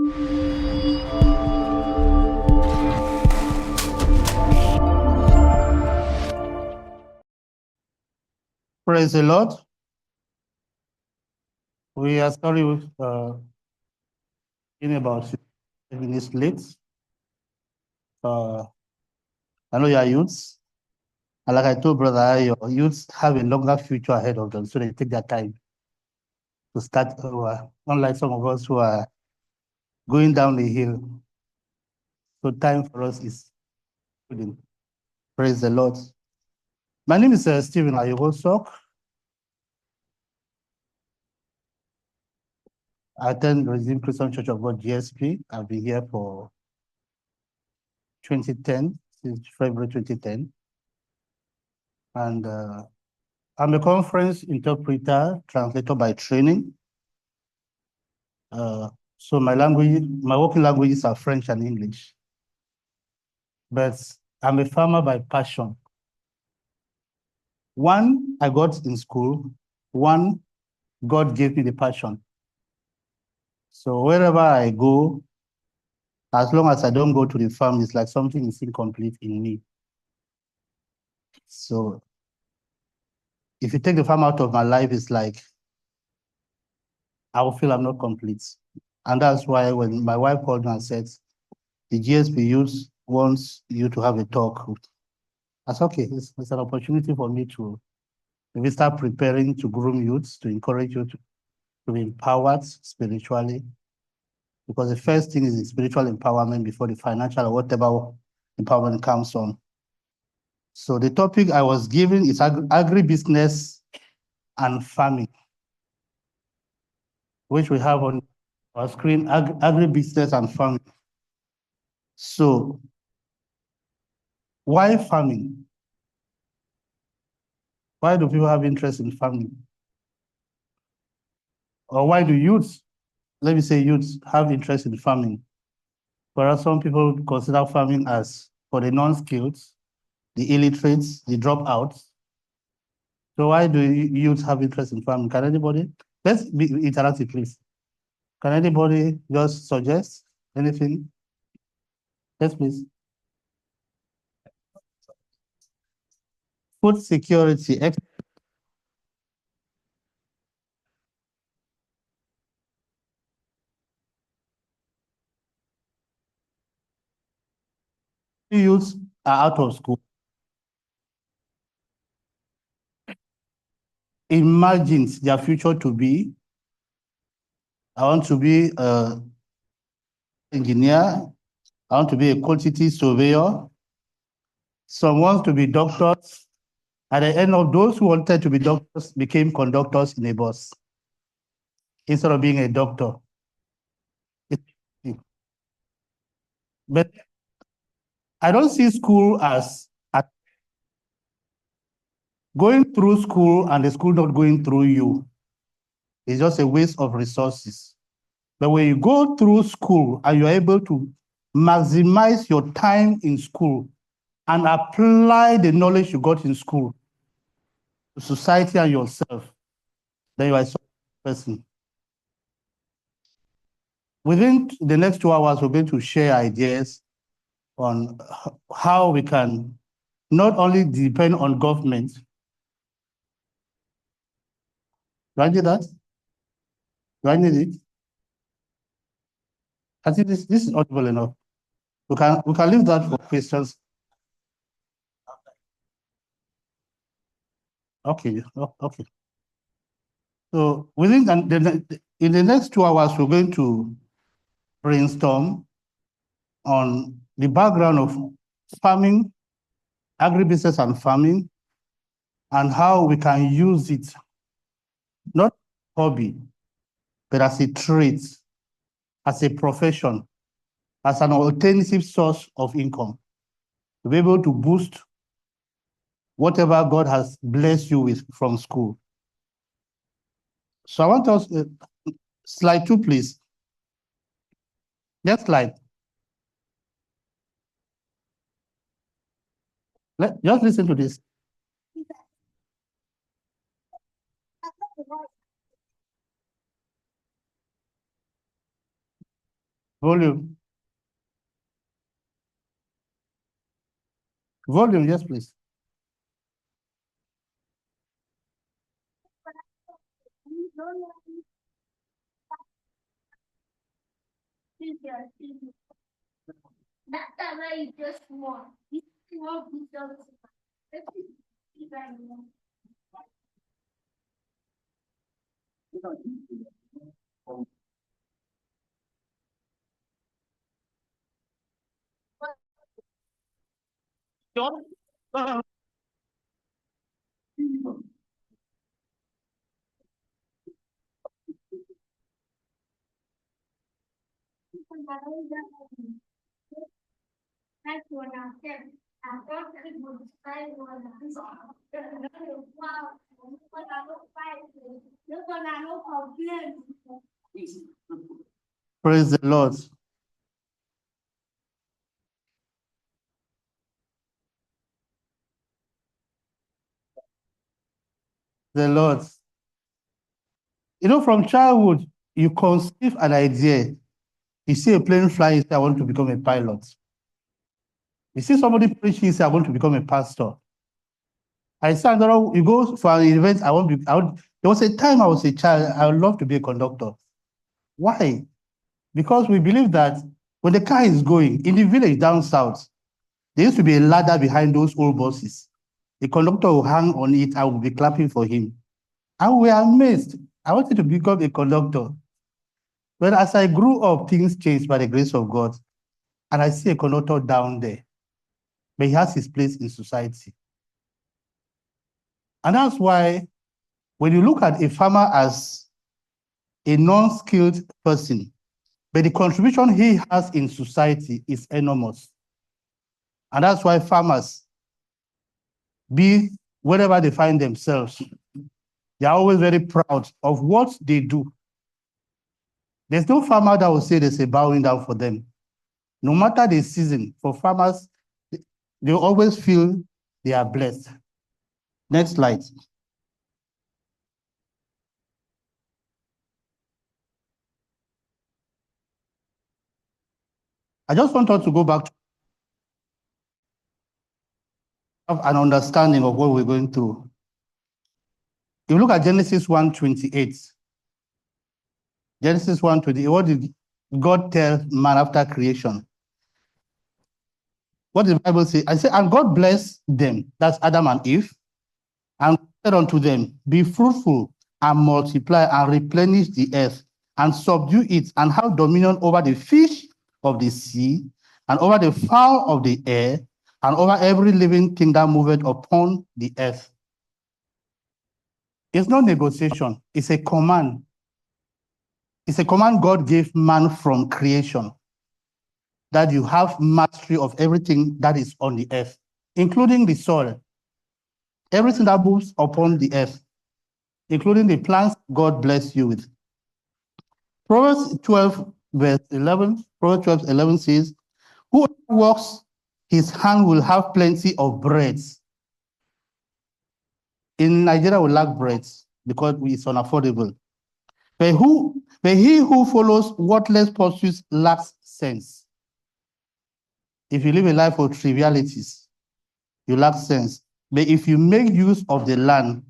Praise the Lord. We are sorry in about 5 minutes late. I know you are youths. And like I told brother, your youths have a longer future ahead of them, so they take their time to start over, unlike some of us who are going down the hill. So time for us is good. Praise the Lord. My name is Stephen Ayogosok. I attend Redeemed Christian Church of God, GSP. I've been here for 2010, since February 2010. And I'm a conference interpreter, translator by training. So my working languages are French and English. But I'm a farmer by passion. One, I got in school. One, God gave me the passion. So wherever I go, as long as I don't go to the farm, it's like something is incomplete in me. So if you take the farm out of my life, it's like I will feel I'm not complete. And that's why when my wife called me and said, the GSP youth wants you to have a talk, that's okay. It's an opportunity for me to maybe start preparing to groom youths, to encourage you to be empowered spiritually. Because the first thing is the spiritual empowerment before the financial or whatever empowerment comes on. So the topic I was given is agribusiness and farming, which we have on our screen, agribusiness and farming. So why farming? Why do people have interest in farming? Or why do youths, let me say youths, have interest in farming? Whereas some people consider farming as for the non-skilled, the illiterates, the dropouts. So why do youths have interest in farming? Can anybody? Let's be interactive, please. Can anybody just suggest anything? Yes, please. Food security. Youths are out of school. Imagines their future to be, I want to be an engineer, I want to be a quantity surveyor, some want to be doctors. At the end of those who wanted to be doctors became conductors in a bus instead of being a doctor. But I don't see school as going through school and the school not going through you. It's just a waste of resources. But when you go through school and you're able to maximize your time in school and apply the knowledge you got in school to society and yourself, then you are a person. Within the next 2 hours, we're going to share ideas on how we can not only depend on government. Do I need that? Do I need it? I think this is audible enough. We can leave that for questions. Okay, okay. So in the next 2 hours, we're going to brainstorm on the background of farming, agribusiness and farming, and how we can use it, not hobby, but as a trade, as a profession, as an alternative source of income, to be able to boost whatever God has blessed you with from school. So I want us, slide 2, please. Next slide. Just listen to this. Volume. Volume, yes, please. Praise the Lord. The Lord. You know, from childhood, you conceive an idea. You see a plane flying, you say, I want to become a pilot. You see somebody preaching, you say, I want to become a pastor. I said, you go for an event, there was a time I was a child, I would love to be a conductor. Why? Because we believe that when the car is going, in the village down south, there used to be a ladder behind those old buses. The conductor will hang on it, I will be clapping for him. And we are amazed. I wanted to become a conductor. But as I grew up, things changed by the grace of God. And I see a conductor down there. But he has his place in society. And that's why when you look at a farmer as a non-skilled person, but the contribution he has in society is enormous. And that's why farmers, be wherever they find themselves, they are always very proud of what they do. There's no farmer that will say there's a bowing down for them. No matter the season, for farmers, they always feel they are blessed. Next slide. I just want us to go back to have an understanding of what we're going through. If you look at Genesis 1:28, Genesis 1:28, what did God tell man after creation? What did the Bible say? I say, and God blessed them, that's Adam and Eve, and said unto them, be fruitful and multiply and replenish the earth and subdue it and have dominion over the fish of the sea and over the fowl of the air and over every living thing that moveth upon the earth. It's not negotiation, it's a command. It's a command God gave man from creation, that you have mastery of everything that is on the earth, including the soil, everything that moves upon the earth, including the plants God bless you with. Proverbs 12, verse 11, Proverbs 12:11 says, whoever works his hand will have plenty of bread. In Nigeria, we lack bread because it's unaffordable. But he who follows worthless pursuits lacks sense. If you live a life of trivialities, you lack sense. But if you make use of the land,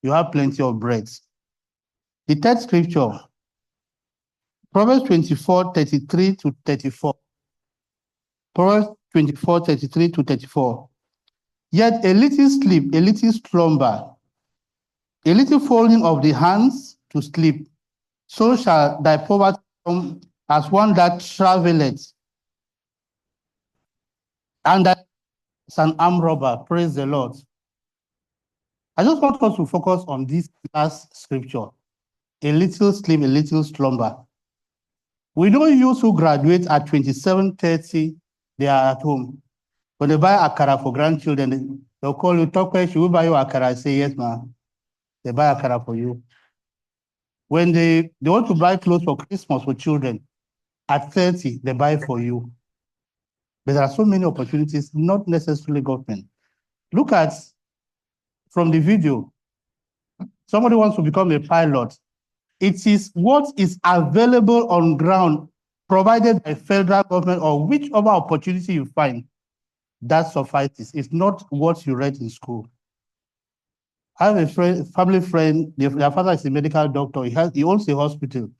you have plenty of bread. The third scripture, Proverbs 24:33 to 34. Proverbs 24:33 to 34. Yet a little sleep, a little slumber, a little folding of the hands to sleep, so shall thy poverty come as one that travelleth, and that is an armed robber. Praise the Lord. I just want us to focus on this last scripture. A little sleep, a little slumber. We know youths who graduate at 27:30, they are at home. When they buy akara for grandchildren, they'll call you, talk, should we buy you akara? I say, yes, ma'am. They buy akara for you. When they want to buy clothes for Christmas for children, at 30, they buy for you. But there are so many opportunities, not necessarily government. Look at, from the video, somebody wants to become a pilot. It is what is available on ground provided by federal government or whichever opportunity you find, that suffices. It's not what you read in school. I have a family friend, their father is a medical doctor. He owns a hospital.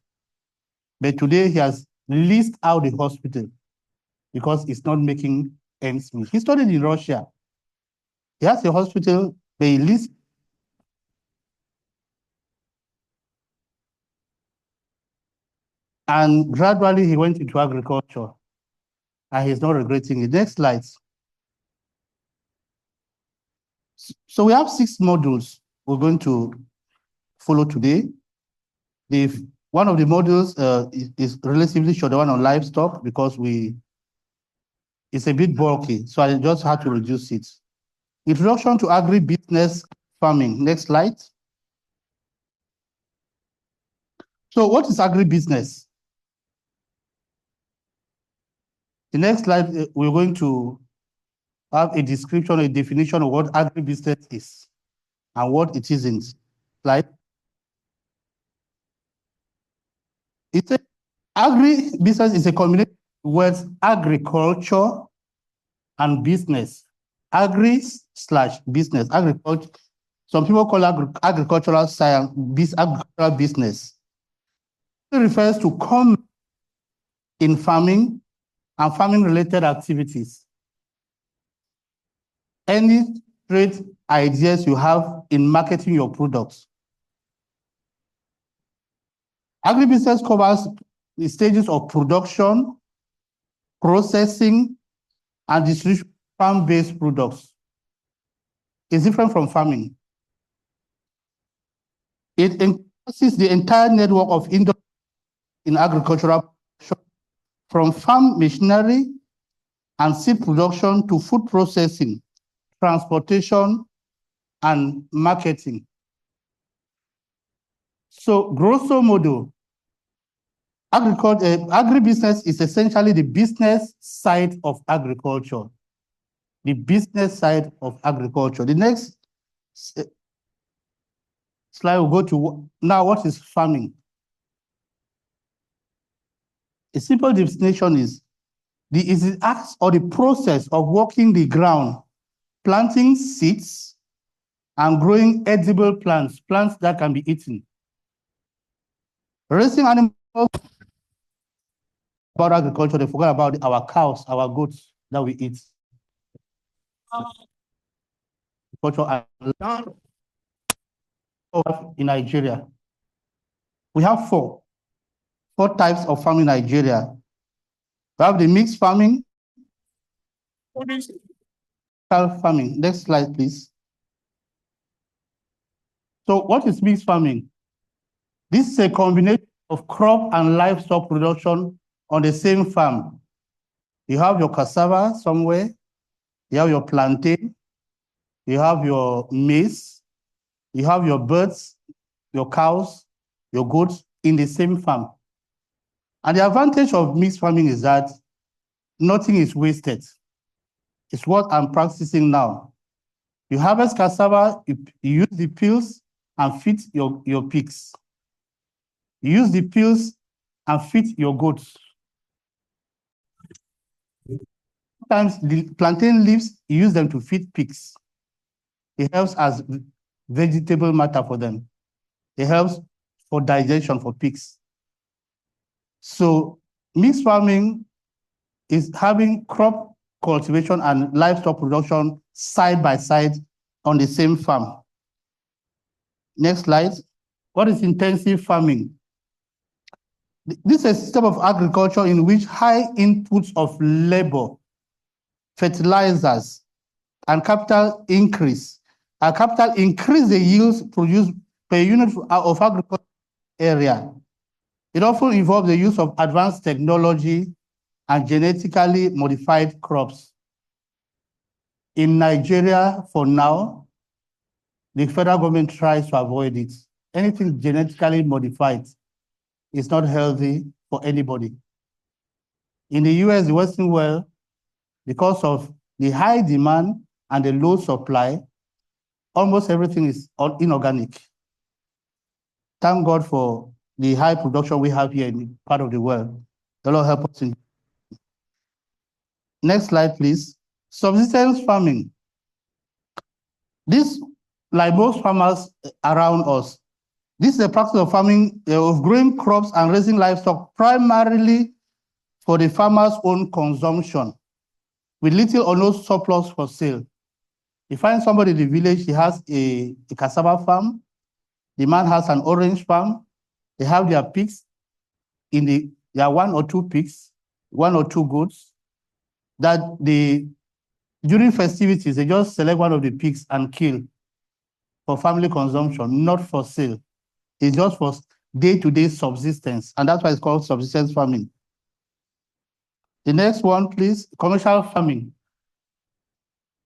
But today he has leased out the hospital because it's not making ends meet. He studied in Russia. He has a hospital, but he leased. And gradually he went into agriculture. And he's not regretting it. Next slide. So we have 6 modules we're going to follow today. One of the modules is relatively short, the one on livestock, because it's a bit bulky, so I just had to reduce it. Introduction to AgriBusiness Farming. Next slide. So what is agribusiness? The next slide, we're going to have a description, a definition of what agribusiness is and what it isn't. Slide. Agribusiness is a combination of words agriculture and business. Agri/business, agriculture. Some people call agricultural science, agricultural business. It refers to common in farming and farming-related activities. Any trade ideas you have in marketing your products. Agribusiness covers the stages of production, processing, and distribution of farm-based products. It's different from farming. It encompasses the entire network of industry in agricultural production, from farm machinery and seed production to food processing, transportation, and marketing. So, grosso modo, agribusiness is essentially the business side of agriculture. The business side of agriculture. The next slide will go to now what is farming. A simple definition is the act or the process of working the ground, planting seeds, and growing edible plants that can be eaten. Raising animals, about agriculture, they forgot about our cows, our goats that we eat. Agriculture in Nigeria. We have four types of farming in Nigeria. We have the mixed farming, farming. Next slide, please. So what is mixed farming? This is a combination of crop and livestock production on the same farm. You have your cassava somewhere, you have your plantain, you have your maize, you have your birds, your cows, your goats in the same farm. And the advantage of mixed farming is that nothing is wasted. It's what I'm practicing now. You harvest cassava, you use the peels and feed your pigs. You use the peels and feed your goats. Sometimes the plantain leaves, you use them to feed pigs. It helps as vegetable matter for them. It helps for digestion for pigs. So mixed farming is having crop cultivation and livestock production side by side on the same farm. Next slide. What is intensive farming? This is a system of agriculture in which high inputs of labor, fertilizers, and capital increase the yields produced per unit of agricultural area. It often involves the use of advanced technology and genetically modified crops. In Nigeria, for now, the federal government tries to avoid it. Anything genetically modified is not healthy for anybody. In the US, the Western world, because of the high demand and the low supply, almost everything is inorganic. Thank God for the high production we have here in part of the world. The Lord help us. Next slide, please. Subsistence farming. This, like most farmers around us, this is a practice of farming, of growing crops and raising livestock primarily for the farmer's own consumption, with little or no surplus for sale. You find somebody in the village, he has a cassava farm, the man has an orange farm, they have their pigs, there are 1 or 2 pigs, 1 or 2 goats, that during festivities, they just select one of the pigs and kill for family consumption, not for sale. It's just for day-to-day subsistence, and that's why it's called subsistence farming. The next one, please, commercial farming.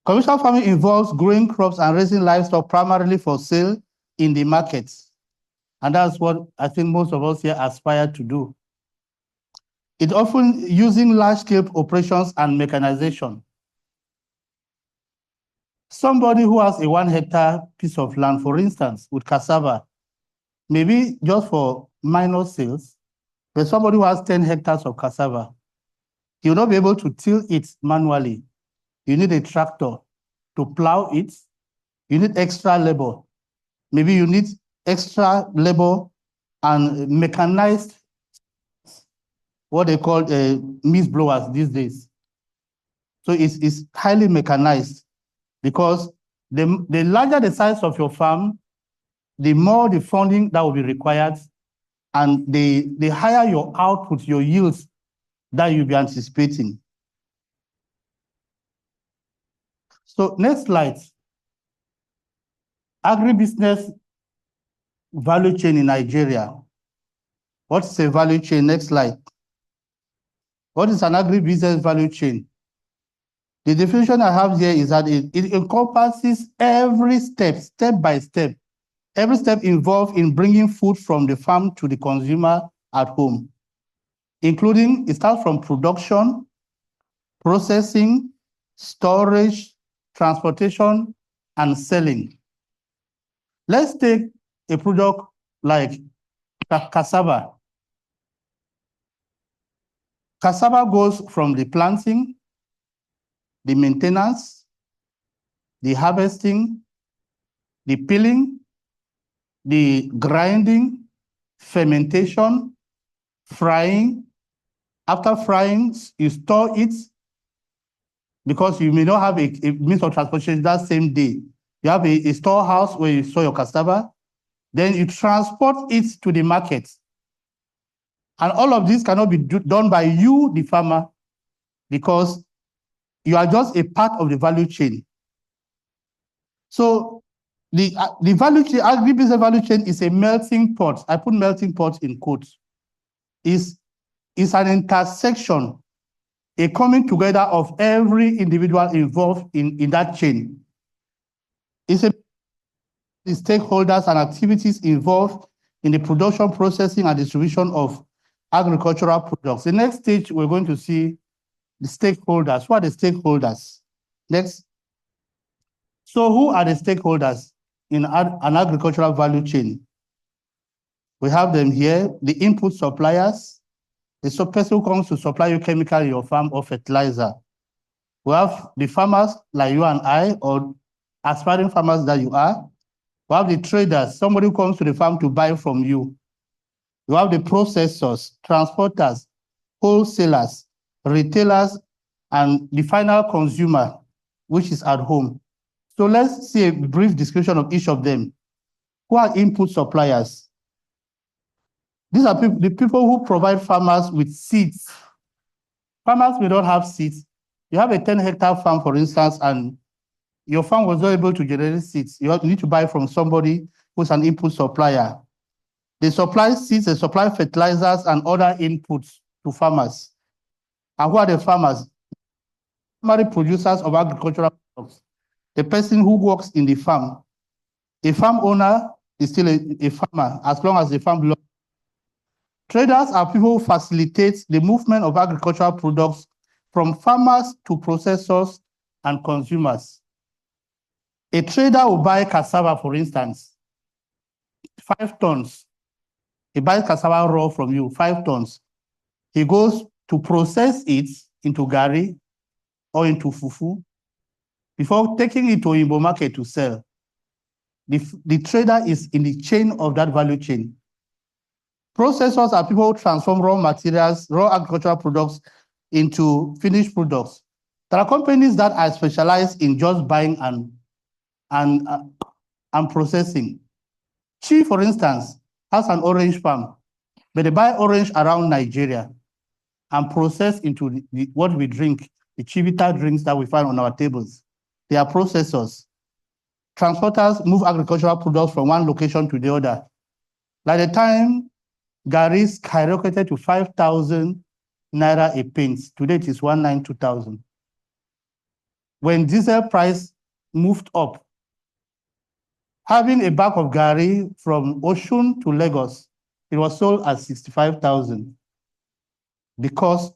Commercial farming involves growing crops and raising livestock primarily for sale in the markets. And that's what I think most of us here aspire to do. It's often using large-scale operations and mechanization. Somebody who has a 1 hectare piece of land, for instance, with cassava, maybe just for minor sales, but somebody who has 10 hectares of cassava, he will not be able to till it manually. You need a tractor to plow it. You need extra labor. Maybe you need extra labor and mechanized, what they call mist blowers these days. So it's highly mechanized, because the larger the size of your farm, the more the funding that will be required, and the higher your output, your yields that you'll be anticipating. So next slide. Agribusiness value chain in Nigeria. What's a value chain? Next slide. What is an agribusiness value chain? The definition I have here is that it encompasses every step by step, every step involved in bringing food from the farm to the consumer at home, including, it starts from production, processing, storage, transportation, and selling. Let's take a product like cassava. Cassava goes from the planting, the maintenance, the harvesting, the peeling, the grinding, fermentation, frying. After frying, you store it, because you may not have a means of transportation that same day. You have a storehouse where you store your cassava. Then you transport it to the market. And all of this cannot be done by you, the farmer, because you are just a part of the value chain. So the value chain, agribusiness value chain, is a melting pot. I put melting pot in quotes. Is an intersection, a coming together of every individual involved in that chain. It's the stakeholders and activities involved in the production, processing, and distribution of agricultural products. The next stage, we're going to see the stakeholders. Who are the stakeholders? Next. So who are the stakeholders in an agricultural value chain? We have them here, the input suppliers, the person who comes to supply you chemical in your farm or fertilizer. We have the farmers like you and I, or aspiring farmers that you are. We have the traders, somebody who comes to the farm to buy from you. You have the processors, transporters, wholesalers, retailers, and the final consumer, which is at home. So let's see a brief description of each of them. Who are input suppliers? These are the people who provide farmers with seeds. Farmers may not have seeds. You have a 10-hectare farm, for instance, and your farm was not able to generate seeds. You need to buy from somebody who's an input supplier. They supply seeds, they supply fertilizers and other inputs to farmers. And who are the farmers? Primary producers of agricultural products. The person who works in the farm. A farm owner is still a farmer as long as the farm belongs. Traders are people who facilitate the movement of agricultural products from farmers to processors and consumers. A trader will buy cassava, for instance, 5 tons. He buys cassava raw from you, 5 tons. He goes to process it into gari or into fufu before taking it to Igbo market to sell. The trader is in the chain of that value chain. Processors are people who transform raw materials, raw agricultural products into finished products. There are companies that are specialized in just buying and processing. Chi, for instance, has an orange farm, but they buy orange around Nigeria and process into what we drink, the Chivita drinks that we find on our tables. They are processors. Transporters move agricultural products from one location to the other. By the time gari skyrocketed to 5,000 naira a pint, today it is 192,000. When diesel price moved up, having a bag of gari from Osun to Lagos, it was sold at 65,000 because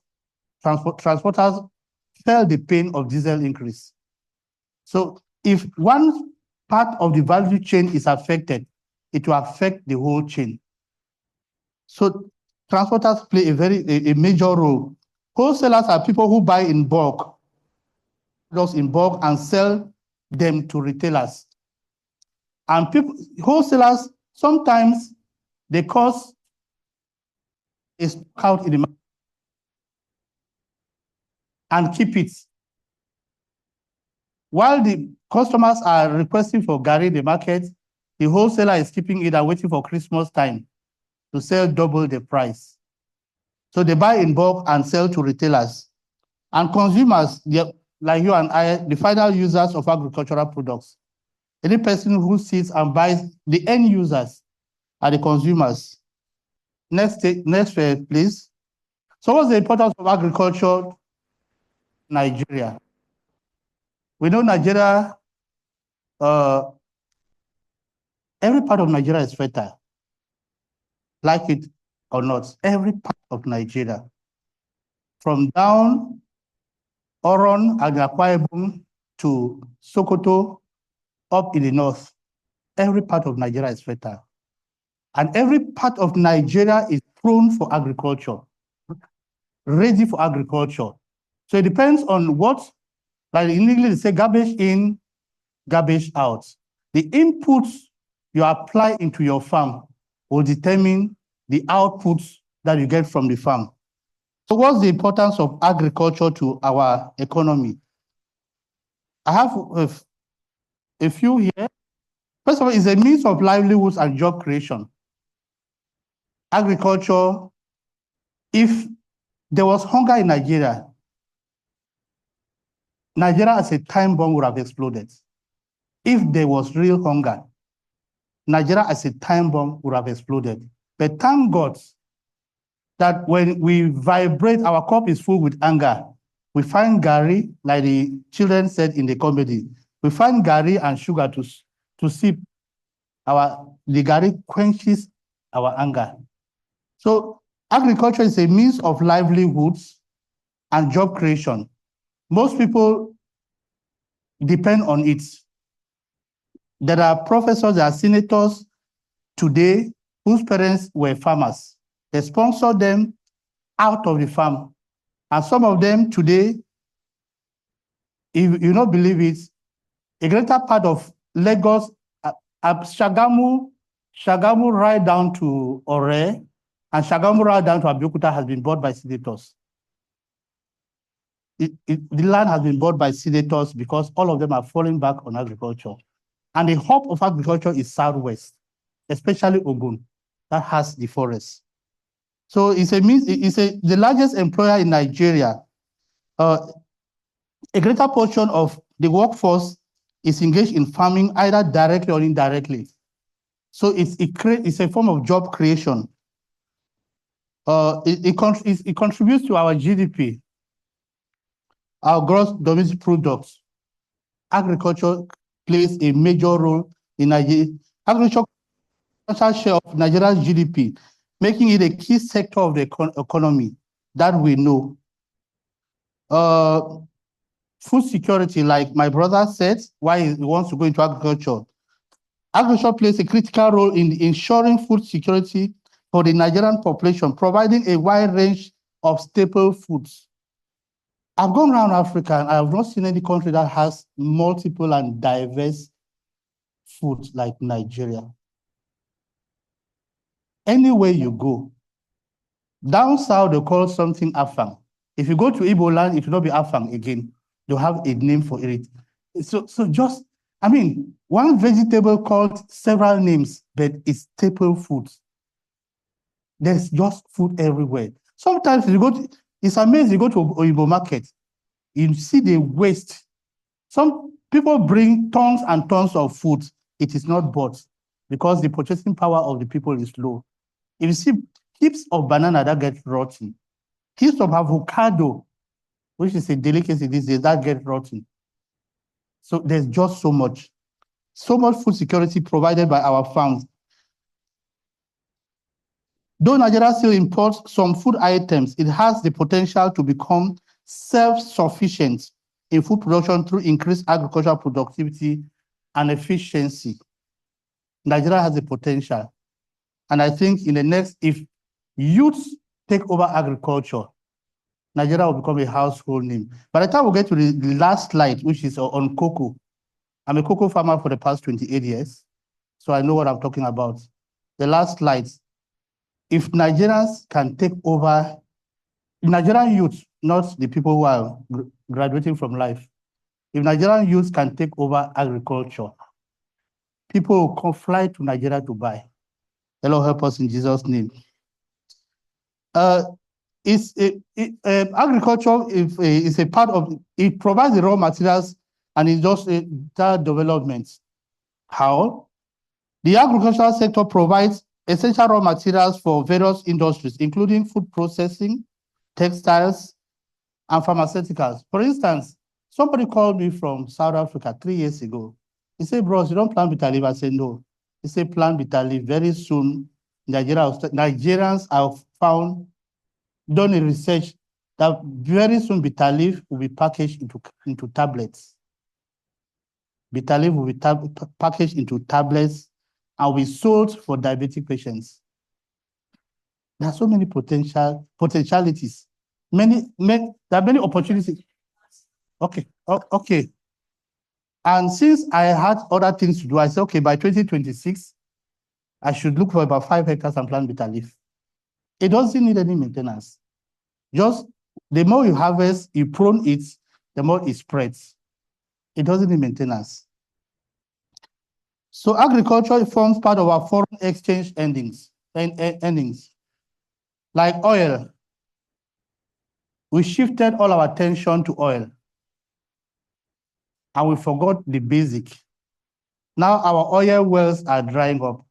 transporters felt the pain of diesel increase. So if one part of the value chain is affected, it will affect the whole chain. So transporters play a major role. Wholesalers are people who buy in bulk, and sell them to retailers. And wholesalers, sometimes they cause a stock out in the market and keep it. While the customers are requesting for gari in the market, the wholesaler is keeping it and waiting for Christmas time to sell double the price. So they buy in bulk and sell to retailers. And consumers, like you and I, the final users of agricultural products. Any person who sits and buys, the end users are the consumers. Next, please. So what's the importance of agriculture in Nigeria? We know Nigeria, every part of Nigeria is fertile. Like it or not, every part of Nigeria, from down Oron and Akwa Ibom to Sokoto, up in the north, every part of Nigeria is fertile. And every part of Nigeria is prone for agriculture, ready for agriculture. So it depends on what, like in English, they say garbage in, garbage out. The inputs you apply into your farm will determine the outputs that you get from the farm. So what's the importance of agriculture to our economy? I have a few here. First of all, it's a means of livelihoods and job creation. Agriculture, if there was hunger in Nigeria, Nigeria as a time bomb would have exploded. If there was real hunger, Nigeria as a time bomb would have exploded. But thank God that when we vibrate, our cup is full with anger. We find gari, like the children said in the comedy, we find gari and sugar to sip. The gari quenches our anger. So agriculture is a means of livelihoods and job creation. Most people depend on it. There are professors, there are senators today whose parents were farmers. They sponsor them out of the farm. And some of them today, if you don't believe it, a greater part of Lagos, Shagamu right down to Ore, and Shagamu right down to Abeokuta has been bought by senators. The land has been bought by senators because all of them are falling back on agriculture. And the hub of agriculture is Southwest, especially Ogun, that has the forest. So the largest employer in Nigeria. A greater portion of the workforce is engaged in farming, either directly or indirectly. So it's a form of job creation. It contributes to our GDP, our gross domestic product. Agriculture plays a major role in Nigeria. Agriculture share of Nigeria's GDP, making it a key sector of the economy that we know. Food security, like my brother said, why he wants to go into agriculture. Agriculture plays a critical role in ensuring food security for the Nigerian population, providing a wide range of staple foods. I've gone around Africa and I have not seen any country that has multiple and diverse foods like Nigeria. Anywhere you go, down south they call something afang. If you go to Igbo land, it will not be afang again. They'll have a name for it. So just, I mean, one vegetable called several names, but it's staple foods. There's just food everywhere. Sometimes it's amazing, you go to Oyibo market, you see the waste. Some people bring tons and tons of food. It is not bought because the purchasing power of the people is low. If you see heaps of banana that get rotten, heaps of avocado, which is a delicacy these days, that get rotten. So there's just so much food security provided by our farms. Though Nigeria still imports some food items, it has the potential to become self-sufficient in food production through increased agricultural productivity and efficiency. Nigeria has the potential. And I think in the next, if youths take over agriculture, Nigeria will become a household name. By the time we get to the last slide, which is on cocoa, I'm a cocoa farmer for the past 28 years, so I know what I'm talking about. The last slide, if Nigerians can take over, Nigerian youth, not the people who are graduating from life, if Nigerian youth can take over agriculture, people will come fly to Nigeria to buy. The Lord help us in Jesus' name. Agriculture is a part of, it provides the raw materials and industrial development. How? The agricultural sector provides essential raw materials for various industries, including food processing, textiles, and pharmaceuticals. For instance, somebody called me from South Africa 3 years ago. He said, bros, you don't plant bitter leaf? I said, no. He said, plant bitter leaf. Very soon, Nigerians have done a research that very soon bitter leaf will be packaged into tablets. Bitter leaf will be packaged into tablets and will be sold for diabetic patients. There are so many potentialities. There are many opportunities. Okay, okay. And since I had other things to do, I said, okay, by 2026, I should look for about 5 hectares and plant bitter leaf. It doesn't need any maintenance. Just the more you harvest, you prune it, the more it spreads. It doesn't need maintenance. So agriculture forms part of our foreign exchange earnings. Like oil, we shifted all our attention to oil and we forgot the basic. Now our oil wells are drying up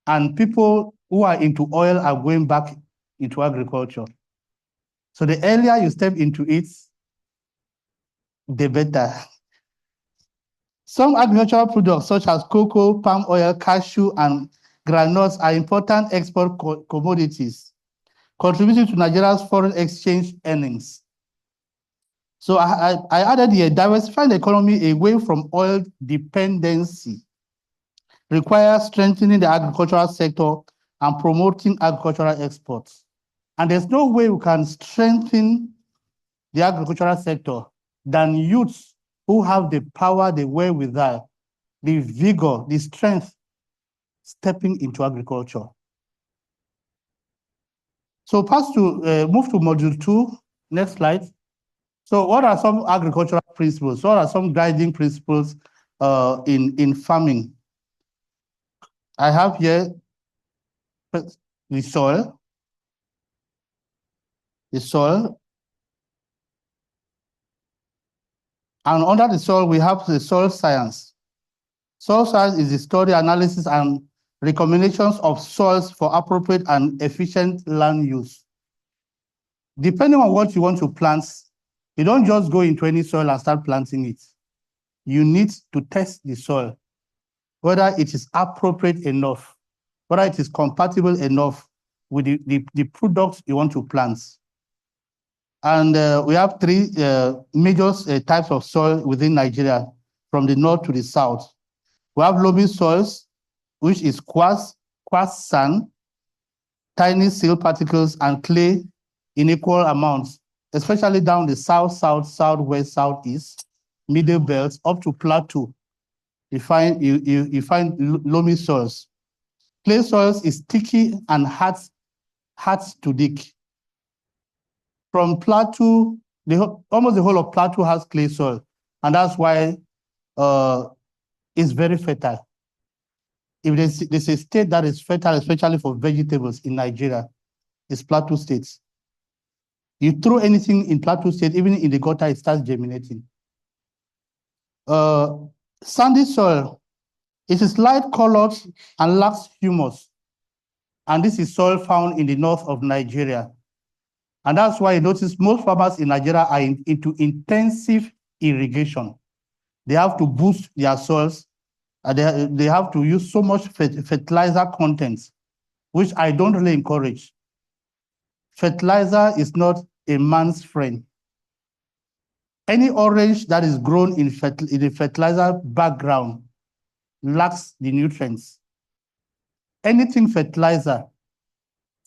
and people who are into oil are going back into agriculture. So the earlier you step into it, the better. Some agricultural products such as cocoa, palm oil, cashew, and granules are important export commodities, contributing to Nigeria's foreign exchange earnings. So I added here, diversifying the economy away from oil dependency requires strengthening the agricultural sector and promoting agricultural exports. And there's no way we can strengthen the agricultural sector than youths who have the power, the wherewithal, the vigor, the strength, stepping into agriculture. So move to module 2, next slide. So what are some agricultural principles? What are some guiding principles in farming? I have here the soil, and under the soil, we have the soil science. Soil science is the study, analysis, and recommendations of soils for appropriate and efficient land use. Depending on what you want to plant, you don't just go into any soil and start planting it. You need to test the soil, whether it is appropriate enough, whether it is compatible enough with the products you want to plant. And we have 3 major types of soil within Nigeria, from the north to the south. We have loamy soils, which is quartz sand, tiny silt particles, and clay in equal amounts, especially down the south, south, southwest, southeast, middle belts up to plateau. You find loamy soils. Clay soils is sticky and hard to dig. From plateau, almost the whole of plateau has clay soil, and that's why it's very fertile. If there's a state that is fertile, especially for vegetables in Nigeria, it's Plateau State. You throw anything in Plateau State, even in the gutter, it starts germinating. Sandy soil, it is light colored and lacks humus. And this is soil found in the north of Nigeria. And that's why you notice most farmers in Nigeria are into intensive irrigation. They have to boost their soils. They have to use so much fertilizer content, which I don't really encourage. Fertilizer is not a man's friend. Any orange that is grown in the fertilizer background lacks the nutrients. Anything fertilizer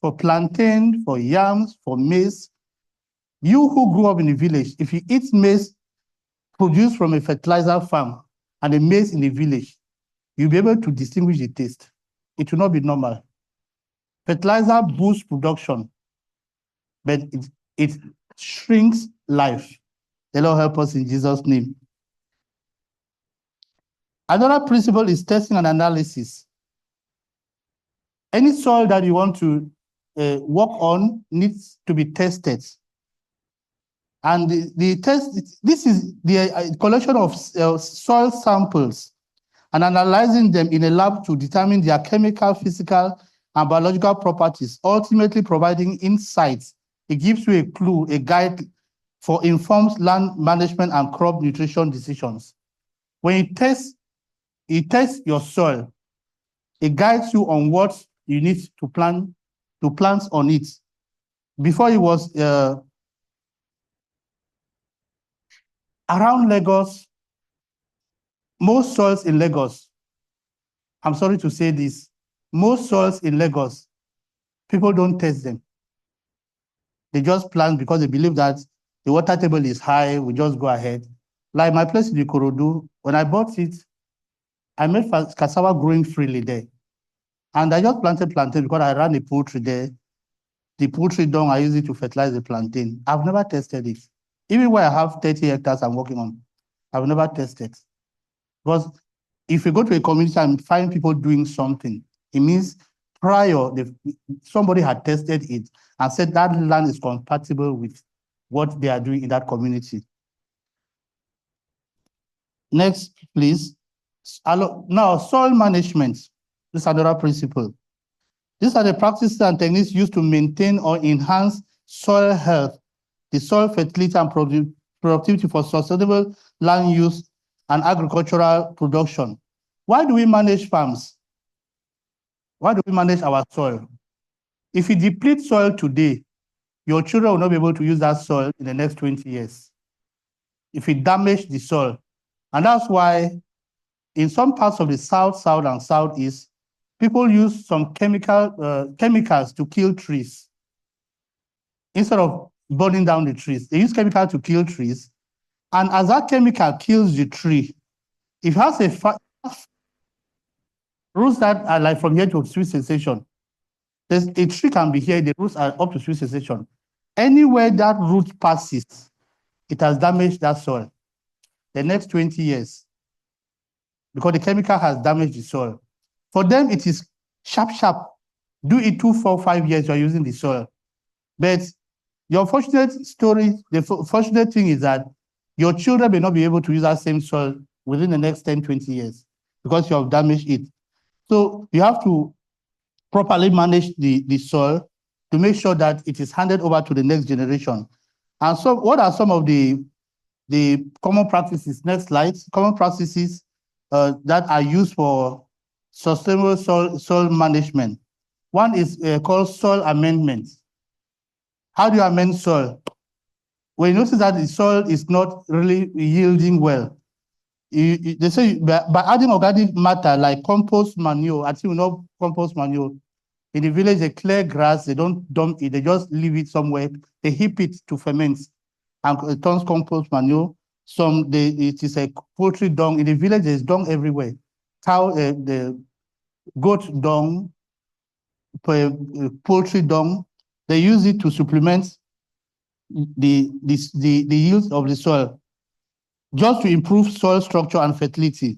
for plantain, for yams, for maize, you who grew up in the village, if you eat maize produced from a fertilizer farm and a maize in the village, you'll be able to distinguish the taste. It will not be normal. Fertilizer boosts production, but it shrinks life. The Lord help us in Jesus' name. Another principle is testing and analysis. Any soil that you want to work on needs to be tested. And the test, this is the collection of soil samples and analyzing them in a lab to determine their chemical, physical, and biological properties, ultimately providing insights. It gives you a clue, a guide for informed land management and crop nutrition decisions. When you test your soil, it guides you on what you need to plant on it. Before it was around Lagos, most soils in Lagos, I'm sorry to say this, most soils in Lagos, people don't test them. They just plant because they believe that the water table is high, we just go ahead. Like my place in Ikorodu, when I bought it, I made cassava growing freely there. And I just planted plantain because I ran a poultry there. The poultry dung, I use it to fertilize the plantain. I've never tested it. Even where I have 30 hectares I'm working on, I've never tested. Because if you go to a community and find people doing something, it means prior, somebody had tested it and said that land is compatible with what they are doing in that community. Next, please. Now, soil management. This is another principle. These are the practices and techniques used to maintain or enhance soil health, the soil fertility and productivity for sustainable land use and agricultural production. Why do we manage farms? Why do we manage our soil? If you deplete soil today, your children will not be able to use that soil in the next 20 years. If you damage the soil. And that's why in some parts of the south, south, and southeast, people use some chemicals to kill trees. Instead of burning down the trees, they use chemicals to kill trees. And as that chemical kills the tree, if it has roots that are like from here to sweet cessation, there's a tree can be here, the roots are up to sweet cessation. Anywhere that root passes, it has damaged that soil. The next 20 years, because the chemical has damaged the soil. For them, it is sharp. Do it 2, 4, 5 years, you're using the soil. But the unfortunate story, the fortunate thing is that your children may not be able to use that same soil within the next 10, 20 years because you have damaged it. So you have to properly manage the soil to make sure that it is handed over to the next generation. And so what are some of the common practices? Next slide. Common practices that are used for sustainable soil management. One is called soil amendment. How do you amend soil? When you notice that the soil is not really yielding well, they say by adding organic matter like compost manure, I think we know compost manure, In the village, they clear grass, they don't dump it, they just leave it somewhere, they heap it to ferment and it turns compost manure. It is a poultry dung. In the village, there's dung everywhere. The goat dung, poultry dung, they use it to supplement the yield of the soil, just to improve soil structure and fertility.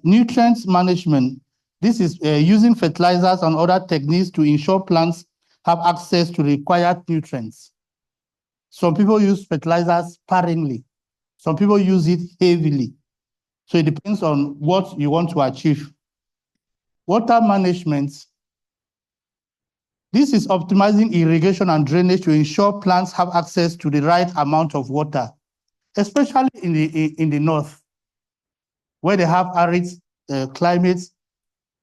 Nutrients management. This is using fertilizers and other techniques to ensure plants have access to required nutrients. Some people use fertilizers sparingly. Some people use it heavily. So it depends on what you want to achieve. Water management. This is optimizing irrigation and drainage to ensure plants have access to the right amount of water, especially in the north, where they have arid climates.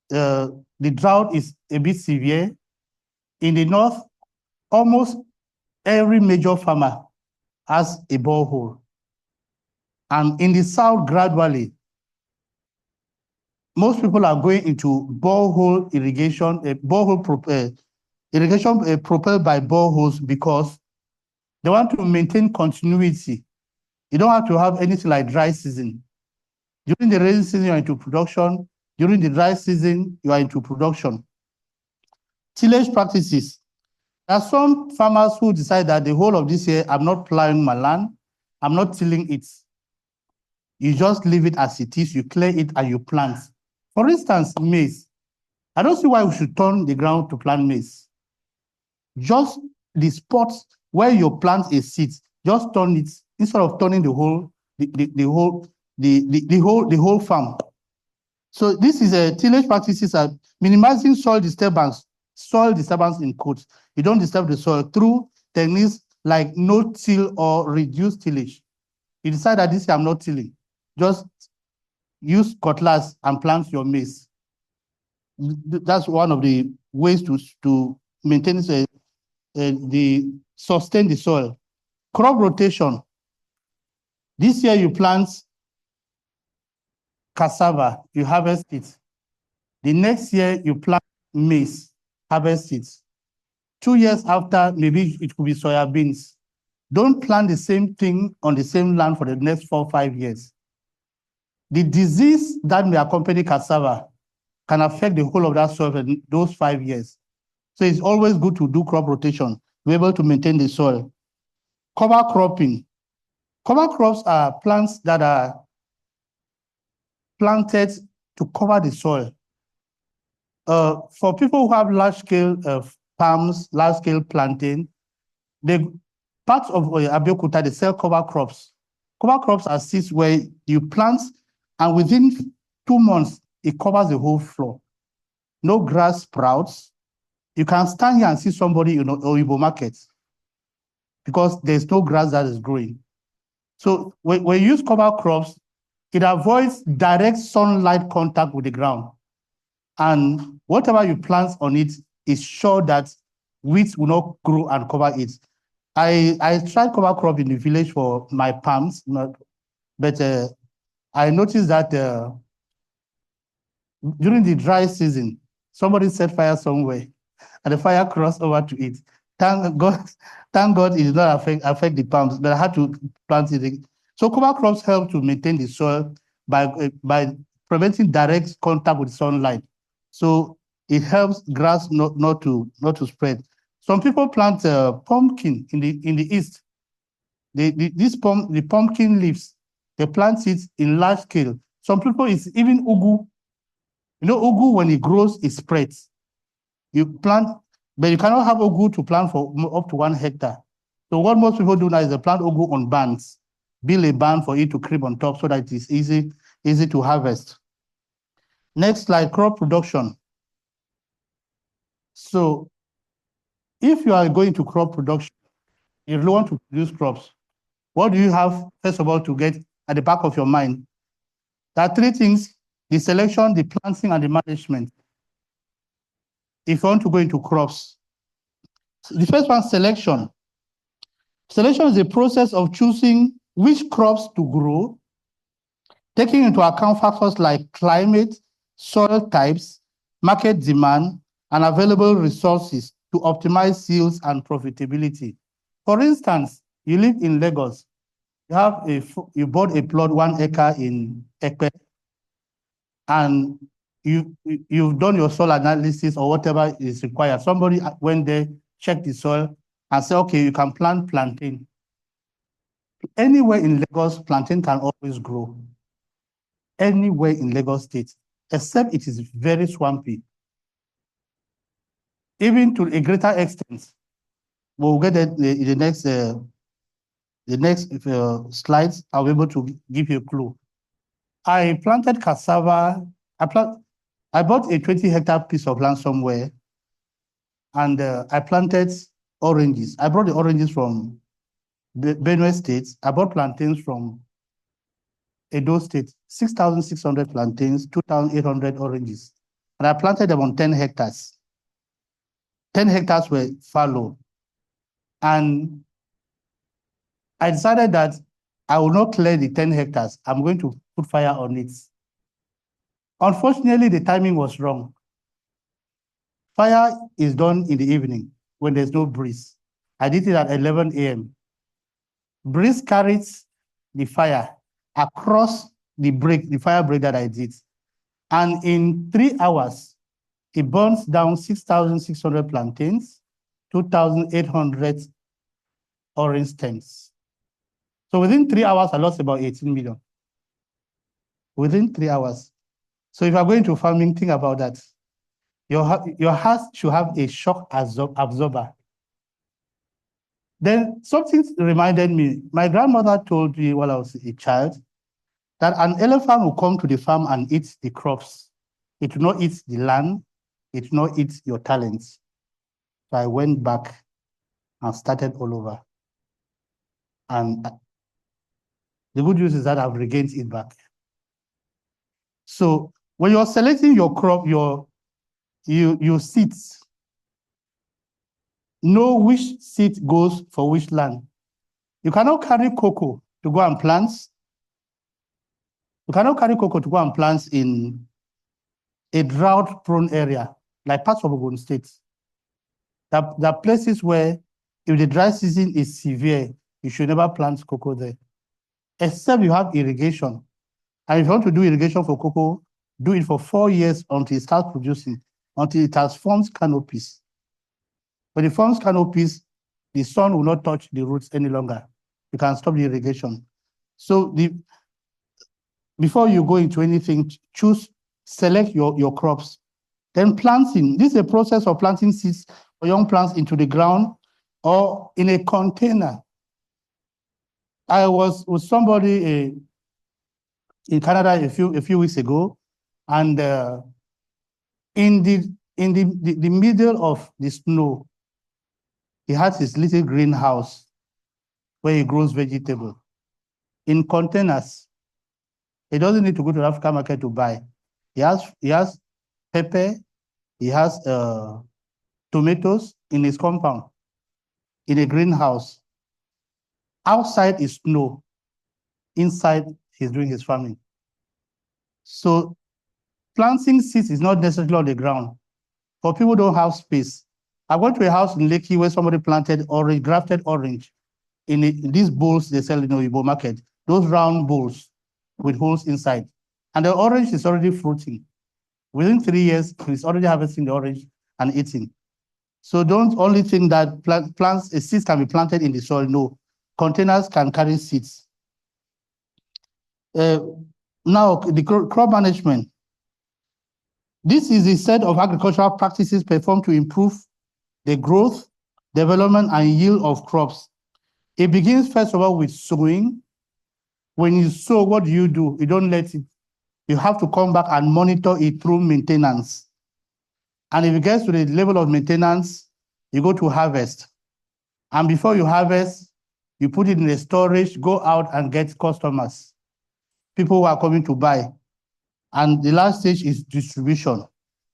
The drought is a bit severe. In the north, almost every major farmer has a borehole. And in the south, gradually, most people are going into borehole irrigation, irrigation propelled by boreholes, because they want to maintain continuity. You don't have to have anything like dry season. During the rainy season, you're into production. During the dry season, you are into production. Tillage practices. There are some farmers who decide that the whole of this year, I'm not plowing my land, I'm not tilling it. You just leave it as it is, you clear it and you plant. For instance, maize. I don't see why we should turn the ground to plant maize. Just the spots where you plant a seed, just turn it, instead of turning the whole farm. So this is a tillage practices are minimizing soil disturbance in quotes. You don't disturb the soil through techniques like no-till or reduced tillage. You decide that this year I'm not tilling. Just use cutlass and plant your maize. That's one of the ways to maintain sustain the soil. Crop rotation. This year you plant cassava, you harvest it. The next year you plant maize, harvest it. 2 years after, maybe it could be soya beans. Don't plant the same thing on the same land for the next 4 or 5 years. The disease that may accompany cassava can affect the whole of that soil for those 5 years. So it's always good to do crop rotation, be able to maintain the soil. Cover cropping. Cover crops are plants that are planted to cover the soil. For people who have large-scale farms, large-scale planting, the parts of Abeokuta, they sell cover crops. Cover crops are seeds where you plant, and within 2 months, it covers the whole floor. No grass sprouts. You can stand here and see somebody in Oyibo market because there's no grass that is growing. So when you use cover crops, it avoids direct sunlight contact with the ground. And whatever you plant on it is sure that weeds will not grow and cover it. I tried cover crop in the village for my palms, but I noticed that during the dry season, somebody set fire somewhere and the fire crossed over to it. Thank God it did not affect the palms, but I had to plant it. So cover crops help to maintain the soil by preventing direct contact with sunlight. So it helps grass not to spread. Some people plant pumpkin in the east. The pumpkin leaves, they plant it in large scale. Some people, it's even ugu. You know, ugu, when it grows, it spreads. You plant, but you cannot have ugu to plant for up to 1 hectare. So what most people do now is they plant ugu on bands, build a band for it to creep on top so that it is easy to harvest. Next slide, crop production. So if you are going to crop production, you really want to produce crops, what do you have, first of all, to get at the back of your mind? There are 3 things: the selection, the planting, and the management. If you want to go into crops, the first one, selection. Selection is the process of choosing which crops to grow, taking into account factors like climate, soil types, market demand, and available resources to optimize sales and profitability. For instance, you live in Lagos, you bought a plot 1 acre in Ekpe, and you've done your soil analysis or whatever is required. Somebody went there, checked the soil, and said, okay, you can plant plantain. Anywhere in Lagos, plantain can always grow. Anywhere in Lagos State, except it is very swampy. Even to a greater extent, we'll get it in the next slides. I'll be able to give you a clue. I planted cassava. I bought a 20-hectare piece of land somewhere, and I planted oranges. I brought the oranges from Benue State. I bought plantains from Edo State, 6,600 plantains, 2,800 oranges. And I planted them on 10 hectares. 10 hectares were fallow. And I decided that I will not clear the 10 hectares. I'm going to put fire on it. Unfortunately, the timing was wrong. Fire is done in the evening when there's no breeze. I did it at 11 a.m. Breeze carries the fire across the fire break that I did. And in 3 hours, it burns down 6,600 plantains, 2,800 orange stems. So within 3 hours, I lost about 18 million. Within 3 hours. So if you're going to farming, think about that. Your house should have a shock absorber. Then something reminded me, my grandmother told me while I was a child that an elephant will come to the farm and eat the crops. It will not eat the land. It will not eat your talents. So I went back and started all over. And the good news is that I've regained it back. So when you're selecting your crop, your seeds, know which seed goes for which land. You cannot carry cocoa to go and plant. You cannot carry cocoa to go and plant in a drought-prone area, like parts of Ogun State. There are places where, if the dry season is severe, you should never plant cocoa there, except you have irrigation. And if you want to do irrigation for cocoa, do it for 4 years until it starts producing, until it has formed canopies. When it forms canopies, the sun will not touch the roots any longer. You can stop the irrigation. So before you go into anything, select your crops. Then planting. This is a process of planting seeds or young plants into the ground or in a container. I was with somebody in Canada a few weeks ago, and in the middle of the snow, he has his little greenhouse where he grows vegetable in containers. He doesn't need to go to the African market to buy. He has pepper, he has tomatoes in his compound, in a greenhouse. Outside is snow. Inside, he's doing his farming. So planting seeds is not necessarily on the ground. For people who don't have space, I went to a house in Lekki where somebody planted orange, grafted orange in these bowls they sell in the Igbo market, those round bowls with holes inside. And the orange is already fruiting. Within 3 years, he's already harvesting the orange and eating. So don't only think that seeds can be planted in the soil. No, containers can carry seeds. Now, the crop management. This is a set of agricultural practices performed to improve the growth, development, and yield of crops. It begins, first of all, with sowing. When you sow, what do? You don't let it. You have to come back and monitor it through maintenance. And if it gets to the level of maintenance, you go to harvest. And before you harvest, you put it in a storage, go out and get customers, people who are coming to buy. And the last stage is distribution.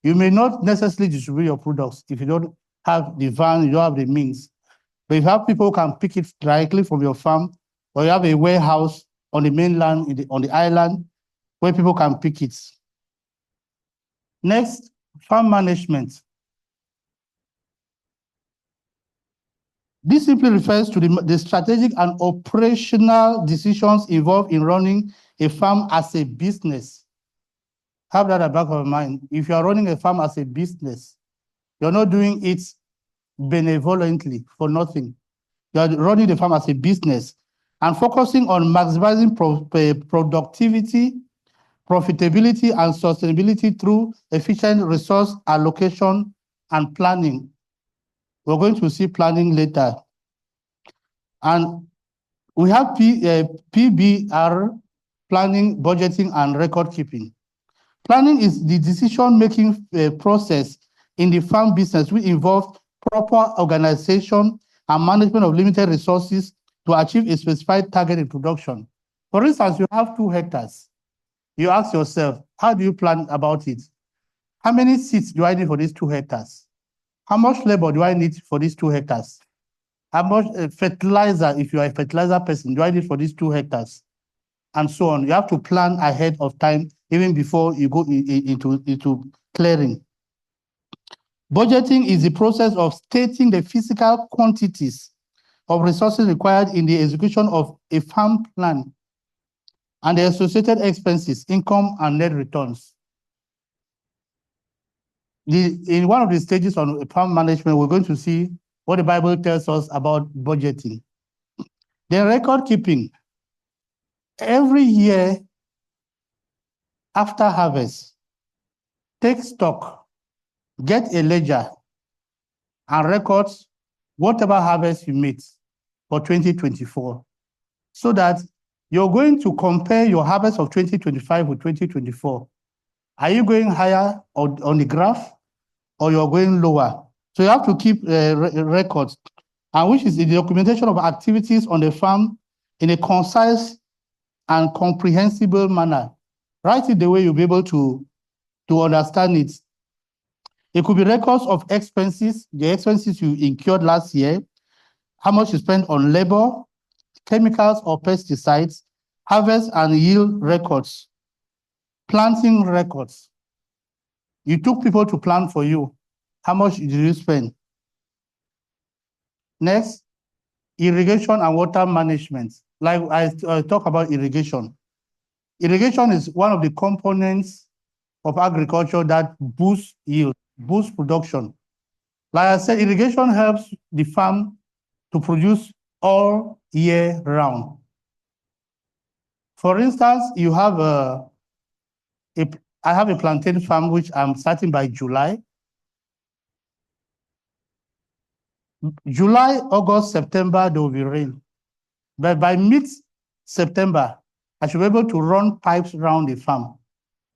You may not necessarily distribute your products if you don't have the van, you don't have the means. But if you have people who can pick it directly from your farm, or you have a warehouse on the mainland, on the island, where people can pick it. Next, farm management. This simply refers to the strategic and operational decisions involved in running a farm as a business. Have that at the back of your mind. If you are running a farm as a business, you're not doing it benevolently for nothing. You are running the farm as a business and focusing on maximizing productivity, profitability, and sustainability through efficient resource allocation and planning. We're going to see planning later. And we have PBR, planning, budgeting, and record keeping. Planning is the decision-making process in the farm business which involves proper organization and management of limited resources to achieve a specified target in production. For instance, you have 2 hectares. You ask yourself, how do you plan about it? How many seeds do I need for these 2 hectares? How much labor do I need for these 2 hectares? How much fertilizer, if you are a fertilizer person, do I need for these 2 hectares? And so on. You have to plan ahead of time, even before you go into clearing. Budgeting is the process of stating the physical quantities of resources required in the execution of a farm plan and the associated expenses, income, and net returns. In one of the stages on farm management, we're going to see what the Bible tells us about budgeting. Then record keeping. Every year after harvest, take stock, get a ledger, and records whatever harvest you made for 2024, so that you're going to compare your harvest of 2025 with 2024. Are you going higher on the graph, or you're going lower? So you have to keep records, and which is the documentation of activities on the farm in a concise and comprehensible manner. Write it the way you'll be able to understand it. It could be records of expenses, the expenses you incurred last year, how much you spent on labor, chemicals or pesticides, harvest and yield records, planting records. You took people to plant for you. How much did you spend? Next, irrigation and water management. Like I talk about irrigation. Irrigation is one of the components of agriculture that boosts yield, boosts production. Like I said, irrigation helps the farm to produce all year round. For instance, you have I have a plantain farm which I'm starting by July. July, August, September, there will be rain. But by mid-September, I should be able to run pipes around the farm.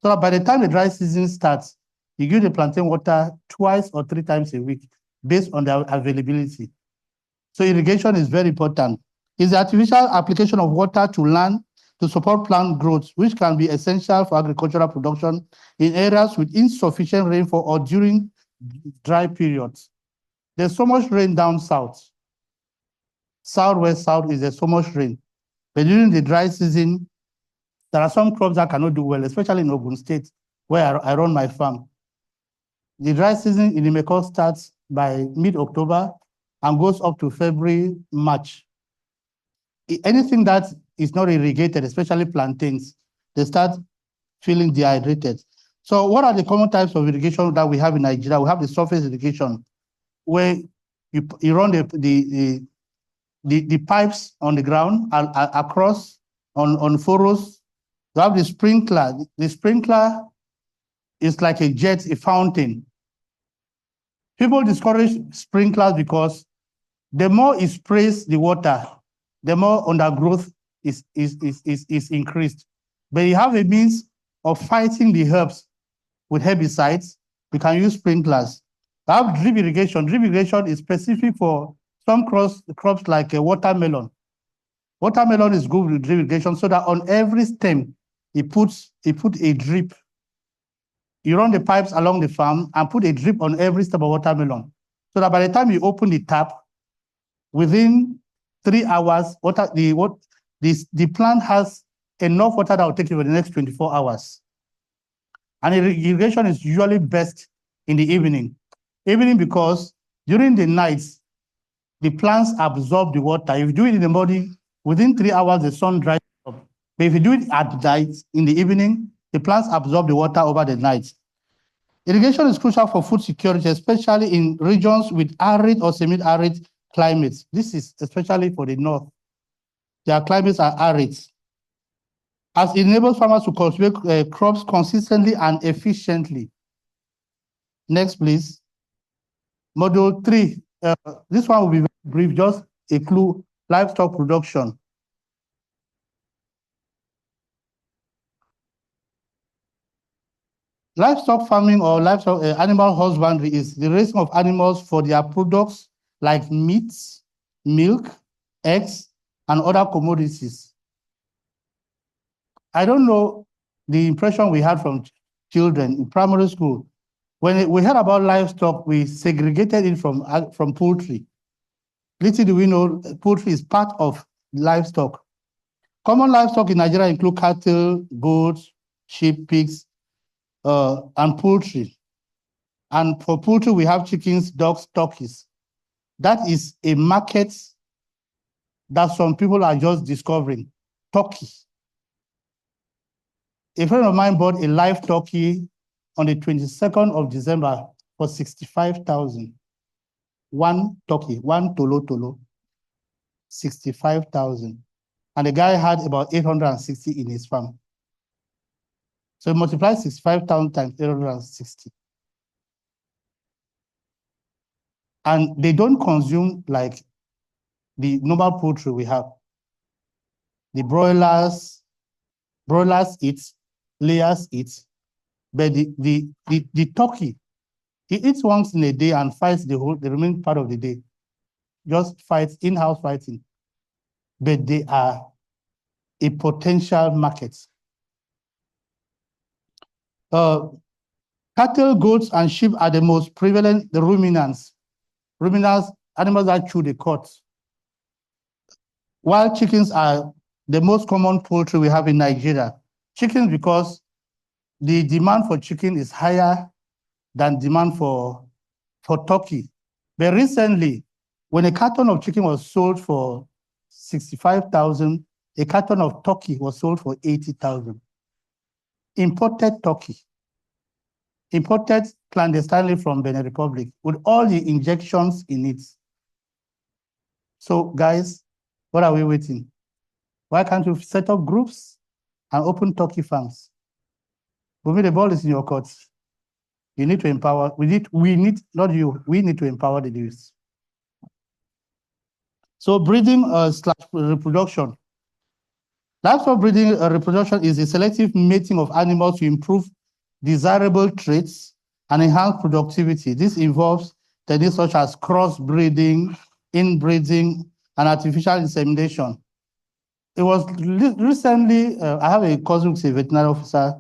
So that by the time the dry season starts, you give the plantain water 2 or 3 times a week based on their availability. So irrigation is very important. It's the artificial application of water to land to support plant growth, which can be essential for agricultural production in areas with insufficient rainfall or during dry periods. There's so much rain down south. Southwest, south is there's so much rain. But during the dry season, there are some crops that cannot do well, especially in Ogun State, where I run my farm. The dry season in Imeko starts by mid-October and goes up to February, March. Anything that is not irrigated, especially plantains, they start feeling dehydrated. So what are the common types of irrigation that we have in Nigeria? We have the surface irrigation, where you run the pipes on the ground across on furrows. You have the sprinkler. The sprinkler is like a jet, a fountain. People discourage sprinklers because the more it sprays the water, the more undergrowth is increased. But you have a means of fighting the herbs with herbicides. We can use sprinklers. I have drip irrigation. Drip irrigation is specific for some crops like a watermelon. Watermelon is good with drip irrigation so that on every stem, it put a drip. You run the pipes along the farm and put a drip on every stem of watermelon. So that by the time you open the tap, within 3 hours, the plant has enough water that will take you for the next 24 hours. And irrigation is usually best in the evening. Evening because during the nights, the plants absorb the water. If you do it in the morning, within 3 hours, the sun dries up. But if you do it at night, in the evening, the plants absorb the water over the night. Irrigation is crucial for food security, especially in regions with arid or semi-arid climates. This is especially for the north. Their climates are arid. As it enables farmers to cultivate crops consistently and efficiently. Next, please. Module 3. This one will be very brief, just a clue. Livestock production. Livestock farming or livestock animal husbandry is the raising of animals for their products like meat, milk, eggs, and other commodities. I don't know the impression we had from children in primary school. When we heard about livestock, we segregated it from poultry. Little do we know, poultry is part of livestock. Common livestock in Nigeria include cattle, goats, sheep, pigs, and poultry. And for poultry, we have chickens, ducks, turkeys. That is a market that some people are just discovering. Turkey. A friend of mine bought a live turkey on the 22nd of December for 65,000. One turkey, one tolo, 65,000. And the guy had about 860 in his farm. So multiply 65,000 times 860. And they don't consume like the normal poultry we have. The broilers eat, layers eat, but the turkey, he eats once in a day and fights the remaining part of the day. Just fights, in-house fighting. But they are a potential market. Cattle, goats, and sheep are the most prevalent, the ruminants. Ruminants, animals that chew the cud. While chickens are the most common poultry we have in Nigeria. Chickens, because the demand for chicken is higher than demand for turkey. But recently, when a carton of chicken was sold for 65,000, a carton of turkey was sold for 80,000. Imported turkey. Imported clandestinely from Benin Republic with all the injections in it. So guys, what are we waiting? Why can't you set up groups and open turkey farms? The ball is in your court. You need to empower, we need, not you, we need to empower the youth. So breeding / reproduction. Livestock breeding reproduction is the selective mating of animals to improve desirable traits and enhance productivity. This involves techniques such as crossbreeding, inbreeding, and artificial insemination. It was recently, I have a cousin who's a veterinary officer,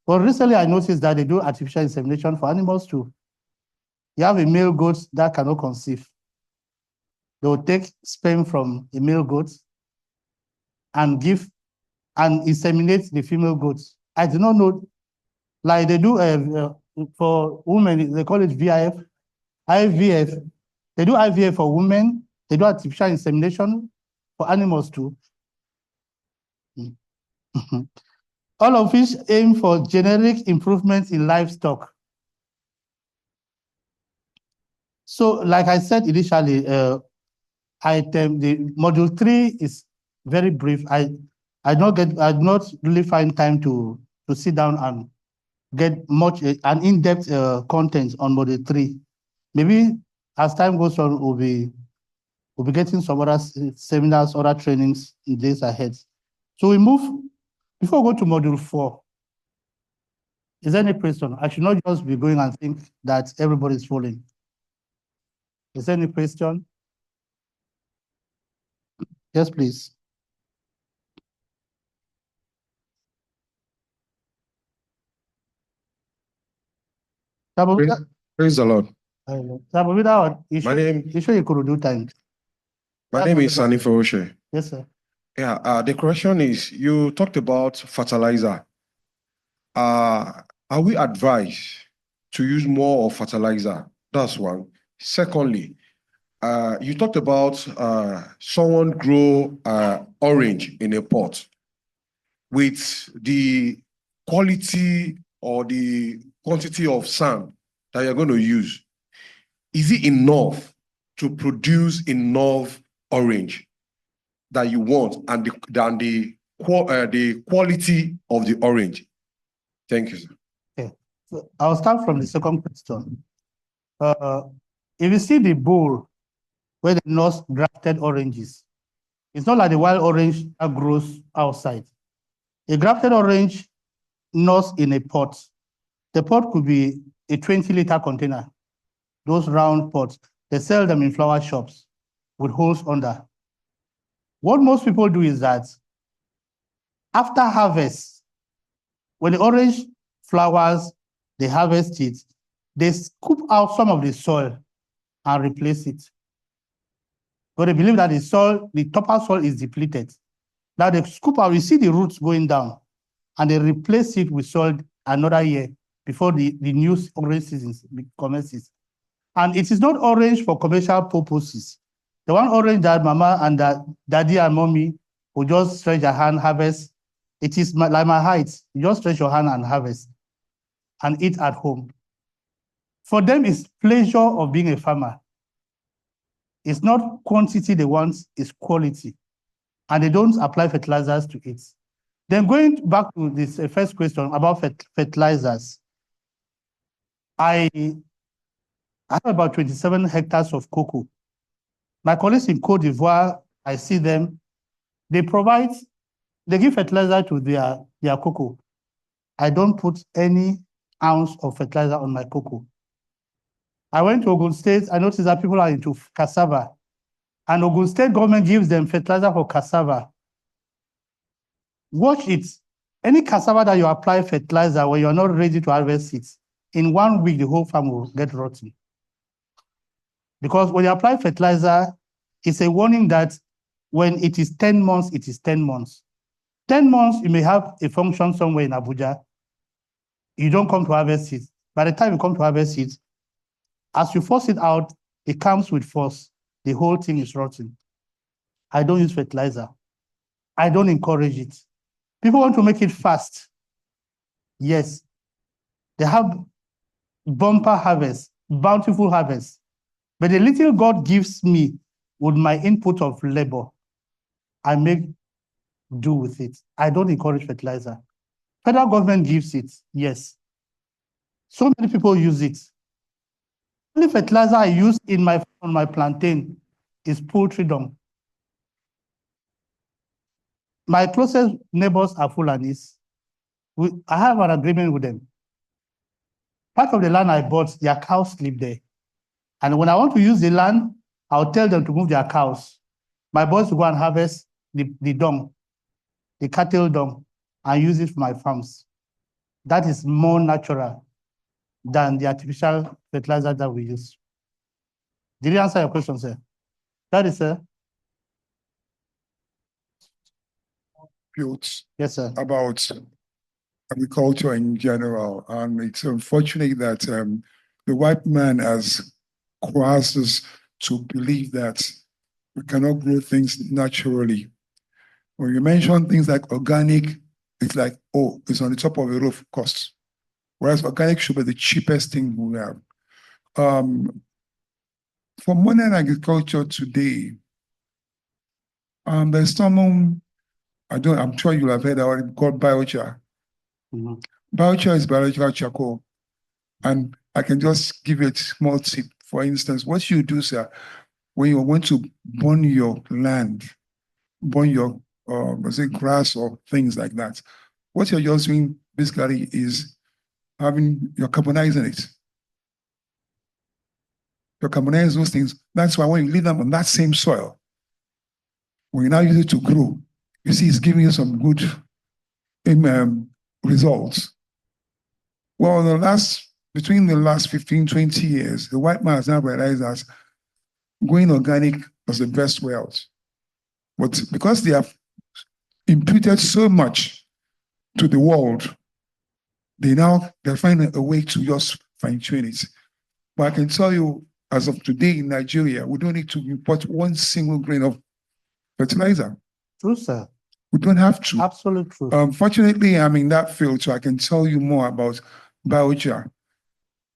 but recently I noticed that they do artificial insemination for animals too. You have a male goat that cannot conceive. They will take sperm from a male goat and inseminate the female goats. I do not know, like they do for women, they call it IVF. They do IVF for women. They do artificial insemination for animals too. All of which aim for generic improvements in livestock. So, like I said initially, the module 3 is very brief. I not really find time to sit down and get much an in-depth content on module 3. Maybe as time goes on, we'll be getting some other seminars, other trainings in days ahead. So we move, before we go to module 4, is there any question? I should not just be going and think that everybody's following. Is there any question? Yes, please. Praise the Lord. My name is Sani Feroshe. Yes, sir. Yeah, the question is, you talked about fertilizer. Are we advised to use more of fertilizer? That's one. Secondly, You talked about someone grow orange in a pot with the quality or the quantity of sand that you're going to use. Is it enough to produce enough orange that you want and the quality of the orange? Thank you, sir. Okay. So I'll start from the second question. If you see the bowl where the nurse grafted oranges, it's not like the wild orange that grows outside. A grafted orange nurse in a pot. The pot could be a 20-liter container. Those round pots, they sell them in flower shops with holes under. What most people do is that after harvest, when the orange flowers, they harvest it, they scoop out some of the soil and replace it. But they believe that the soil, the topsoil is depleted. Now they scoop out, you see the roots going down, and they replace it with soil another year before the new orange season commences. And it is not orange for commercial purposes. The one orange that mama and daddy and mommy will just stretch their hand, harvest. It is like my height. You just stretch your hand and harvest and eat at home. For them, it's pleasure of being a farmer. It's not quantity they want, it's quality. And they don't apply fertilizers to it. Then going back to this first question about fertilizers, I have about 27 hectares of cocoa. My colleagues in Cote d'Ivoire, I see them, they give fertilizer to their cocoa. I don't put any ounce of fertilizer on my cocoa. I went to Ogun State, I noticed that people are into cassava, and Ogun State government gives them fertilizer for cassava. Watch it. Any cassava that you apply fertilizer when you're not ready to harvest it, in 1 week, the whole farm will get rotten. Because when you apply fertilizer, it's a warning that when it is 10 months, it is 10 months. 10 months, you may have a function somewhere in Abuja. You don't come to harvest it. By the time you come to harvest it, as you force it out, it comes with force. The whole thing is rotten. I don't use fertilizer. I don't encourage it. People want to make it fast. Yes. They have bumper harvest, bountiful harvest. But the little God gives me with my input of labor, I make do with it. I don't encourage fertilizer. Federal government gives it, yes. So many people use it. The only fertilizer I use on my plantain is poultry dung. My closest neighbors are Fulanis. I have an agreement with them. Part of the land I bought, their cows live there. And when I want to use the land, I'll tell them to move their cows. My boys will go and harvest the dung, the cattle dung, and use it for my farms. That is more natural than the artificial fertilizer that we use. Did you answer your question, sir? That is, sir. Yes, sir. About agriculture in general, and it's unfortunate that the white man has caused us to believe that we cannot grow things naturally. When you mention things like organic, it's like, oh, it's on the top of the roof cost. Whereas organic should be the cheapest thing we have. For modern agriculture today, there's someone, I'm sure you'll have heard about it, called biochar. Mm-hmm. Biochar is biological charcoal. And I can just give you a small tip. For instance, what you do, sir, when you want to burn your land, burn your grass or things like that, what you're just doing basically is you're carbonizing it. You carbonize those things. That's why when you leave them on that same soil, when you now use it to grow, you see it's giving you some good results. Well, between the last 15, 20 years, the white man has now realized that going organic was the best way out. But because they have imputed so much to the world, they're finding a way to just fine-tune it. But I can tell you, as of today in Nigeria, we don't need to import one single grain of fertilizer. True, sir. We don't have to. Absolutely true. Fortunately, I'm in that field, so I can tell you more about biochar.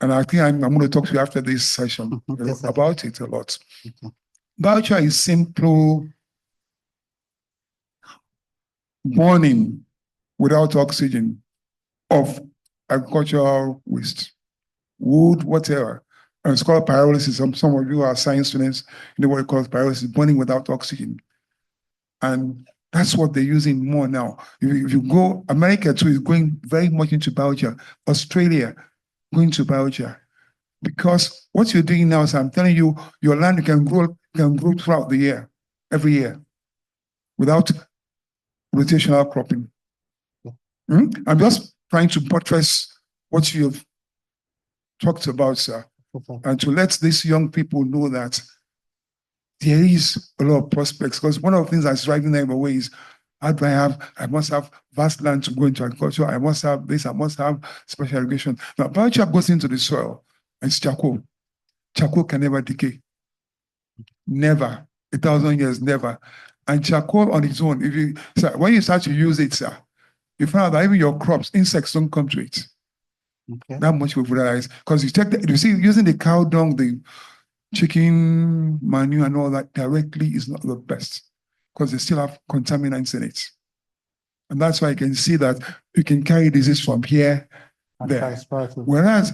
And I think I'm going to talk to you after this session Yes, sir. about it a lot. Okay. Biochar is simple burning without oxygen of agricultural waste, wood, whatever. And it's called pyrolysis. Some of you are science students, you know what it calls pyrolysis, burning without oxygen. And that's what they're using more now. If you go, America too is going very much into biochar. Australia going to biochar. Because what you're doing now is, I'm telling you, your land can grow throughout the year, every year, without rotational cropping. I'm just trying to buttress what you've talked about, sir, and to let these young people know that there is a lot of prospects. Because one of the things that's driving them away is, how do I must have vast land to go into agriculture. I must have this, I must have special irrigation. Now, biochar goes into the soil, and it's charcoal. Charcoal can never decay. Never. 1,000 years, never. And charcoal on its own, when you start to use it, sir, you find out that even your crops, insects don't come to it. Okay. That much we've realized. Because you see, using the cow dung, the chicken manure and all that directly is not the best, because they still have contaminants in it. And that's why you can see that you can carry disease from here there. Whereas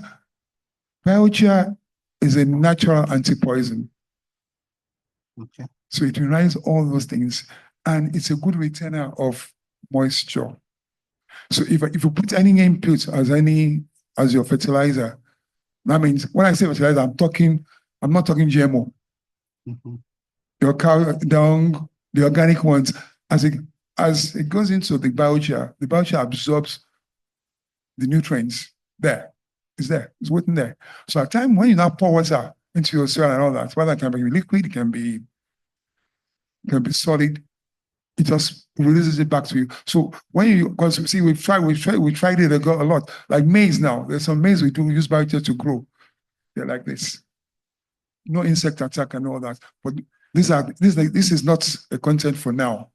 biochar is a natural anti-poison. Okay. So it relies all those things, and it's a good retainer of moisture. So if you put any input as your fertilizer, that means when I say fertilizer, I'm not talking GMO. Your cow dung, the organic ones, as it goes into the biochar absorbs the nutrients there. It's waiting there. So at time when you now pour water into your soil and all that, whether it can be liquid, it can be solid, it just releases it back to you. So because see, we tried it a lot. Like maize now, there's some maize we do use biochar to grow. They're like this. No insect attack and all that. But this is not a content for now.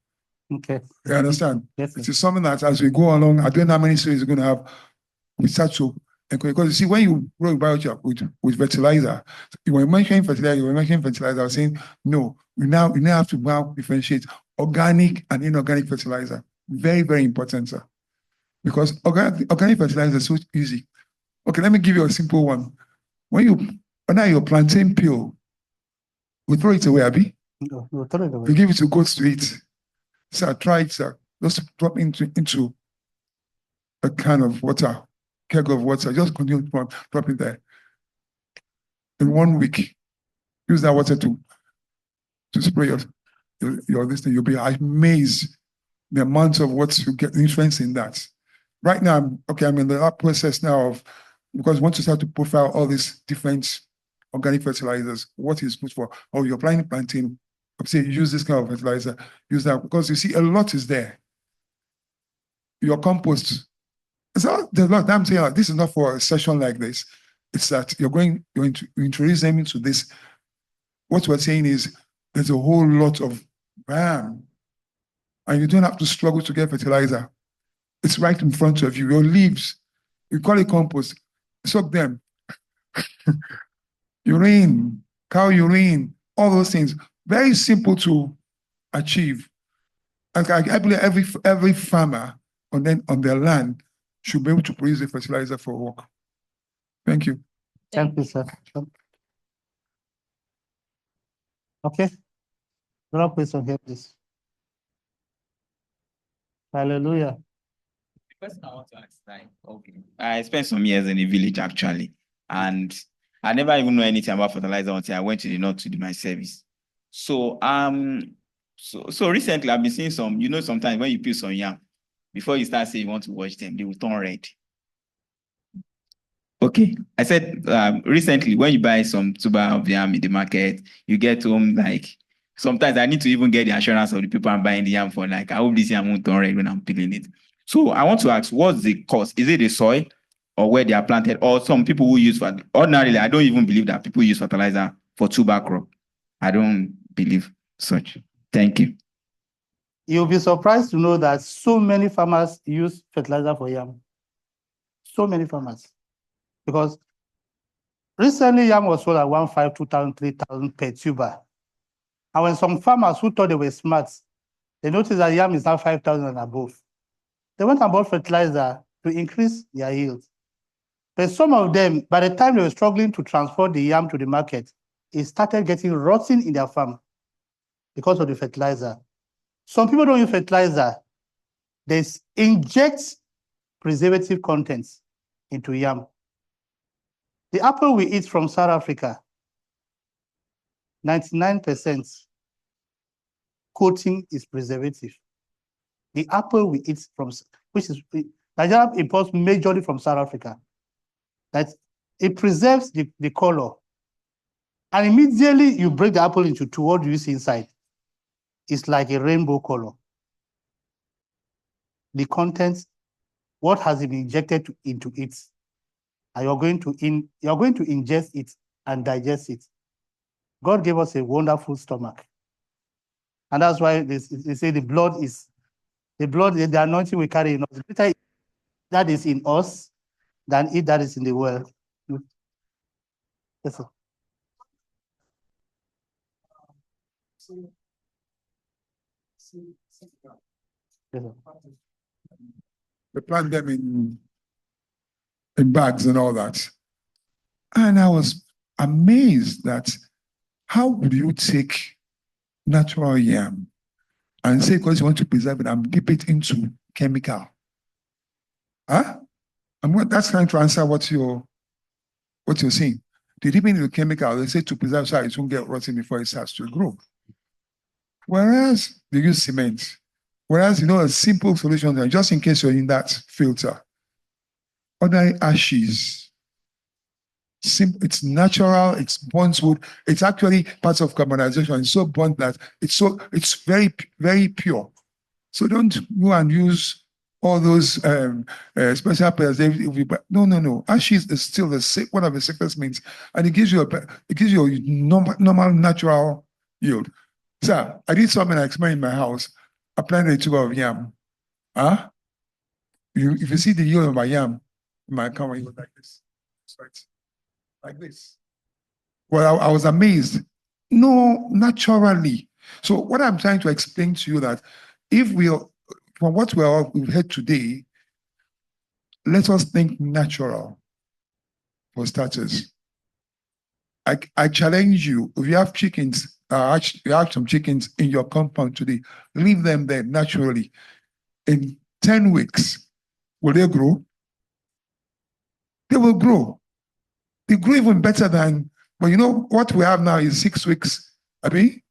Okay. You understand? Yes, it is something that as we go along, I don't know how many series we're going to have. We start to, because you see, when you grow biochar with fertilizer, you were mentioning fertilizer, I was saying, no, we now have to differentiate organic and inorganic fertilizer. Very, very important, sir. Because organic fertilizer is so easy. Okay, let me give you a simple one. When your plantain peel, we throw it away, Abby. No, we'll throw it away. We give it to goats to eat. So I tried, sir, just drop into a can of water, keg of water, just continue to drop it there. In 1 week, use that water to spray your this thing. You'll be amazed the amount of what you get nutrients in that. Right now, I'm in the process now of, because once you start to profile all these different organic fertilizers, what is good for, you're planting plantain, say use this kind of fertilizer, use that, because you see a lot is there. Your compost, there's a lot. I'm saying this is not for a session like this. It's that you're going to introduce them into this. What we're saying is there's a whole lot of and you don't have to struggle to get fertilizer. It's right in front of you. Your leaves, you call it compost, soak them. Urine, cow urine, all those things. Very simple to achieve. And I believe every farmer on their land should be able to produce the fertilizer for work. Thank you. Thank you, sir. Okay. Drop this on here, please. Hallelujah. The question I want to ask, okay, I spent some years in the village actually, and I never even know anything about fertilizer until I went to the north to do my service. So so recently I've been seeing some, sometimes when you peel some yam, before you start saying you want to wash them, they will turn red. Okay, I said recently when you buy some tuber of yam in the market, you get home, like sometimes I need to even get the assurance of the people I'm buying the yam for, like I hope this yam won't turn red when I'm peeling it. So I want to ask, what's the cause? Is it the soil? or where they are planted, or some people who use ordinarily, I don't even believe that people use fertilizer for tuber crop. I don't believe such. Thank you. You'll be surprised to know that so many farmers use fertilizer for yam. So many farmers. Because recently yam was sold at 1,500, 2,000, 3,000 per tuber. And when some farmers who thought they were smart, they noticed that yam is now 5,000 and above. They went and bought fertilizer to increase their yield. But some of them, by the time they were struggling to transport the yam to the market, it started getting rotten in their farm because of the fertilizer. Some people don't use fertilizer. They inject preservative contents into yam. The apple we eat from South Africa, 99% coating is preservative. The apple we eat from, which is, Nigeria imports majorly from South Africa, that it preserves the color. And immediately you break the apple into two, what do you see inside? It's like a rainbow color. The contents, what has been injected into it, and you're going to ingest it and digest it. God gave us a wonderful stomach. And that's why they say the blood, the anointing we carry in us. Better that is in us than it that is in the world. Yes, sir. Yes, sir. They plant them in bags and all that. And I was amazed that how would you take natural yam and say because you want to preserve it and dip it into chemical? Huh? That's trying to answer what you're saying. They dip it into chemical, they say to preserve so it won't get rotten before it starts to grow. Whereas they use cement. Whereas, a simple solution, just in case you're in that filter, ordinary ashes. It's natural, it's burnt wood. It's actually part of carbonization. It's so burnt that it's very, very pure. So don't go and use all those special preservatives. No. Ashes is still one of the safest means, and it gives you a normal natural yield. So I did something I explained in my house. I planted a tuber of yam. If you see the yield of my yam, in my camera, it was like this. Right? Like this. Well, I was amazed. No, naturally. So what I'm trying to explain to you that from what we've heard today, let us think natural for starters. I challenge you, if you have chickens, you have some chickens in your compound today, leave them there naturally. In 10 weeks, will they grow? They will grow. They grow even better than, but what we have now is 6 weeks. Then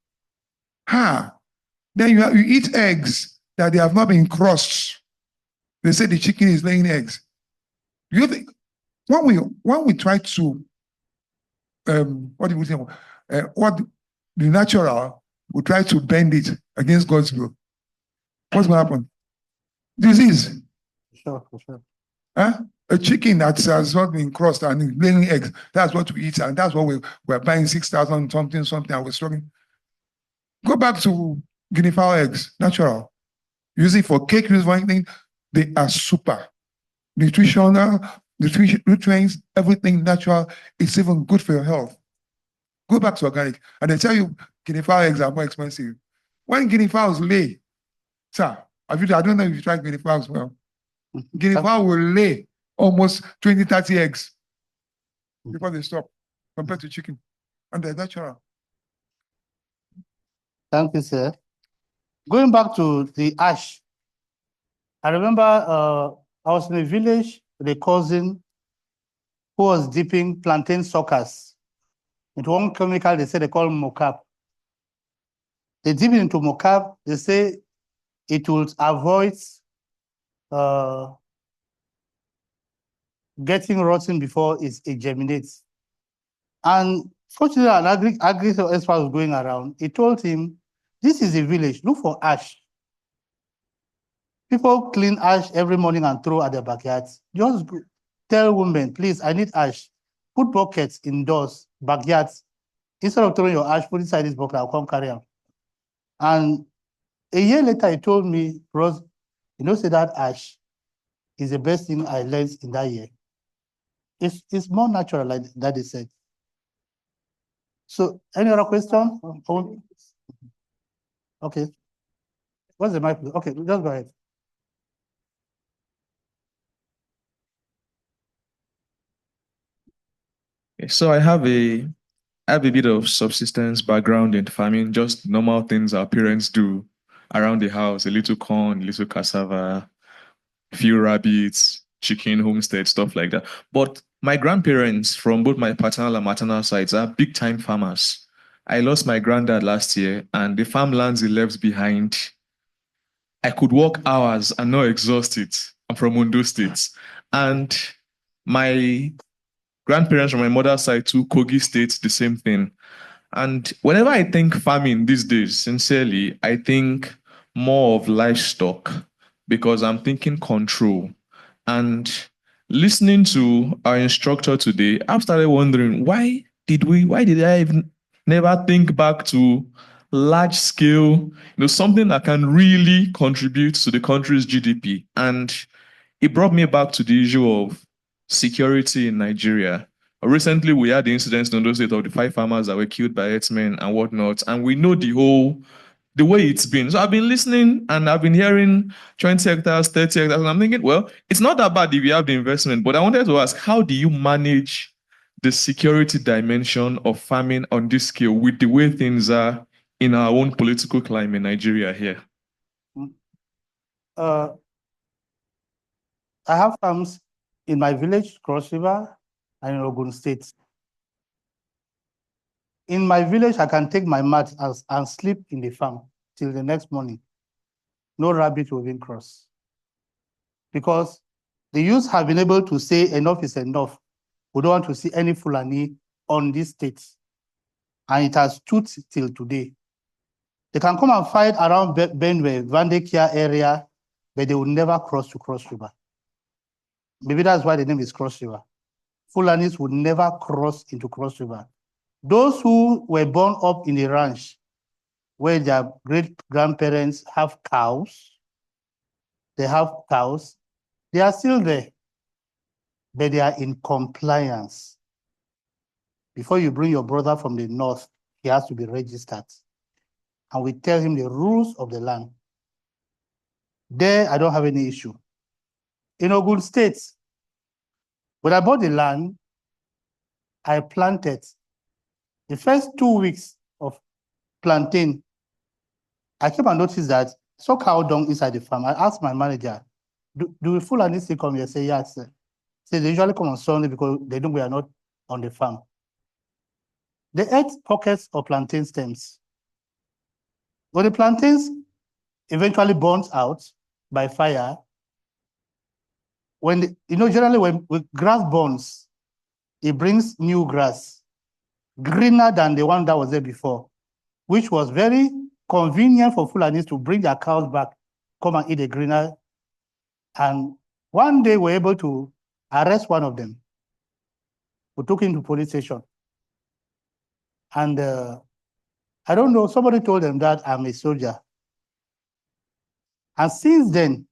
you eat eggs that they have not been crossed. They say the chicken is laying eggs. Do you think when we try to what do we say? What the natural, we try to bend it against God's will. What's going to happen? Disease. For sure. A chicken that has not been crossed and laying eggs, that's what we eat, and that's what we're buying 6,000 something, and we're struggling. Go back to guinea fowl eggs, natural. Use it for cake, use for anything. They are super. Nutritional, nutrients, everything natural. It's even good for your health. Go back to organic. And they tell you guinea fowl eggs are more expensive. When guinea fowls lay, sir, I don't know if you tried guinea fowls well. Guinea fowl will lay almost 20, 30 eggs before they stop, compared to chicken. And they're natural. Thank you, sir. Going back to the ash, I remember I was in a village with a cousin who was dipping plantain suckers into one chemical they say they call mocap. They dip it into mocap, they say it will avoid getting rotten before it germinates. And fortunately, an agri expert was going around. He told him, this is a village, look for ash. People clean ash every morning and throw at their backyards. Just go. tell women, please, I need ash. Put buckets indoors, backyards. Instead of throwing your ash, put inside this bucket, I'll come carry them. And a year later, he told me, Rose, you know, say that ash is the best thing I learned in that year. It's more natural, like that he said. So, any other question? Okay. What's the mic? Okay, just go ahead. So I have a bit of subsistence background in farming, just normal things our parents do around the house, a little corn, a little cassava, few rabbits, chicken, homestead, stuff like that. But my grandparents from both my paternal and maternal sides are big time farmers. I lost my granddad last year, and the farmlands he left behind, I could walk hours and not exhaust it. I'm from Ondo State. And my grandparents from my mother's side too, Kogi State, the same thing. And whenever I think farming these days, sincerely, I think more of livestock because I'm thinking control. And listening to our instructor today, I've started wondering why did I even never think back to large scale, something that can really contribute to the country's GDP. And it brought me back to the issue of security in Nigeria. Recently, we had the incidents in Ondo State of the 5 farmers that were killed by herdsmen and whatnot, and we know the way it's been. So I've been listening and I've been hearing 20 hectares, 30 hectares, and I'm thinking, well, it's not that bad if you have the investment, but I wanted to ask, how do you manage the security dimension of farming on this scale with the way things are in our own political climate in Nigeria here? I have farms in my village, Cross River, and in Ogun State. In my village, I can take my mat and sleep in the farm till the next morning. No rabbit will even cross. Because the youths have been able to say enough is enough. We don't want to see any Fulani on this state. And it has stood till today. They can come and fight around Benue, Vandekia area, but they will never cross to Cross River. Maybe that's why the name is Cross River. Fulanis would never cross into Cross River. Those who were born up in the ranch, where their great-grandparents have cows, they are still there, but they are in compliance. Before you bring your brother from the north, he has to be registered. And we tell him the rules of the land. There, I don't have any issue. In Ogun State, when I bought the land, I planted. The first 2 weeks of planting, I came and noticed that I saw cow dung inside the farm. I asked my manager, do Fulani still come here? Say, yes, sir. Say, they usually come on Sunday because they know we are not on the farm. They ate pockets of plantain stems. When the plantains eventually burnt out by fire, generally when grass burns, it brings new grass, greener than the one that was there before, which was very convenient for Fulanis to bring their cows back, come and eat the greener. And one day we were able to arrest one of them. We took him to police station. And I don't know, somebody told them that I'm a soldier. And since then,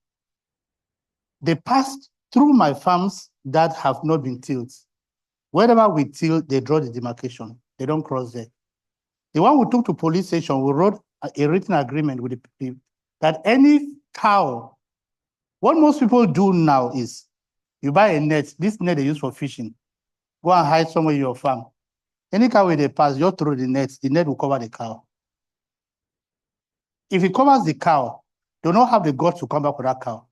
they passed through my farms that have not been tilled. Wherever we till, they draw the demarcation. They don't cross there. The one we took to police station, we wrote a written agreement with the people that any cow, what most people do now is you buy a net, this net they use for fishing, go and hide somewhere in your farm. Any cow where they pass, just throw the net will cover the cow. If it covers the cow, they don't have the guts to come back with that cow.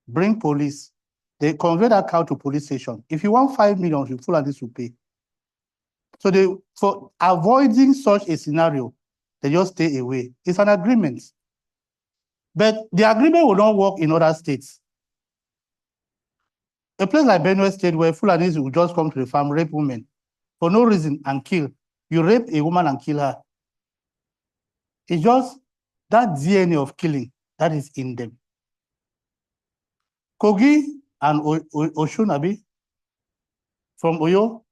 Bring police. They convey that cow to police station. If you want 5 million, you Fulani to pay. So for avoiding such a scenario, they just stay away. It's an agreement. But the agreement will not work in other states. A place like Benue State where Fulanis will just come to the farm, rape women for no reason and kill. You rape a woman and kill her. It's just that DNA of killing that is in them. Kogi and Oshun, Abi, from Oyo,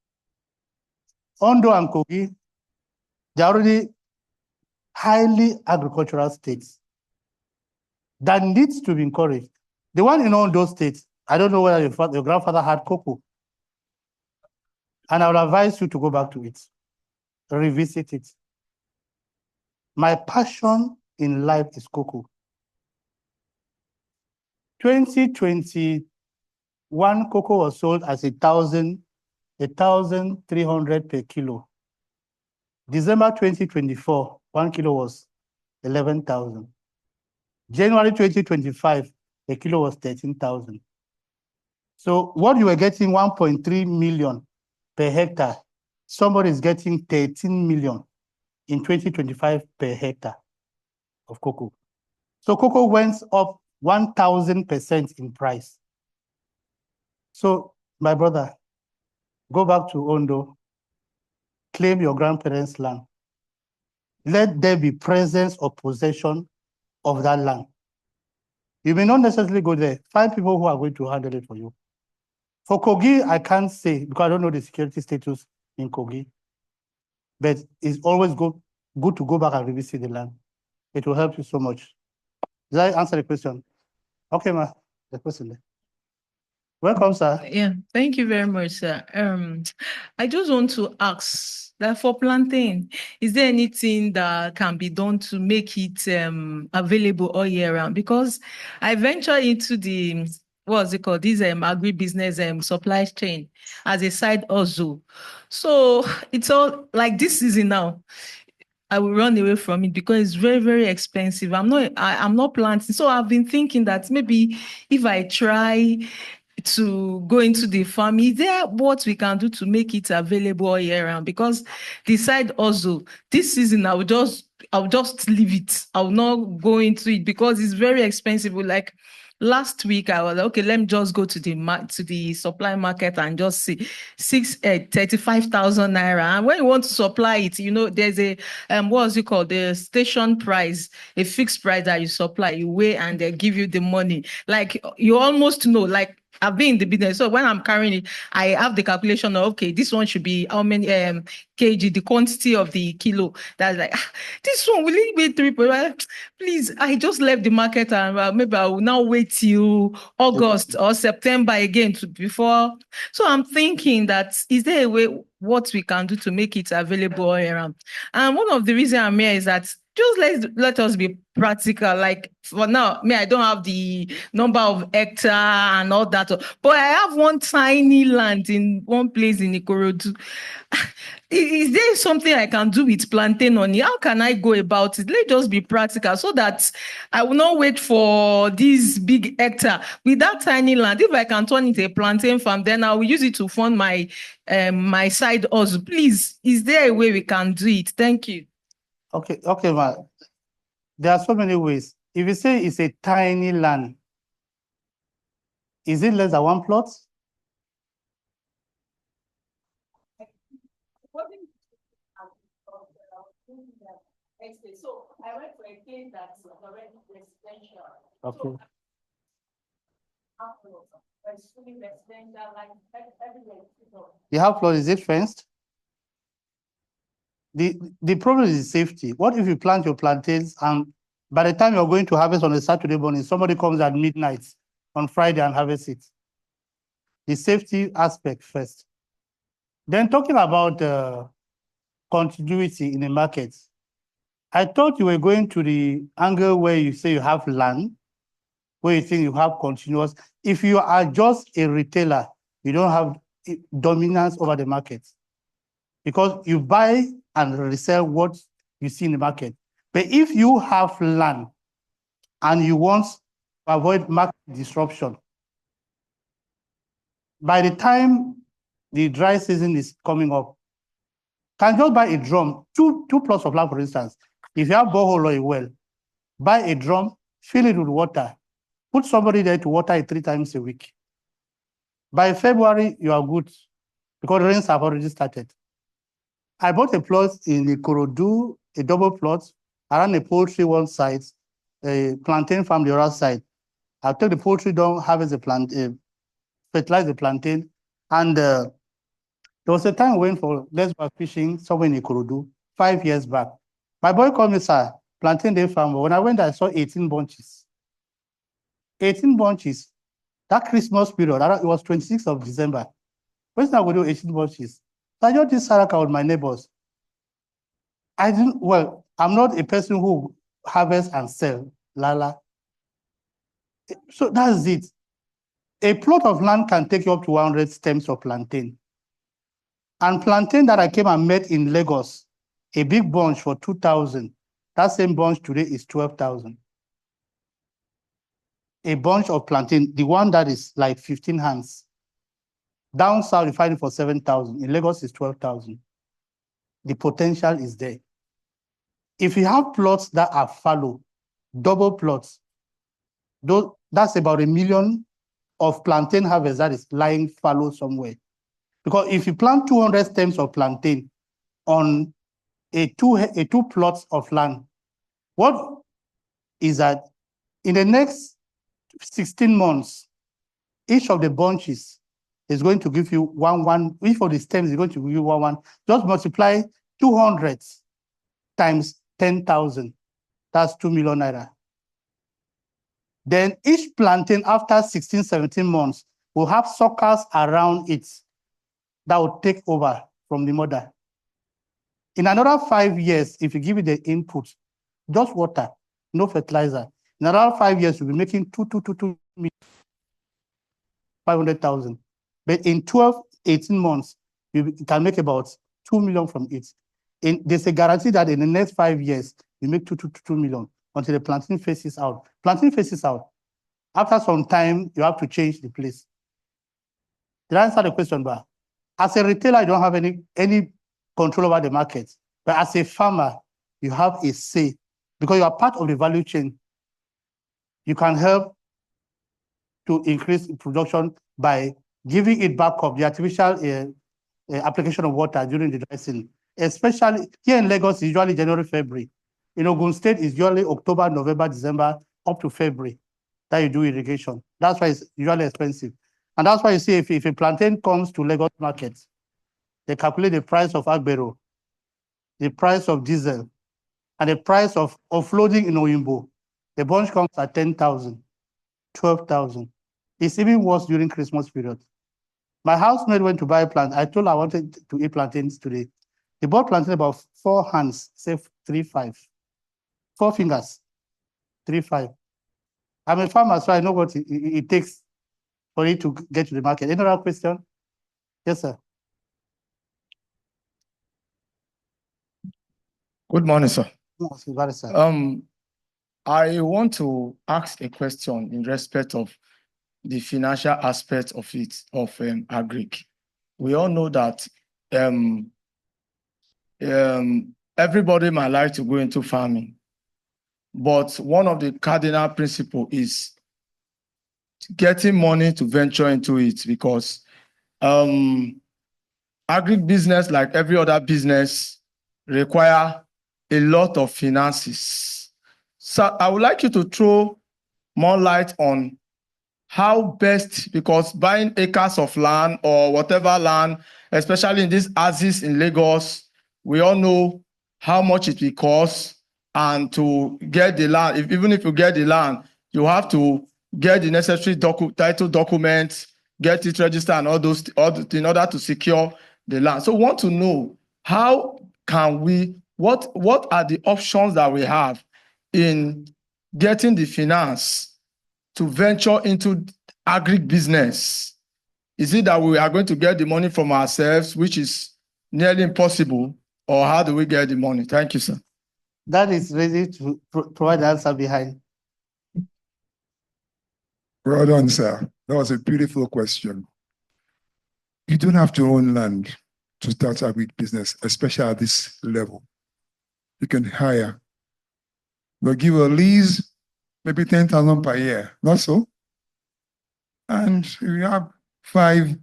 Ondo and Kogi, they're already highly agricultural states that needs to be encouraged. The one in all those states, I don't know whether your grandfather had cocoa. And I will advise you to go back to it, revisit it. My passion in life is cocoa. 2021, cocoa was sold as 1,300 per kilo. December 2024, 1 kilo was 11,000. January 2025, a kilo was 13,000. So what you were getting 1.3 million per hectare, somebody is getting 13 million in 2025 per hectare of cocoa. So cocoa went up 1,000% in price. So my brother, go back to Ondo, claim your grandparents' land. Let there be presence or possession of that land. You may not necessarily go there. Find people who are going to handle it for you. For Kogi, I can't say because I don't know the security status in Kogi. But it's always good to go back and revisit the land. It will help you so much. Did I answer the question? Okay, ma. The question there. Welcome, sir. Yeah, thank you very much, sir. I just want to ask that for plantain, is there anything that can be done to make it available all year round? Because I venture into the what's it called? This agribusiness supply chain as a side hustle. So it's all like this season now. I will run away from it because it's very, very expensive. I'm not planting. So I've been thinking that maybe if I try to go into the farm, is there what we can do to make it available all year round? Because the side also, this season, I'll just leave it. I'll not go into it because it's very expensive. Like last week, I was like, okay, let me just go to the supply market and just see 35,000 naira. And when you want to supply it, there's a what's it called? The station price, a fixed price that you supply, you weigh, and they give you the money. Like you almost know, like I've been in the business. So when I'm carrying it, I have the calculation of, okay, this one should be how many kg, the quantity of the kilo. That's like, this one, will it be 3? Please, I just left the market and maybe I will now wait till August or September again before. So I'm thinking that, is there a way what we can do to make it available all around? And one of the reasons I'm here is that just let us be practical. Like for now, I don't have the number of hectares and all that, but I have one tiny land in one place in Ikorodu. Is there something I can do with plantain on it? How can I go about it? Let's just be practical so that I will not wait for this big hectare. With that tiny land, if I can turn it a plantain farm, then I will use it to fund my my side hustle. Please, is there a way we can do it? Thank you. Okay, ma. There are so many ways. If you say it's a tiny land, is it less than 1 plot? So I went for a place that's already residential. Okay. You have plot, is it fenced? The problem is safety. What if you plant your plantains and by the time you're going to harvest on a Saturday morning, somebody comes at midnight on Friday and harvests it? The safety aspect first. Then talking about continuity in the market, I thought you were going to the angle where you say you have land, where you think you have continuous. If you are just a retailer, you don't have dominance over the market because you buy and resell what you see in the market. But if you have land and you want to avoid market disruption, by the time the dry season is coming up, can just buy a drum, two plots of land, for instance. If you have borehole or a well, buy a drum, fill it with water, put somebody there to water it 3 times a week. By February, you are good because rains have already started. I bought a plot in Ikorodu, a double plot, around a poultry one side, a plantain farm the other side. I'll take the poultry down, harvest the plantain, fertilize the plantain. And there was a time we went for let's go fishing somewhere in Ikorodu 5 years back. My boy called me, sir, plantain day farmer. When I went, I saw 18 bunches. 18 bunches. That Christmas period, it was 26th of December. Where's now going to do 18 bunches? So I just did Saraka with my neighbors. I'm not a person who harvests and sell, Lala. So that's it. A plot of land can take you up to 100 stems of plantain. And plantain that I came and met in Lagos, a big bunch for 2,000. That same bunch today is 12,000. A bunch of plantain, the one that is like 15 hands. Down south, you find it for 7,000. In Lagos, it's 12,000. The potential is there. If you have plots that are fallow, double plots, that's about 1 million of plantain harvest that is lying fallow somewhere. Because if you plant 200 stems of plantain on a two plots of land, what is that in the next 16 months, each of the bunches is going to give you one, each of the stems is going to give you one. Just multiply 200 times 10,000. That's 2 million naira. Then each plantain after 16, 17 months will have suckers around it that will take over from the mother. In another 5 years, if you give it the input, just water, no fertilizer, in another 5 years, you'll be making 500,000. But in 12, 18 months, you can make about 2 million from it. There's a guarantee that in the next 5 years, you make 2 million until the planting phases out. Planting phases out. After some time, you have to change the place. Did I answer the question, Ba? As a retailer, you don't have any control over the market. But as a farmer, you have a say because you are part of the value chain. You can help to increase production by giving it back up, the artificial application of water during the dry season. Especially here in Lagos, it's usually January, February. In Ogun State, it's usually October, November, December, up to February that you do irrigation. That's why it's usually expensive. And that's why you see if a plantain comes to Lagos market, they calculate the price of agbero, the price of diesel, and the price of offloading in Oyimbo. The bunch comes at 10,000, 12,000. It's even worse during Christmas period. My housemate went to buy plantain. I told her I wanted to eat plantains today. He bought plantain about 4 hands, say 3-5. 4 fingers, 3-5. I'm a farmer, so I know what it takes for it to get to the market. Any other question? Yes, sir. Good morning, sir. Yes, sir. I want to ask a question in respect of the financial aspect of it, of agric. We all know that everybody might like to go into farming, but one of the cardinal principles is getting money to venture into it because agribusiness, like every other business, require a lot of finances. So I would like you to throw more light on how best, because buying acres of land or whatever land, especially in this Axis in Lagos, we all know how much it will cost, and to get the land, even if you get the land, you have to get the necessary title documents, get it registered and all those in order to secure the land. So we want to know how can we, what are the options that we have in getting the finance to venture into agribusiness? Is it that we are going to get the money from ourselves, which is nearly impossible, or how do we get the money? Thank you, sir. That is ready to provide the answer behind. Well done, sir. That was a beautiful question. You don't have to own land to start agribusiness, especially at this level. You can hire. They'll give a lease, maybe 10,000 per year, not so? And if you have five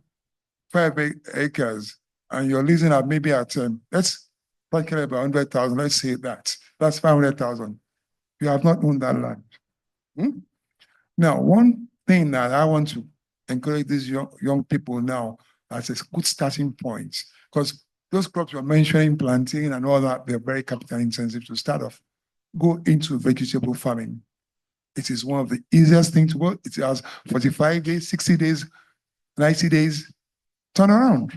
acres and you're leasing at maybe at, let's calculate about 100,000, let's say that. That's 500,000. You have not owned that land. Now, one thing that I want to encourage these young people now as a good starting point, because those crops you're mentioning, planting and all that, they're very capital intensive to start off. Go into vegetable farming. It is one of the easiest things to work. It has 45 days, 60 days, 90 days turnaround.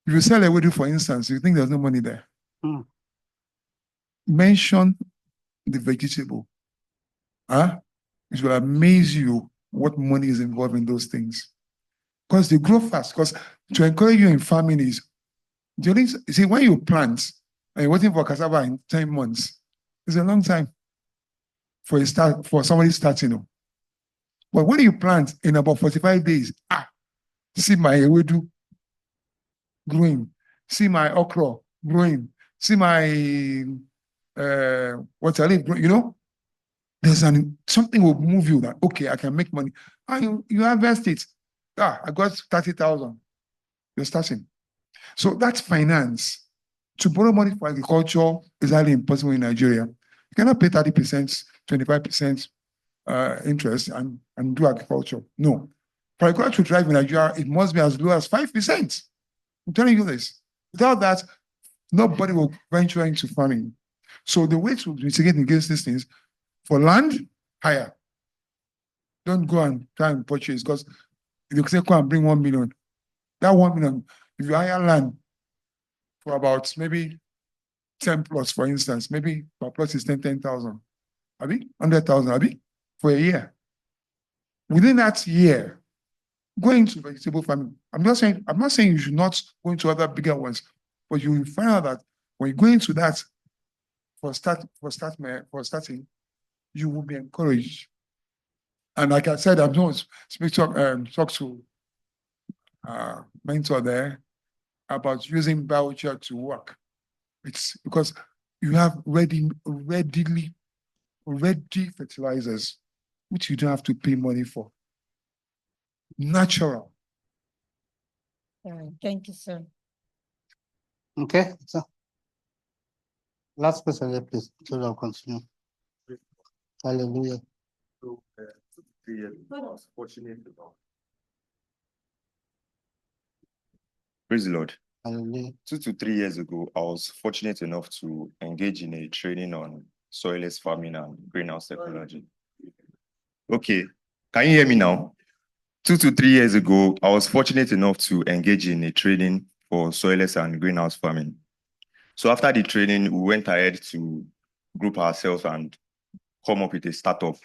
If you sell a widow, for instance, you think there's no money there. Mm. Mention the vegetable. It will amaze you what money is involved in those things. Because they grow fast. Because to encourage you in farming is, you see, when you plant and you're waiting for cassava in 10 months, it's a long time for somebody starting. But when you plant in about 45 days, see my ewedu growing, see my okra growing, see my water leaf growing, there's something will move you that, okay, I can make money. And you harvest it. I got 30,000. You're starting. So that's finance. To borrow money for agriculture is highly impossible in Nigeria. You cannot pay 30%, 25% interest and do agriculture. No. For agriculture to thrive in Nigeria, it must be as low as 5%. I'm telling you this. Without that, nobody will venture into farming. So the way to mitigate against these things, for land, hire. Don't go and try and purchase, because if you say, go and bring 1 million, that 1 million, if you hire land for about maybe 10 plots, for instance, maybe per plot is 10,000, 100,000, for a year. Within that year, go into vegetable farming. I'm not saying you should not go into other bigger ones, but you will find out that when you go into that for starting, you will be encouraged. And like I said, I'm going to talk to mentor there about using biochar to work. It's because you have ready fertilizers, which you don't have to pay money for. Natural. Thank you, sir. Okay, so last question, please, so I'll continue. Hallelujah. So, 3 years ago, I was fortunate enough. Praise the Lord. Hallelujah. 2 to 3 years ago, I was fortunate enough to engage in a training on soilless farming and greenhouse technology. Okay, can you hear me now? 2 to 3 years ago, I was fortunate enough to engage in a training for soilless and greenhouse farming. So after the training, we went ahead to group ourselves and come up with a startup.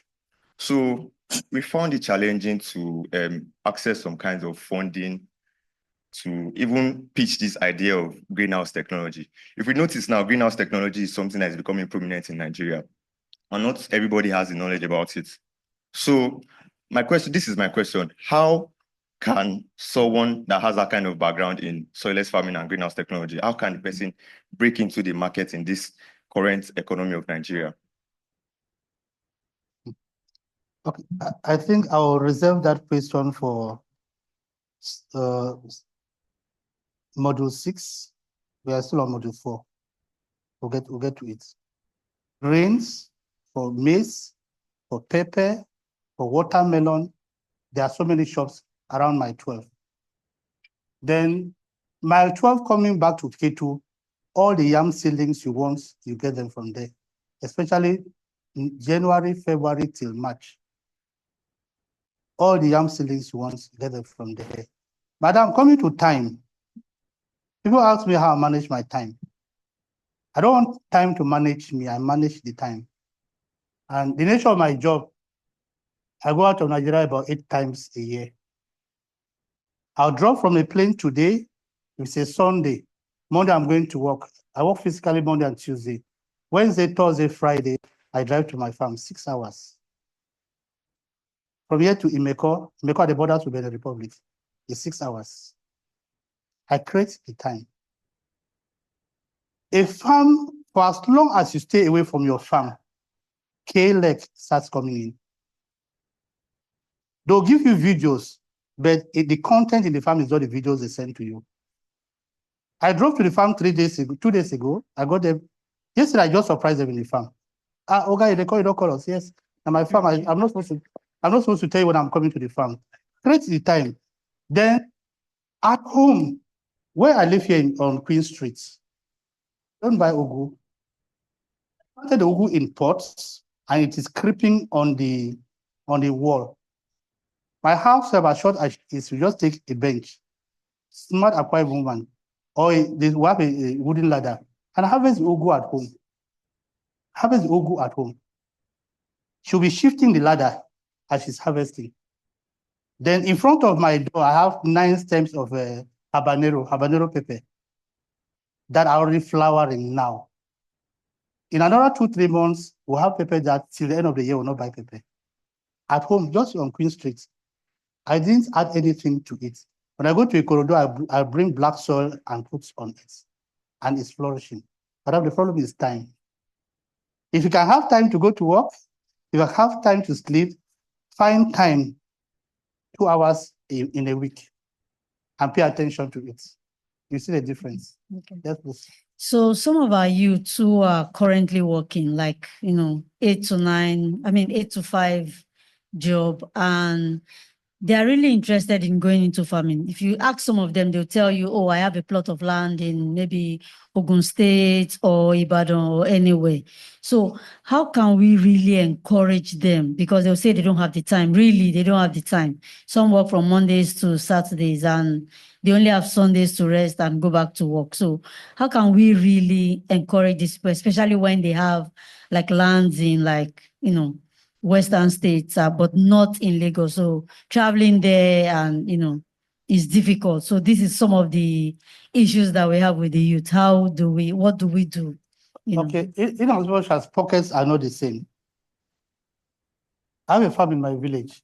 So we found it challenging to access some kinds of funding to even pitch this idea of greenhouse technology. If we notice now, greenhouse technology is something that is becoming prominent in Nigeria, and not everybody has the knowledge about it. So this is my question. How can someone that has that kind of background in soilless farming and greenhouse technology, how can the person break into the market in this current economy of Nigeria? Okay, I think I will reserve that question for module 6. We are still on module 4. We'll get to it. Grains, for maize, for pepper, for watermelon. There are so many shops around mile 12. Then mile 12 coming back to K2, all the yam seedlings you want, you get them from there, especially in January, February till March. All the yam seedlings you want, you get them from there. Madam, coming to time, people ask me how I manage my time. I don't want time to manage me, I manage the time. And the nature of my job, I go out of Nigeria about 8 times a year. I'll drop from a plane today, it's a Sunday. Monday, I'm going to work. I work physically Monday and Tuesday. Wednesday, Thursday, Friday, I drive to my farm, 6 hours. From here to Imeko at the borders with Benin Republic, is 6 hours. I create the time. A farm, for as long as you stay away from your farm, K-leg starts coming in. They'll give you videos, but the content in the farm is not the videos they send to you. I drove to the farm 2 days ago. I got them. Yesterday, I just surprised them in the farm. Okay, they don't call us. Yes. And my farm, I'm not supposed to tell you when I'm coming to the farm. Create the time. Then at home, where I live here on Queen Street, don't buy ugu. Planted the ugu in pots, and it is creeping on the wall. My house, as short as is, you just take a bench, smart acquired woman, or they will have a wooden ladder, and harvest ugu at home. Harvest ugu at home. She'll be shifting the ladder as she's harvesting. Then in front of my door, I have 9 stems of habanero pepper that are already flowering now. In another 2-3 months, we'll have pepper that till the end of the year will not buy pepper. At home, just on Queen Street, I didn't add anything to it. When I go to Ikorodu, I bring black soil and put on it, and it's flourishing. But the problem is time. If you can have time to go to work, if you have time to sleep, find time, 2 hours in a week, and pay attention to it. You see the difference. Okay. Yes, please. So some of our youth who are currently working, like, 8 to 5 job, and they are really interested in going into farming. If you ask some of them, they'll tell you, oh, I have a plot of land in maybe Ogun State or Ibadan or anywhere. So how can we really encourage them? Because they'll say they don't have the time. Really, they don't have the time. Some work from Mondays to Saturdays, and they only have Sundays to rest and go back to work. So how can we really encourage this, especially when they have like lands in Western states, but not in Lagos? So traveling there and, is difficult. So this is some of the issues that we have with the youth. What do we do? Okay, in as much as pockets are not the same. I have a farm in my village.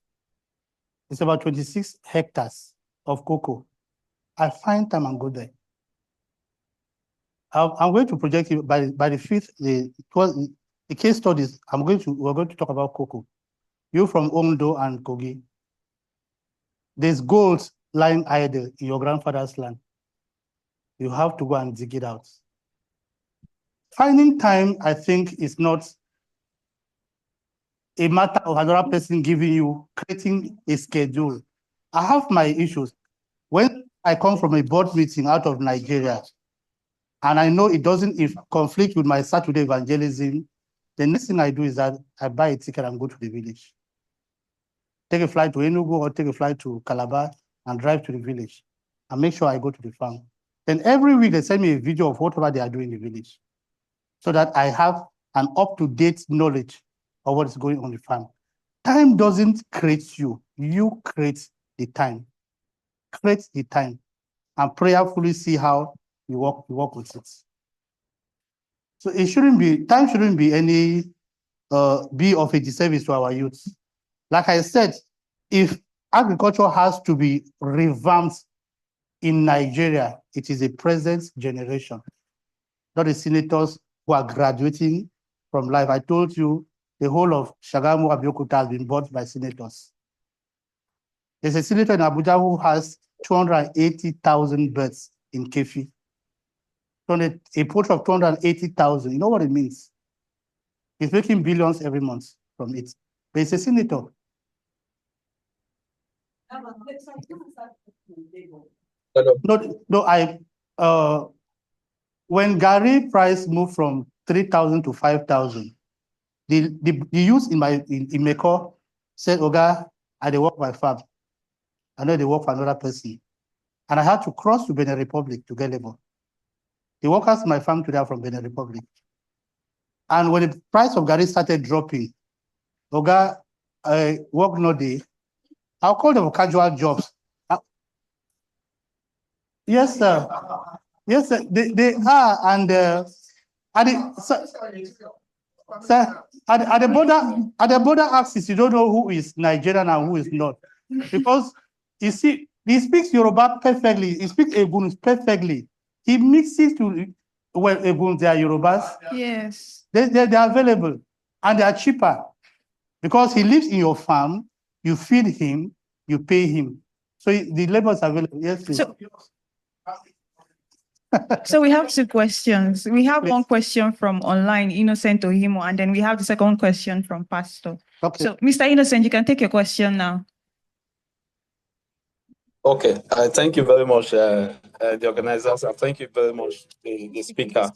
It's about 26 hectares of cocoa. I find time and go there. I'm going to project it by the 5th, the case studies. We're going to talk about cocoa. You from Ondo and Kogi. There's gold lying idle in your grandfather's land. You have to go and dig it out. Finding time, I think, is not a matter of another person giving you, creating a schedule. I have my issues. When I come from a board meeting out of Nigeria, and I know it doesn't conflict with my Saturday evangelism, the next thing I do is that I buy a ticket and go to the village. Take a flight to Enugu or take a flight to Calabar and drive to the village and make sure I go to the farm. Then every week they send me a video of whatever they are doing in the village so that I have an up-to-date knowledge of what is going on the farm. Time doesn't create you. You create the time. Create the time and prayerfully see how you work with it. So time shouldn't be any be of a disservice to our youth. Like I said, if agriculture has to be revamped in Nigeria, it is a present generation, not the senators who are graduating from life. I told you the whole of Shagamu Abiyokuta has been bought by senators. There's a senator in Abuja who has 280,000 birds in Kefi. A pot of 280,000. You know what it means? He's making billions every month from it. But it's a senator. When Gary price moved from 3,000 to 5,000, the youth in Meko said, Oga, I work my farm. I know they work for another person. And I had to cross to Benin Republic to get labor. The workers in my farm today are from Benin Republic. And when the price of Gary started dropping, Oga, I work no day. I'll call them casual jobs. Yes, sir. Yes, sir. They are, and at the border axis, you don't know who is Nigerian and who is not, because you see, he speaks Yoruba perfectly. He speaks Eguns perfectly. He mixes to Eguns, they are Yorubas. Yes. They are available and they are cheaper because he lives in your farm. You feed him, you pay him. So the labor is available. Yes, please. So we have 2 questions. We have one question from online, Innocent Ohimo, and then we have the second question from Pastor. Okay. So, Mr. Innocent, you can take your question now. Okay, thank you very much, the organizers, and thank you very much, the speaker.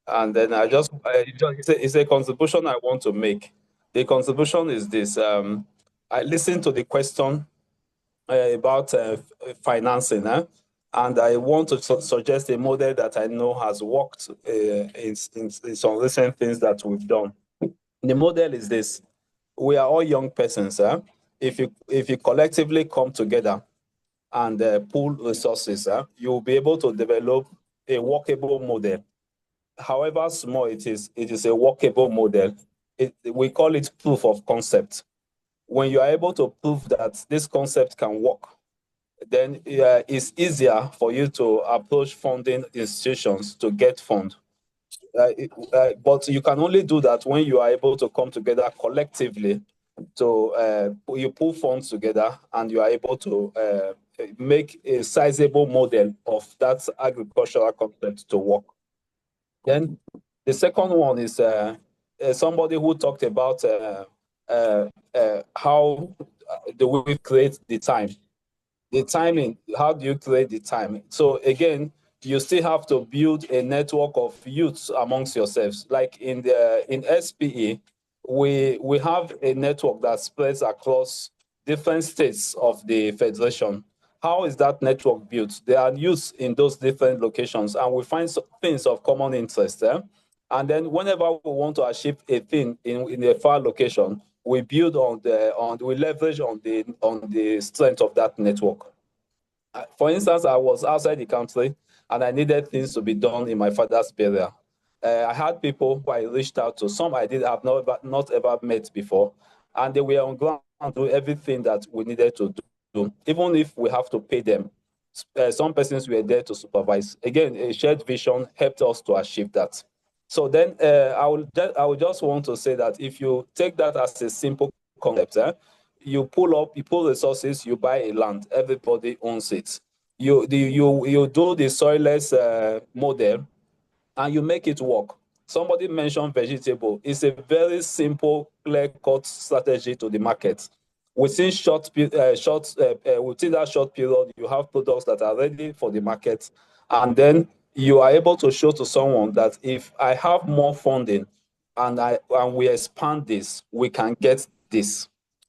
And then it's a contribution I want to make. The contribution is this: I listened to the question about financing, and I want to suggest a model that I know has worked in some recent things that we've done. The model is this: we are all young persons. If you collectively come together and pool resources, you will be able to develop a workable model. However small it is a workable model. We call it proof of concept. When you are able to prove that this concept can work, then it's easier for you to approach funding institutions to get funds. But you can only do that when you are able to come together collectively to you pull funds together and you are able to make a sizable model of that agricultural concept to work. Then the second one is somebody who talked about how do we create the time. The timing, how do you create the time? So again, you still have to build a network of youths amongst yourselves. Like in SPE, we have a network that spreads across different states of the federation. How is that network built? There are youths in those different locations, and we find things of common interest. And then whenever we want to achieve a thing in a far location, we build we leverage on the strength of that network. For instance, I was outside the country and I needed things to be done in my father's burial. I had people who I reached out to, some I did have not ever met before, and they were on ground to do everything that we needed to do, even if we have to pay them. Some persons were there to supervise. Again, a shared vision helped us to achieve that. So then I would just want to say that if you take that as a simple concept, you pull resources, you buy a land, everybody owns it. You do the soilless model and you make it work. Somebody mentioned vegetable. It's a very simple, clear-cut strategy to the market. Within within that short period, you have products that are ready for the market, and then you are able to show to someone that if I have more funding and we expand this, we can get this.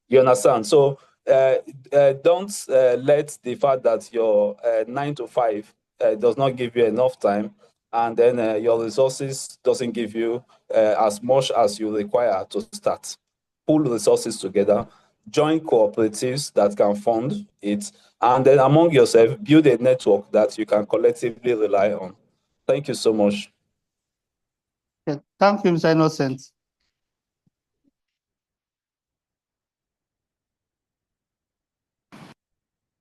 You understand? So don't let the fact that your 9 to 5 does not give you enough time, and then your resources doesn't give you as much as you require to start. Pull resources together, join cooperatives that can fund it, and then among yourself, build a network that you can collectively rely on. Thank you so much. Okay, thank you, Mr. Innocent.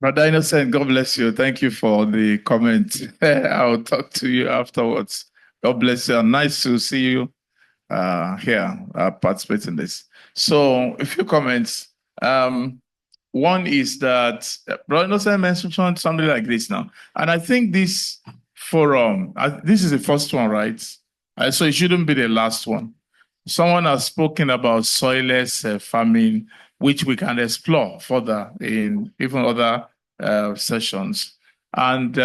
Brother Innocent, God bless you. Thank you for the comment. I'll talk to you afterwards. God bless you. Nice to see you here participate in this. So a few comments. One is that Brother Innocent mentioned something like this now. And I think this forum, this is the first one, right? So it shouldn't be the last one. Someone has spoken about soilless farming, which we can explore further in even other sessions. And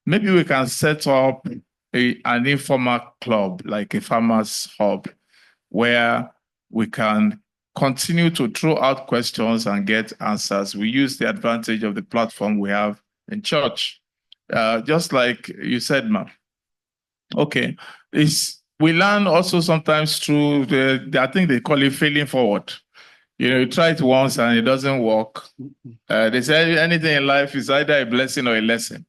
maybe we can set up an informal club, like a farmers hub, where we can continue to throw out questions and get answers. We use the advantage of the platform we have in church. Just like you said, ma'am. Okay. We learn also sometimes through I think they call it failing forward. You try it once and it doesn't work. They say anything in life is either a blessing or a lesson.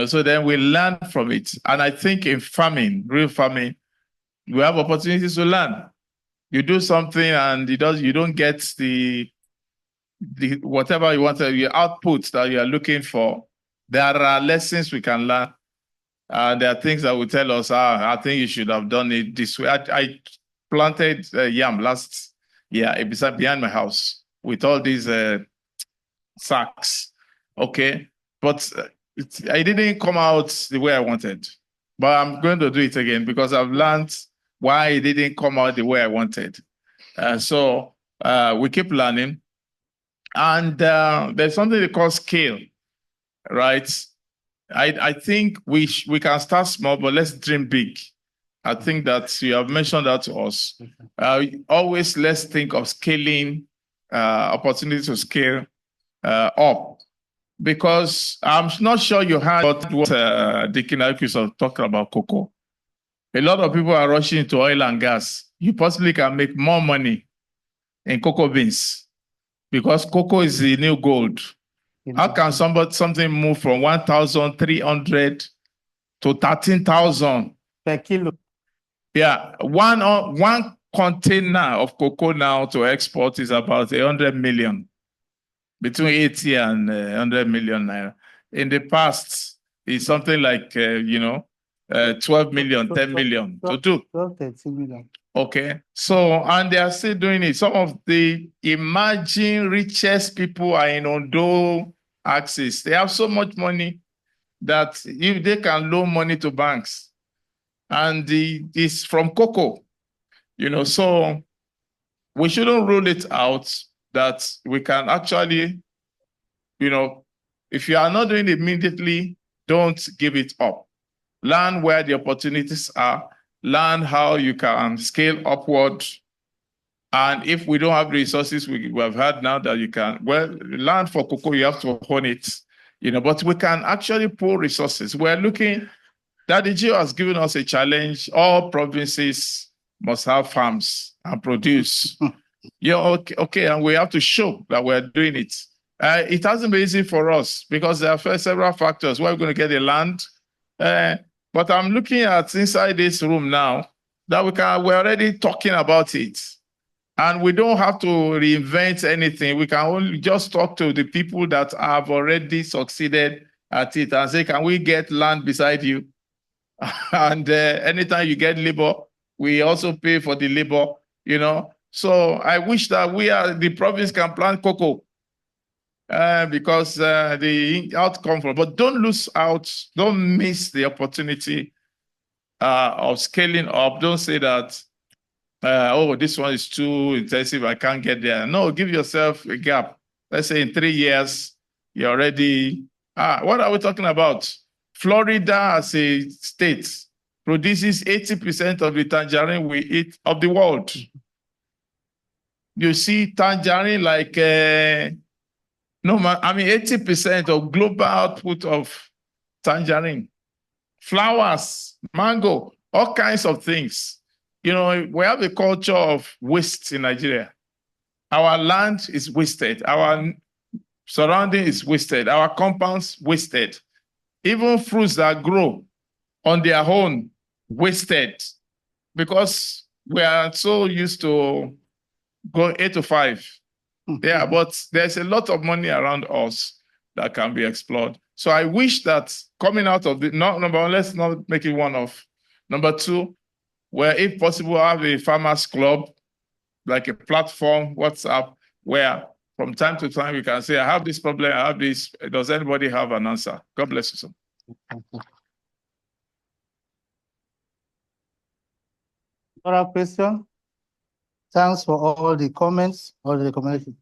So then we learn from it. And I think in farming, real farming, we have opportunities to learn. You do something and you don't get the whatever you want, your output that you are looking for. There are lessons we can learn. There are things that will tell us, I think you should have done it this way. I planted yam last year behind my house with all these sacks. Okay. But it didn't come out the way I wanted. But I'm going to do it again because I've learned why it didn't come out the way I wanted. So we keep learning. And there's something they call scale. right? I think we can start small, but let's dream big. I think that you have mentioned that to us. Always let's think of scaling, opportunities to scale up, because I'm not sure you heard what Deacon Akis was talking about cocoa. A lot of people are rushing into oil and gas. You possibly can make more money in cocoa beans because cocoa is the new gold. How can something move from 1,300 to 13,000 per kilo? Yeah, one container of cocoa now to export is about 100 million, between 80 and 100 million naira. In the past, it's something like 12 million, 10 million to do. 12, 13 million. Okay, so and they are still doing it. Some of the emerging richest people are in Ondo axis. They have so much money that if they can loan money to banks, and it's from cocoa, so we shouldn't rule it out that we can actually, if you are not doing it immediately, don't give it up. Learn where the opportunities are, learn how you can scale upward. And if we don't have the resources we have had now that you can, learn for cocoa, you have to hone it, but we can actually pull resources. We're looking, that the GO has given us a challenge. All provinces must have farms and produce. Okay, and we have to show that we're doing it. It hasn't been easy for us because there are several factors. Where we're going to get the land. But I'm looking at inside this room now that we're already talking about it. And we don't have to reinvent anything. We can only just talk to the people that have already succeeded at it and say, can we get land beside you? And anytime you get labor, we also pay for the labor, So I wish that the province can plant cocoa because the outcome but don't lose out, don't miss the opportunity of scaling up. Don't say that, this one is too intensive, I can't get there. No, give yourself a gap. Let's say in 3 years, you're already, what are we talking about? Florida as a state produces 80% of the tangerine we eat of the world. You see tangerine like, 80% of global output of tangerine, flowers, mango, all kinds of things. We have a culture of waste in Nigeria. Our land is wasted. Our surrounding is wasted. Our compounds wasted. Even fruits that grow on their own, wasted, because we are so used to going 8 to 5. Yeah, but there's a lot of money around us that can be explored. So I wish that coming out of number one, let's not make it one off. Number two, where if possible, have a farmers club, like a platform, WhatsApp, where from time to time we can say, I have this problem, I have this. Does anybody have an answer? God bless you, sir. Other question? Thanks for all the comments, all the recommendations.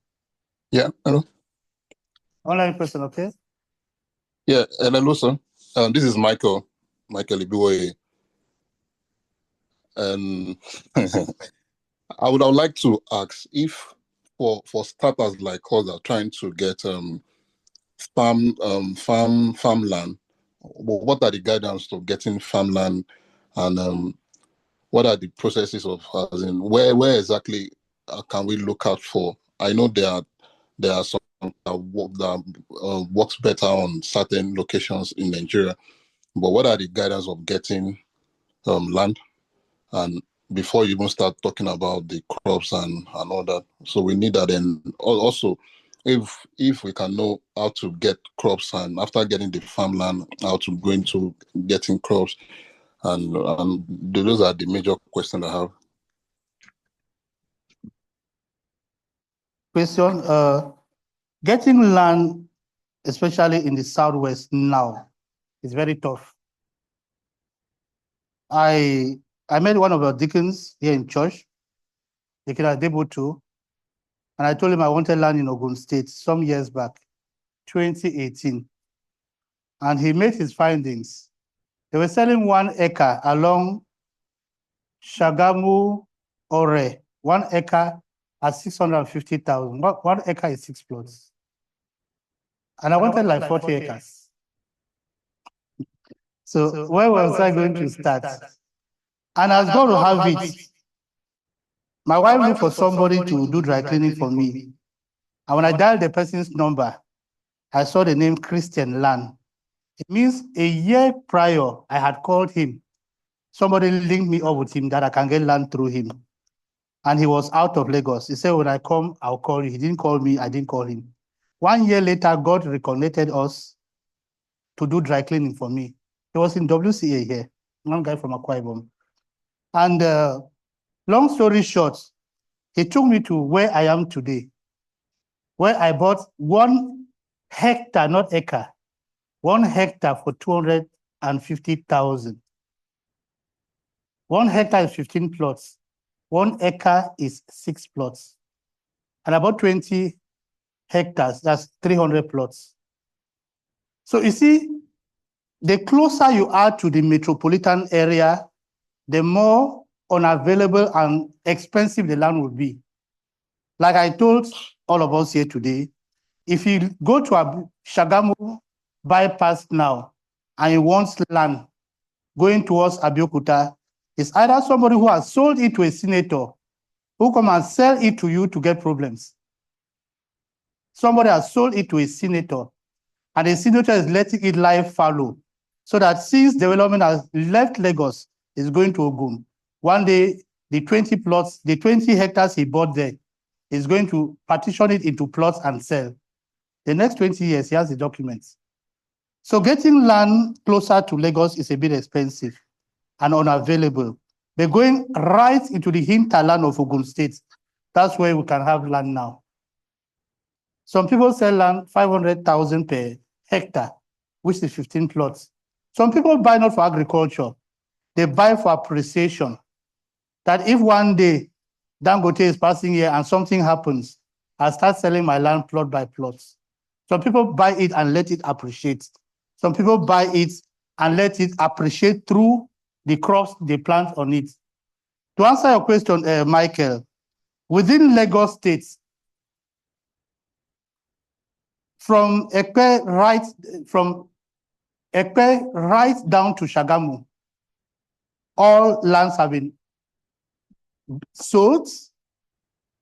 Yeah, hello. Online person, okay? Yeah, hello, sir. This is Michael Ibiwe. And I would like to ask if for starters like us are trying to get farmland, what are the guidance to getting farmland, and what are the processes of where exactly can we look out for? I know there are some that works better on certain locations in Nigeria, but what are the guidance of getting land? And before you even start talking about the crops and all that, so we need that. And also, if we can know how to get crops, and after getting the farmland, how to go into getting crops, and those are the major questions I have. Question, getting land, especially in the Southwest now, is very tough. I met one of our deacons here in church, Deacon Adebotu, and I told him I wanted land in Ogun State some years back, 2018. and he made his findings. They were selling 1 acre along Shagamu Ore, 1 acre at 650,000. 1 acre is 6 plots. And I wanted like 40 acres. So where was I going to start? And I was going to have it. My wife looked for somebody to do dry cleaning for me. And when I dialed the person's number, I saw the name Christian Lan. It means a year prior, I had called him. Somebody linked me up with him that I can get land through him. And he was out of Lagos. He said, when I come, I'll call you. He didn't call me, I didn't call him. 1 year later, God reconnected us to do dry cleaning for me. He was in WCA here, one guy from Akwa Ibom. And long story short, he took me to where I am today, where I bought 1 hectare, not acre, 1 hectare for 250,000. 1 hectare is 15 plots. 1 acre is 6 plots. And about 20 hectares, that's 300 plots. So you see, the closer you are to the metropolitan area, the more unavailable and expensive the land will be. Like I told all of us here today, if you go to a Shagamu bypass now and you want land going towards Abeokuta, it's either somebody who has sold it to a senator who come and sell it to you to get problems. Somebody has sold it to a senator and the senator is letting it lie fallow so that since development has left Lagos, it's going to Ogun. One day, the 20 plots, the 20 hectares he bought there, is going to partition it into plots and sell. The next 20 years, he has the documents. So getting land closer to Lagos is a bit expensive and unavailable. They're going right into the hinterland of Ogun State. That's where we can have land now. Some people sell land 500,000 per hectare, which is 15 plots. Some people buy not for agriculture, they buy for appreciation. That if one day Dangote is passing here and something happens, I'll start selling my land plot by plot. Some people buy it and let it appreciate. Some people buy it and let it appreciate through the crops they plant on it. To answer your question, Michael, within Lagos State, from Ekpe right down to Shagamu, all lands have been sold.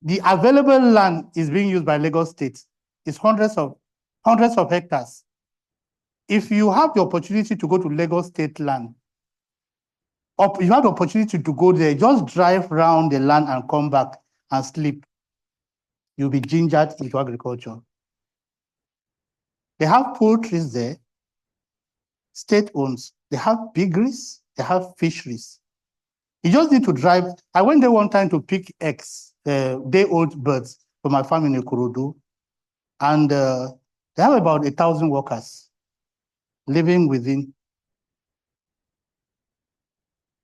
The available land is being used by Lagos State. It's hundreds of hectares. If you have the opportunity to go to Lagos State land, or you have the opportunity to go there, just drive around the land and come back and sleep. You'll be gingered into agriculture. They have poultry there, state owns. They have piggeries, they have fisheries. You just need to drive. I went there one time to pick eggs, day-old birds for my farm in Ikorodu, and they have about 1,000 workers living within.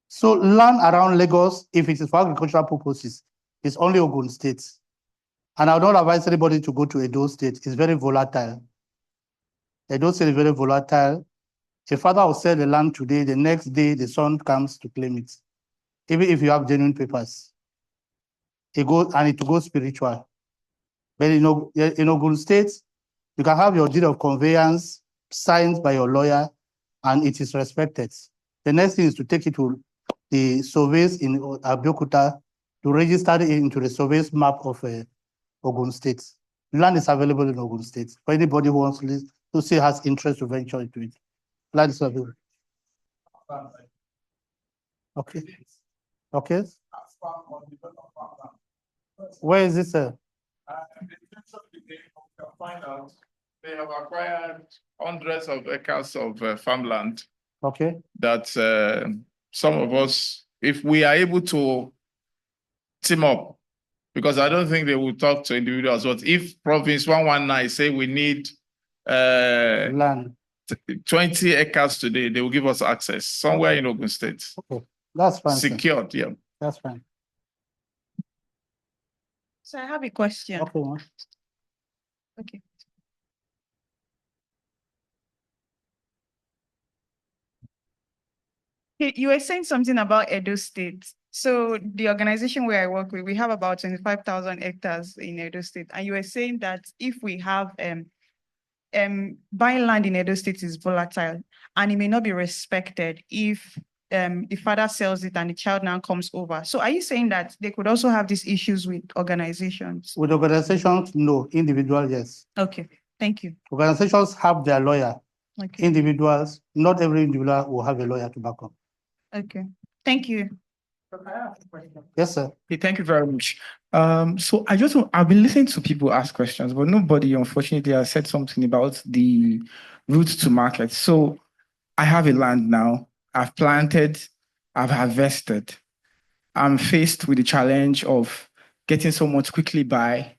So land around Lagos, if it is for agricultural purposes, is only Ogun State. And I would not advise anybody to go to Edo State. It's very volatile. Edo State is very volatile. A father will sell the land today, the next day the son comes to claim it. Even if you have genuine papers. It will go spiritual. But in Ogun State, you can have your deed of conveyance signed by your lawyer and it is respected. The next thing is to take it to the surveys in Abeokuta to register it into the surveys map of Ogun State. Land is available in Ogun State for anybody who wants to say has interest to venture into it. Land is available. Okay. Okay. Where is this? Find out they have acquired hundreds of acres of farmland. Okay. That some of us, if we are able to team up, because I don't think they will talk to individuals, but if Province 119 say we need land 20 acres today, they will give us access somewhere in Ogun State. Okay. That's fine. Secured, sir. yeah. That's fine. So I have a question. Okay. Okay. You were saying something about Edo State. So the organization where I work with, we have about 25,000 hectares in Edo State. And you were saying that if we have buying land in Edo State is volatile and it may not be respected if the father sells it and the child now comes over. So are you saying that they could also have these issues with organizations? With organizations, no. Individual, yes. Okay, thank you. Organizations have their lawyer. Okay. Individuals, not every individual will have a lawyer to back up. Okay, thank you. Yes, sir. Okay, thank you very much. So I've been listening to people ask questions, but nobody, unfortunately, has said something about the route to market. So I have a land now. I've planted, I've harvested. I'm faced with the challenge of getting so much quickly by,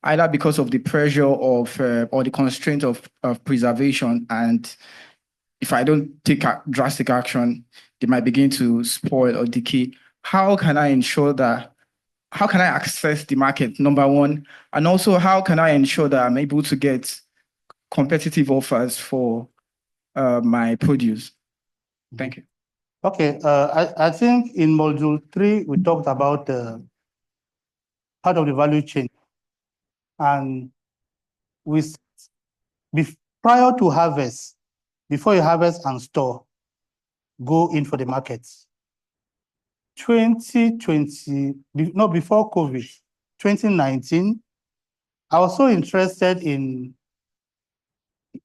either because of the pressure of or the constraint of preservation, and if I don't take drastic action, they might begin to spoil or decay. How can I ensure that? How can I access the market, number one? And also, how can I ensure that I'm able to get competitive offers for my produce? Thank you. Okay, I think in module 3, we talked about part of the value chain. And prior to harvest, before you harvest and store, go in for the market. 2020, no, before COVID, 2019, I was so interested in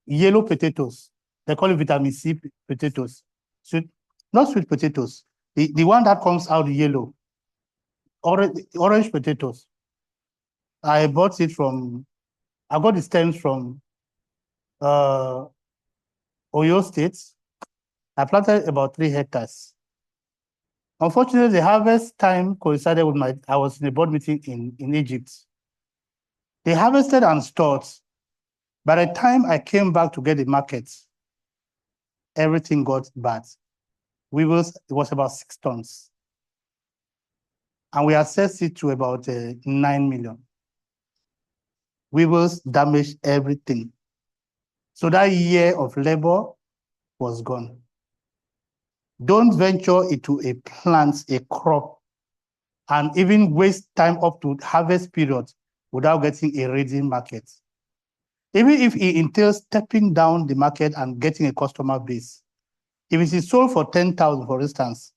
yellow potatoes. They call it vitamin C potatoes. Not sweet potatoes. The one that comes out yellow. Orange potatoes. I got the stems from Oyo State. I planted about 3 hectares. Unfortunately, the harvest time coincided with I was in a board meeting in Egypt. They harvested and stored. By the time I came back to get the market, everything got bad. It was about 6 tons. And we assessed it to about 9 million. Weevils damaged everything. So that year of labor was gone. Don't venture into a plant, a crop, and even waste time up to harvest period without getting a reading market. Even if it entails stepping down the market and getting a customer base. If it is sold for 10,000, for instance,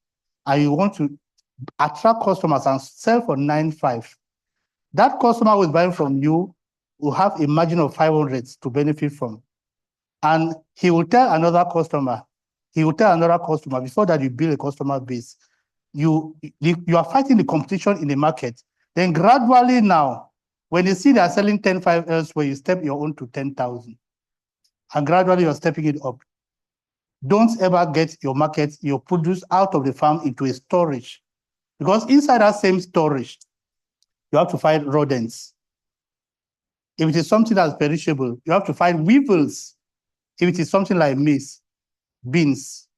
and you want to attract customers and sell for 9,500, that customer who is buying from you will have a margin of 500 to benefit from. And he will tell another customer, before that you build a customer base. You are fighting the competition in the market. Then gradually now, when you see they are selling 10,500 elsewhere, you step your own to 10,000. And gradually you're stepping it up. Don't ever get your produce out of the farm into a storage. Because inside that same storage, you have to fight rodents. If it is something that's perishable, you have to fight weevils. If it is something like maize, beans,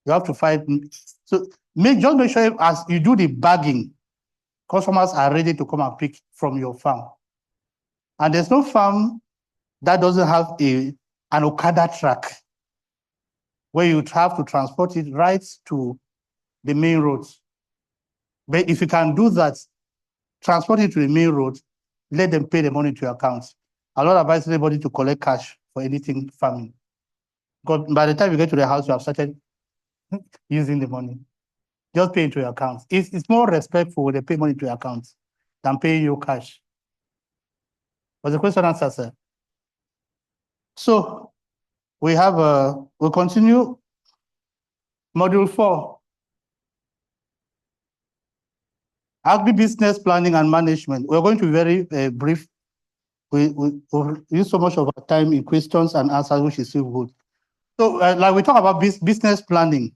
you have to fight. So just make sure as you do the bagging, customers are ready to come and pick from your farm. And there's no farm that doesn't have an Okada track where you have to transport it right to the main roads. But if you can do that, transport it to the main road, let them pay the money to your account. I'm not advising anybody to collect cash for anything farming. Because by the time you get to the house, you have started using the money. Just pay into your account. It's more respectful when they pay money to your account than paying you cash. Was the question answered, sir? So we'll continue. Module 4. Agribusiness planning and management. We're going to be very brief. We'll use so much of our time in questions and answers, which is still good. So like we talk about business planning.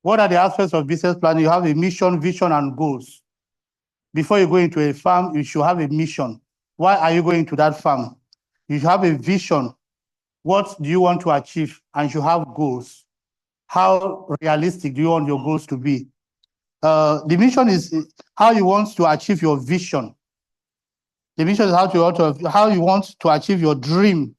What are the aspects of business planning? You have a mission, vision, and goals. Before you go into a farm, you should have a mission. Why are you going to that farm? You should have a vision. What do you want to achieve? And you have goals. How realistic do you want your goals to be? The mission is how you want to achieve your vision. The mission is how you want to achieve your dream.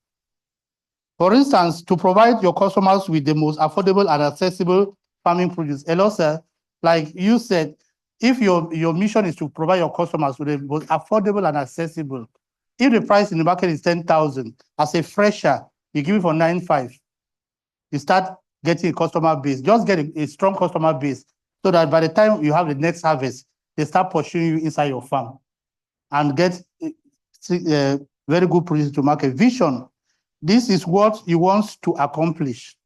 For instance, to provide your customers with the most affordable and accessible farming produce. Hello, sir. Like you said, if your mission is to provide your customers with the most affordable and accessible, if the price in the market is 10,000, as a fresher, you give it for 9,500. You start getting a customer base. Just get a strong customer base so that by the time you have the next harvest, they start pursuing you inside your farm and get very good produce to market. Vision. This is what you want to accomplish.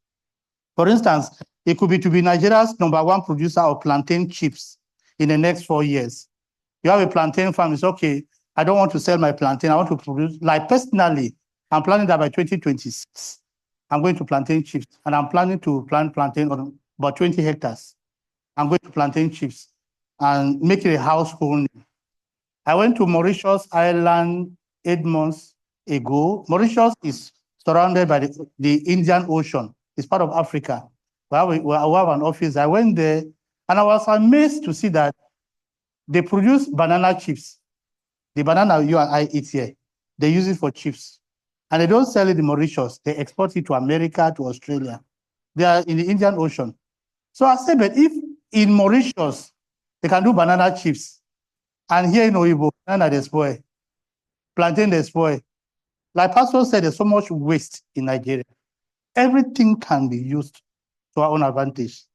For instance, it could be to be Nigeria's #1 producer of plantain chips in the next 4 years. You have a plantain farm, it's okay. I don't want to sell my plantain. I want to produce, like personally, I'm planning that by 2026, I'm going to plantain chips, and I'm planning to plant plantain on about 20 hectares. I'm going to plantain chips and make it a household name. I went to Mauritius Island 8 months ago. Mauritius is surrounded by the Indian Ocean. It's part of Africa. We have an office. I went there, and I was amazed to see that they produce banana chips. The banana you and I eat here, they use it for chips. And they don't sell it in Mauritius. They export it to America, to Australia. They are in the Indian Ocean. So I said, but if in Mauritius, they can do banana chips, and here in Oyibo, banana they spoil, plantain they spoil. Like Pastor said, there's so much waste in Nigeria. Everything can be used to our own advantage.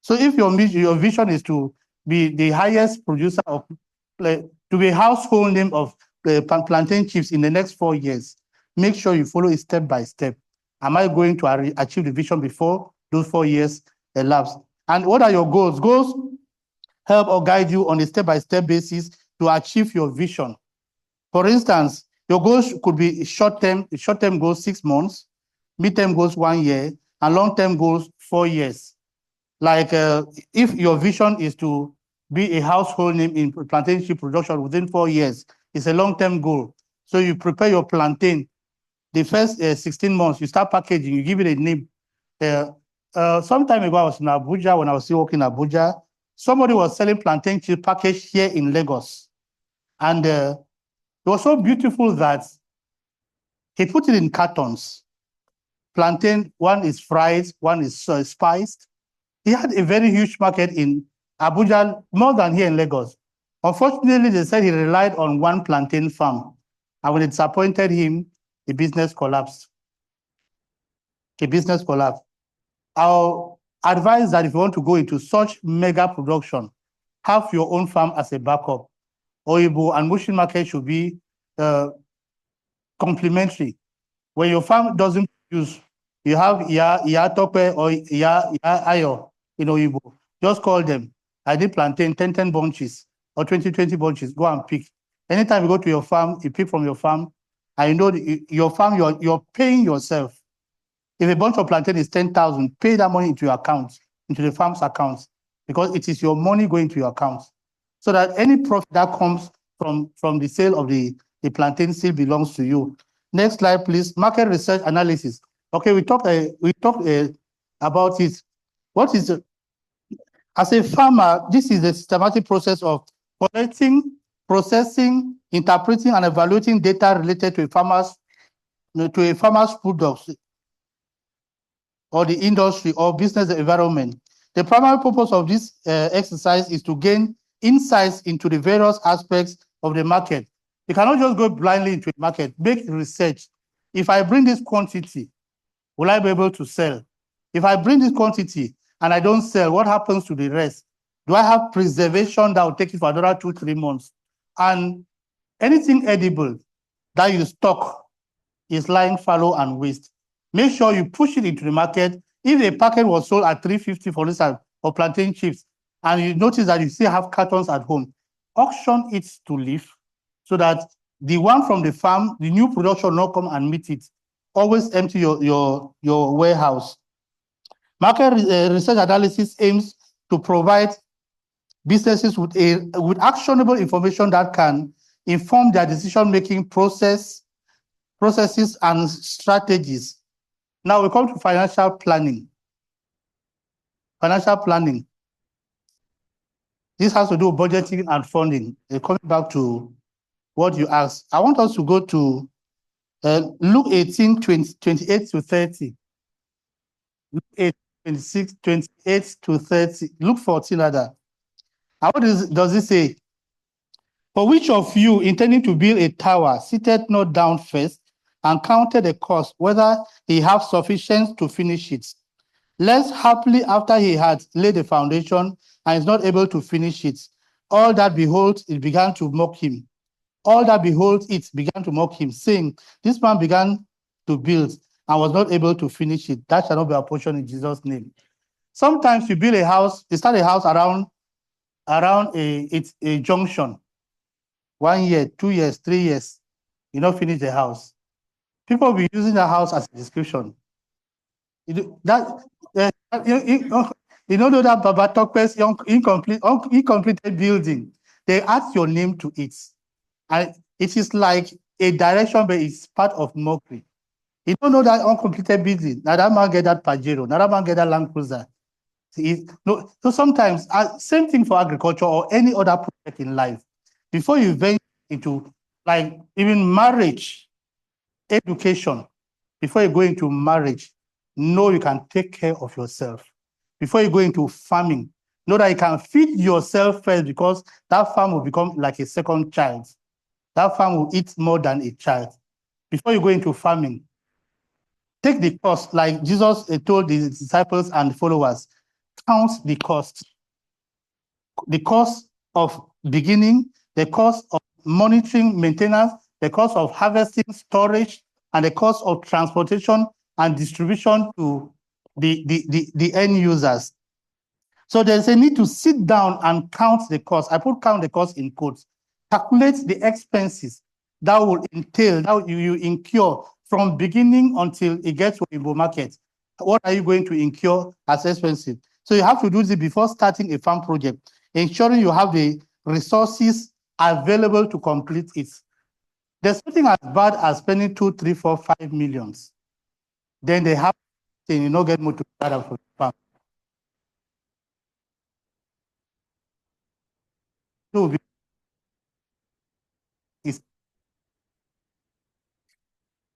So if your vision is to be the highest producer of, to be a household name of plantain chips in the next 4 years, make sure you follow it step by step. Am I going to achieve the vision before those 4 years elapse? And what are your goals? Goals help or guide you on a step-by-step basis to achieve your vision. For instance, your goals could be short-term goals 6 months, mid-term goals 1 year, and long-term goals 4 years. Like if your vision is to be a household name in plantain chip production within 4 years, it's a long-term goal. So you prepare your plantain. The first 16 months, you start packaging, you give it a name. Some time ago, I was in Abuja, when I was still working in Abuja, somebody was selling plantain chip packaged here in Lagos. And it was so beautiful that he put it in cartons. Plantain, one is fried, one is spiced. He had a very huge market in Abuja, more than here in Lagos. Unfortunately, they said he relied on one plantain farm. And when it disappointed him, the business collapsed. The business collapsed. I'll advise that if you want to go into such mega production, have your own farm as a backup. Oyibo and Mushin market should be complementary. When your farm doesn't produce, you have Ya Tope or Ya Ayo in Oyibo. Just call them. I did plantain 10 bunches or 20 bunches. Go and pick. Anytime you go to your farm, you pick from your farm. I know your farm, you're paying yourself. If a bunch of plantain is 10,000, pay that money into your account, into the farm's accounts, because it is your money going to your accounts. So that any profit that comes from the sale of the plantain still belongs to you. Next slide, please. Market research analysis. Okay, we talked about it. What is it? As a farmer, this is the systematic process of collecting, processing, interpreting, and evaluating data related to a farmer's products or the industry or business environment. The primary purpose of this exercise is to gain insights into the various aspects of the market. You cannot just go blindly into a market, make research. If I bring this quantity, will I be able to sell? If I bring this quantity and I don't sell, what happens to the rest? Do I have preservation that will take it for another 2-3 months? And anything edible that you stock is lying fallow and waste. Make sure you push it into the market. If a packet was sold at 350, for instance, of plantain chips, and you notice that you still have cartons at home, auction it to leave so that the one from the farm, the new production will not come and meet it. Always empty your warehouse. Market research analysis aims to provide businesses with actionable information that can inform their decision-making processes and strategies. Now we come to financial planning. Financial planning. This has to do with budgeting and funding. Coming back to what you asked, I want us to go to Luke 18, 28 to 30. Luke 8, 26, 28 to 30. Look 14 rather. And what does it say? For which of you intending to build a tower seated not down first and counted the cost, whether he have sufficient to finish it? Lest happily after he had laid the foundation and is not able to finish it, all that behold it began to mock him. All that behold it began to mock him, saying, this man began to build and was not able to finish it. That shall not be our portion in Jesus' name. Sometimes you build a house, you start a house around a junction. 1 year, 2 years, 3 years, you don't finish the house. People will be using the house as a description. You know that Baba Tokpe's incompleted building, they add your name to it. And it is like a direction, but it's part of mockery. You don't know that uncompleted building. Now that man get that Pajero, now that man get that Land Cruiser. No, so sometimes, same thing for agriculture or any other project in life. Before you venture into, like, even marriage, education, before you go into marriage, know you can take care of yourself. Before you go into farming, know that you can feed yourself first, because that farm will become like a second child. That farm will eat more than a child. Before you go into farming, take the cost, like Jesus told his disciples and followers, count the cost. The cost of beginning, the cost of monitoring, maintenance, the cost of harvesting, storage, and the cost of transportation and distribution to the end users. So there's a need to sit down and count the cost. I put count the cost in quotes. Calculate the expenses that will entail, that you incur from beginning until it gets to Igbo market. What are you going to incur as expensive? So you have to do this before starting a farm project, ensuring you have the resources available to complete it. There's nothing as bad as spending 2, 3, 4, 5 millions. Then they have, then you don't get more to gather for the farm. So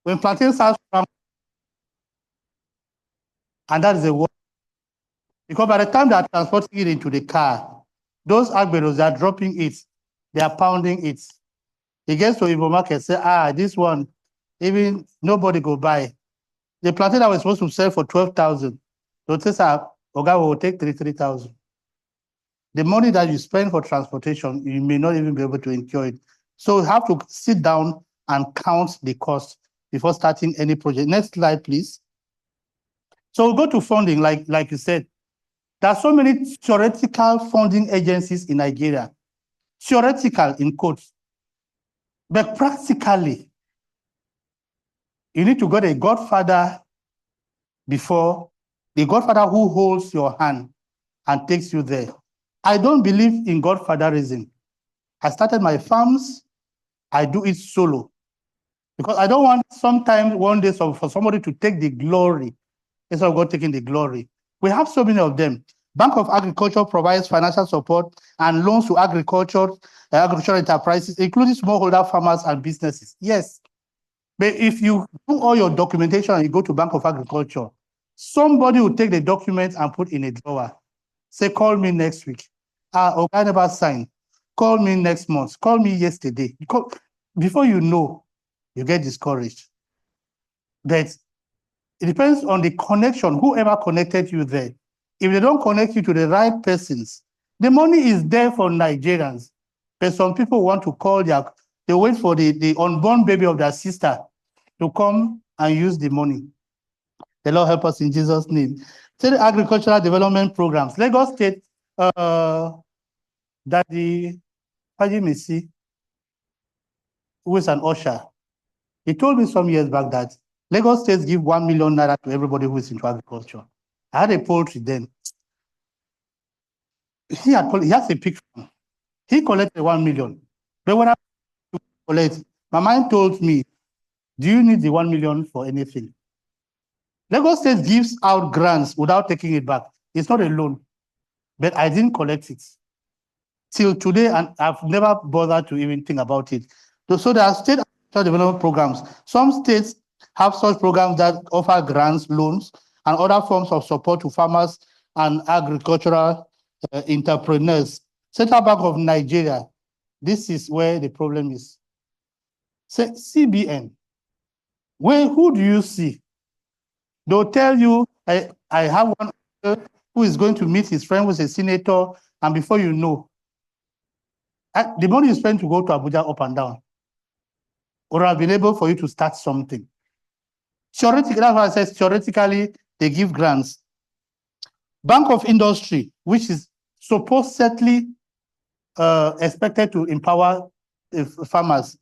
when plantain starts from, and that is a work, because by the time they are transporting it into the car, those agberos are dropping it, they are pounding it. It gets to Igbo market, say, this one, even nobody go buy. The plantain that was supposed to sell for 12,000, so say, Oga will take 3,000. The money that you spend for transportation, you may not even be able to incur it. So you have to sit down and count the cost before starting any project. Next slide, please. So we'll go to funding, like you said. There are so many theoretical funding agencies in Nigeria. Theoretical in quotes. But practically, you need to get a godfather before, the godfather who holds your hand and takes you there. I don't believe in godfatherism. I started my farms, I do it solo. Because I don't want sometime one day for somebody to take the glory instead of God taking the glory. We have so many of them. Bank of Agriculture provides financial support and loans to agricultural enterprises, including smallholder farmers and businesses. Yes. But if you do all your documentation and you go to Bank of Agriculture, somebody will take the documents and put in a drawer. Say, call me next week. Oga never signed. Call me next month. Call me yesterday. Before you know, you get discouraged. But it depends on the connection, whoever connected you there. If they don't connect you to the right persons, the money is there for Nigerians. But some people want to call they wait for the unborn baby of their sister to come and use the money. The Lord help us in Jesus' name. State agricultural development programs. Lagos State, Daddy Haji Messi, who is an usher, he told me some years back that Lagos State give 1 million naira to everybody who is into agriculture. I had a poultry then. He has a picture. He collected 1 million. But when I collect, my mind told me, do you need the 1 million for anything? Lagos State gives out grants without taking it back. It's not a loan. But I didn't collect it. Till today, and I've never bothered to even think about it. So there are state development programs. Some states have such programs that offer grants, loans, and other forms of support to farmers and agricultural entrepreneurs. Central Bank of Nigeria, this is where the problem is. CBN, who do you see? They'll tell you, I have one who is going to meet his friend who's a senator, and before you know, the money is spent to go to Abuja up and down, or available for you to start something. Theoretically, that's why I said theoretically, they give grants. Bank of Industry, which is supposedly expected to empower farmers,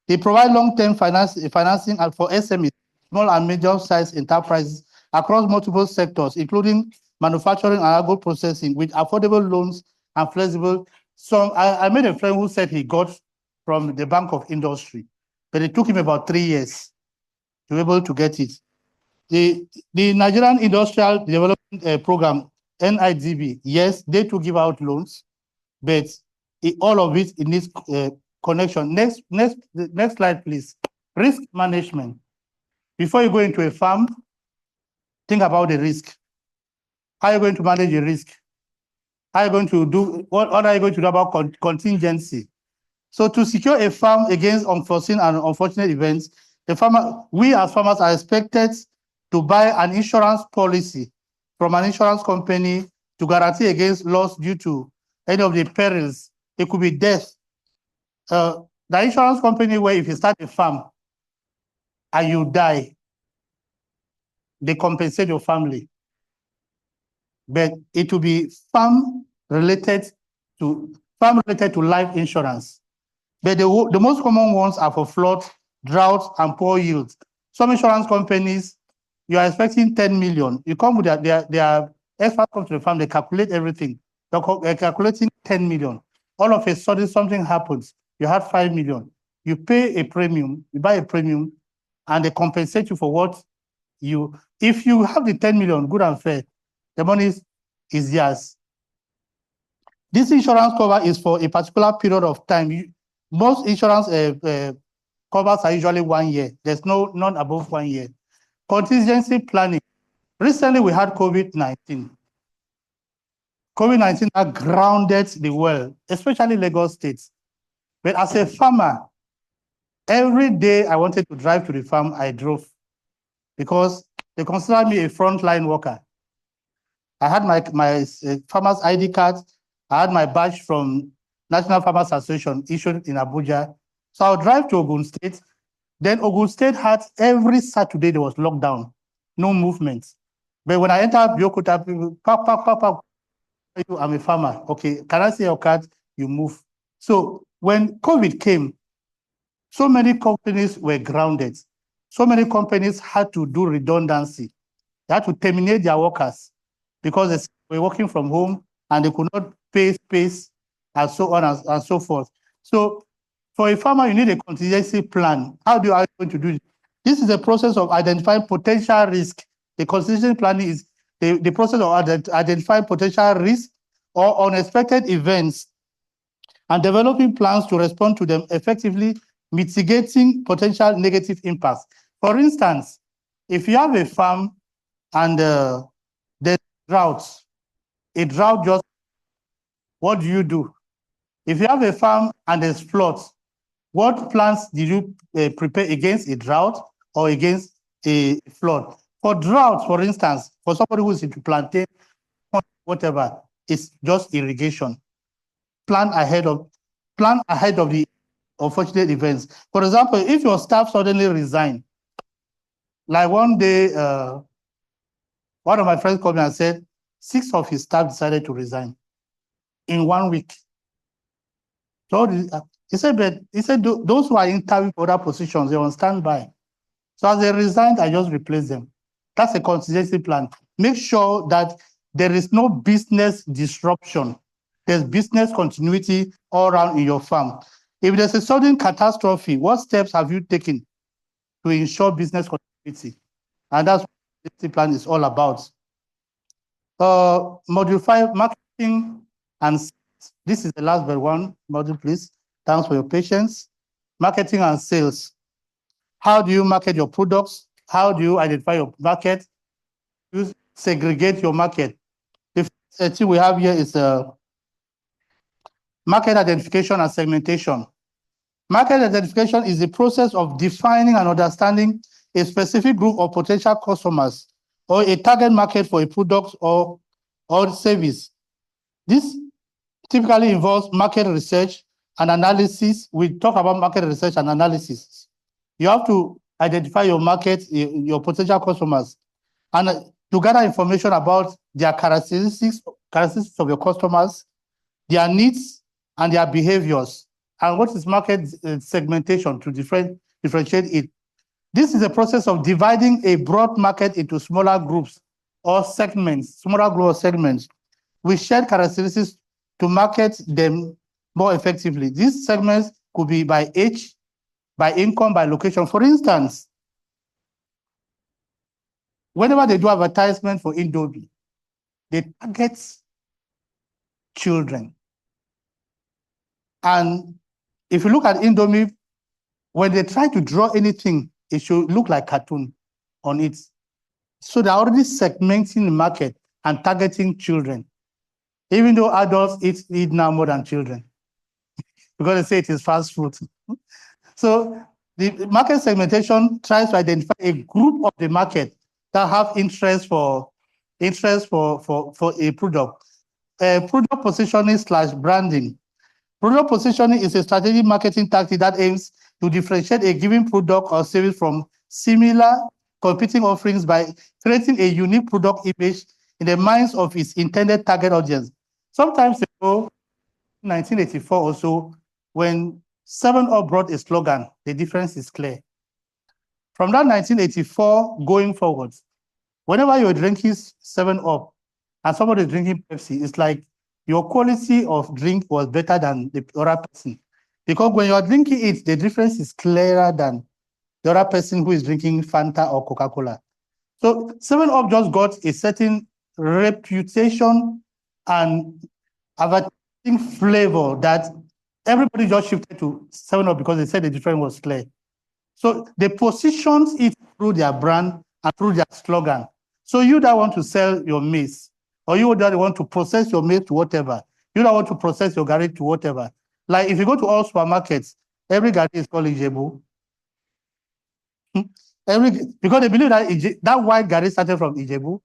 they provide long-term financing for SMEs, small and medium-sized enterprises across multiple sectors, including manufacturing and agro processing, with affordable loans and flexible. So I made a friend who said he got from the Bank of Industry, but it took him about 3 years to be able to get it. The Nigerian Industrial Development Program, NIDB, yes, they too give out loans, but all of it needs connection. Next slide, please. Risk management. Before you go into a farm, think about the risk. How are you going to manage the risk? How are you going to do, what are you going to do about contingency? So to secure a farm against unforeseen and unfortunate events, we as farmers are expected to buy an insurance policy from an insurance company to guarantee against loss due to any of the perils. It could be death. The insurance company, where if you start a farm and you die, they compensate your family. But it will be farm related to life insurance. But the most common ones are for flood, drought, and poor yields. Some insurance companies, you are expecting 10 million. You come with their experts come to the farm, they calculate everything. They're calculating 10 million. All of a sudden, something happens. You have 5 million. You pay a premium, you buy a premium, and they compensate you for what if you have the 10 million, good and fair, the money is yours. This insurance cover is for a particular period of time. Most insurance covers are usually 1 year. There's none above 1 year. Contingency planning. Recently, we had COVID-19. COVID-19 has grounded the world, especially Lagos State. But as a farmer, every day I wanted to drive to the farm, I drove because they consider me a frontline worker. I had my farmer's ID card. I had my badge from National Farmers Association issued in Abuja. So I would drive to Ogun State. Then Ogun State had every Saturday there was lockdown, no movement. But when I entered Biokuta, people, I'm a farmer. Okay, can I see your card? You move. So when COVID came, so many companies were grounded. So many companies had to do redundancy. They had to terminate their workers because they were working from home and they could not pay space and so on and so forth. So for a farmer, you need a contingency plan. How are you going to do it? This is a process of identifying potential risk. The contingency planning is the process of identifying potential risk or unexpected events and developing plans to respond to them effectively, mitigating potential negative impacts. For instance, if you have a farm and there's droughts, a drought just, what do you do? If you have a farm and there's floods, what plans did you prepare against a drought or against a flood? For drought, for instance, for somebody who's into plantain, whatever, it's just irrigation. Plan ahead of the unfortunate events. For example, if your staff suddenly resign, like one day, one of my friends called me and said 6 of his staff decided to resign in 1 week. So he said those who are interviewing for other positions, they're on standby. So as they resigned, I just replaced them. That's a contingency plan. Make sure that there is no business disruption. There's business continuity all around in your farm. If there's a sudden catastrophe, what steps have you taken to ensure business continuity? And that's what the contingency plan is all about. Module 5, marketing and sales. This is the last but one module, please. Thanks for your patience. Marketing and sales. How do you market your products? How do you identify your market? You segregate your market. The first thing we have here is market identification and segmentation. Market identification is the process of defining and understanding a specific group of potential customers or a target market for a product or service. This typically involves market research and analysis. We talk about market research and analysis. You have to identify your market, your potential customers, and to gather information about their characteristics of your customers, their needs, and their behaviors. And what is market segmentation to differentiate it? This is a process of dividing a broad market into smaller groups or segments, with shared characteristics to market them more effectively. These segments could be by age, by income, by location. For instance, whenever they do advertisement for Indomie, they target children. And if you look at Indomie, when they try to draw anything, it should look like cartoon on it. So they're already segmenting the market and targeting children, even though adults eat now more than children, because they say it is fast food. So the market segmentation tries to identify a group of the market that have interest for a product. Product positioning / branding. Product positioning is a strategic marketing tactic that aims to differentiate a given product or service from similar competing offerings by creating a unique product image in the minds of its intended target audience. Sometimes ago, 1984 or so, when 7-Up brought a slogan, the difference is clear. From that 1984 going forward, whenever you're drinking 7-Up and somebody is drinking Pepsi, it's like your quality of drink was better than the other person. Because when you're drinking it, the difference is clearer than the other person who is drinking Fanta or Coca-Cola. So 7-Up just got a certain reputation and advertising flavor that everybody just shifted to 7-Up because they said the difference was clear. So they positioned it through their brand and through their slogan. So you that want to sell your maize, or you that want to process your maize to whatever, you that want to process your garri to whatever. Like if you go to all supermarkets, every garri is called Ijebu. Because they believe that that white garri started from Ijebu.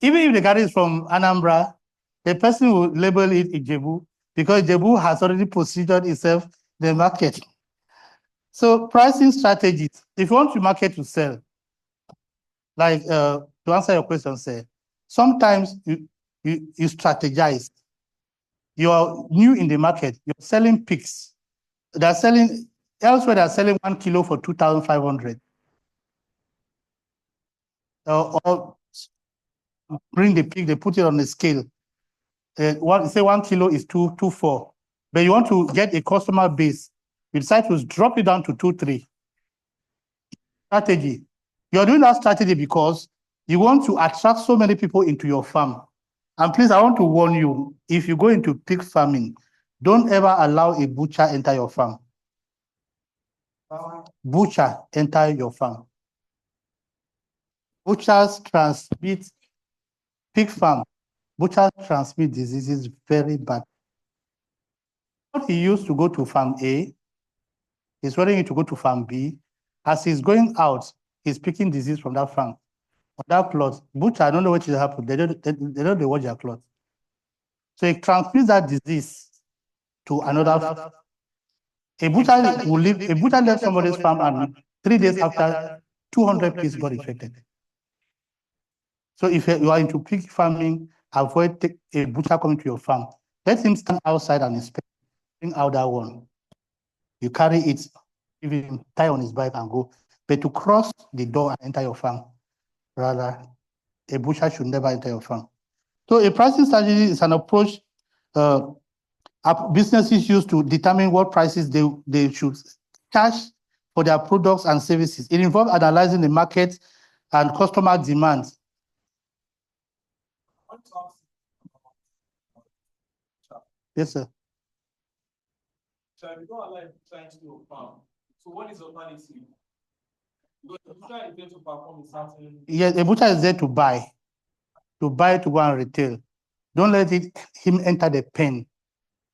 Even if the garri is from Anambra, the person will label it Ijebu because Ijebu has already positioned itself in the market. So pricing strategies, if you want to market to sell, like to answer your question, sir, sometimes you strategize. You are new in the market, you're selling pigs. They're selling, elsewhere they're selling 1 kilo for 2,500. Or bring the pig, they put it on the scale. Say 1 kilo is 224. But you want to get a customer base, you decide to drop it down to 2-3. Strategy. You're doing that strategy because you want to attract so many people into your farm. And please, I want to warn you, if you go into pig farming, don't ever allow a butcher enter your farm. Butcher enter your farm. Butchers transmit, pig farm, butchers transmit diseases very bad. What he used to go to farm A, he's wanting you to go to farm B. As he's going out, he's picking disease from that farm. On that plot, butcher, I don't know what will happen. They don't watch their plot. So he transmits that disease to another farm. A butcher left somebody's farm and 3 days after, 200 pigs got infected. So if you are into pig farming, avoid a butcher coming to your farm. Let him stand outside and inspect, bring out that one. You carry it, give him, tie on his bike and go. But to cross the door and enter your farm, rather, a butcher should never enter your farm. So a pricing strategy is an approach businesses use to determine what prices they should charge for their products and services. It involves analyzing the market and customer demands. Yes, sir. So if you don't allow trying to do a farm, so what is alternative? Yes, a butcher is there to buy to go and retail. Don't let him enter the pen.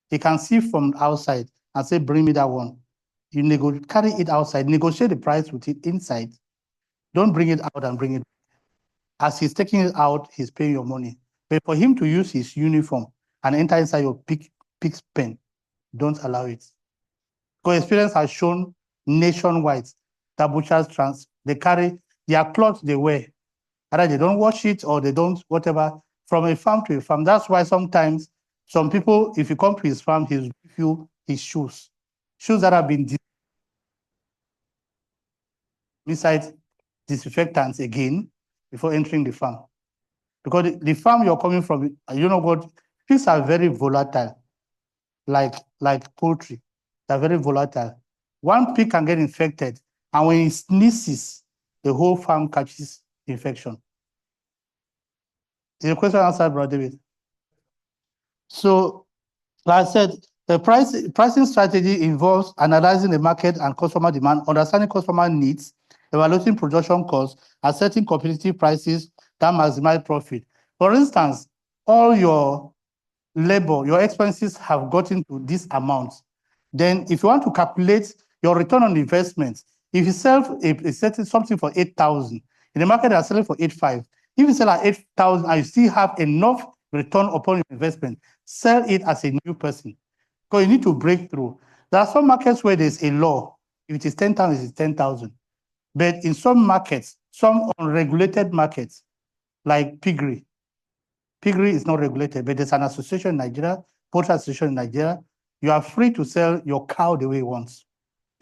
He can see from outside and say, bring me that one. You carry it outside, negotiate the price with it inside. Don't bring it out and bring it. As he's taking it out, he's paying your money. But for him to use his uniform and enter inside your pig's pen, don't allow it. Because experience has shown nationwide that butchers they carry their clothes they wear. Either they don't wash it or they don't, whatever, from a farm to a farm. That's why sometimes some people, if you come to his farm, he'll give you his shoes. Shoes that have been besides disinfectants again before entering the farm. Because the farm you're coming from, you know what, pigs are very volatile, like poultry. They're very volatile. One pig can get infected, and when he sneezes, the whole farm catches infection. Is the question answered, Brother David? So, like I said, the pricing strategy involves analyzing the market and customer demand, understanding customer needs, evaluating production costs, and setting competitive prices that maximize profit. For instance, all your labor, your expenses have gotten to this amount. Then if you want to calculate your return on investment, if you sell something for 8,000, in the market they are selling for 8,500. If you sell at 8,000 and you still have enough return upon your investment, sell it as a new person. Because you need to break through. There are some markets where there's a law. If it is 10,000, it's 10,000. But in some markets, some unregulated markets, like piggery is not regulated, but there's an association in Nigeria, poultry association in Nigeria. You are free to sell your cow the way you want.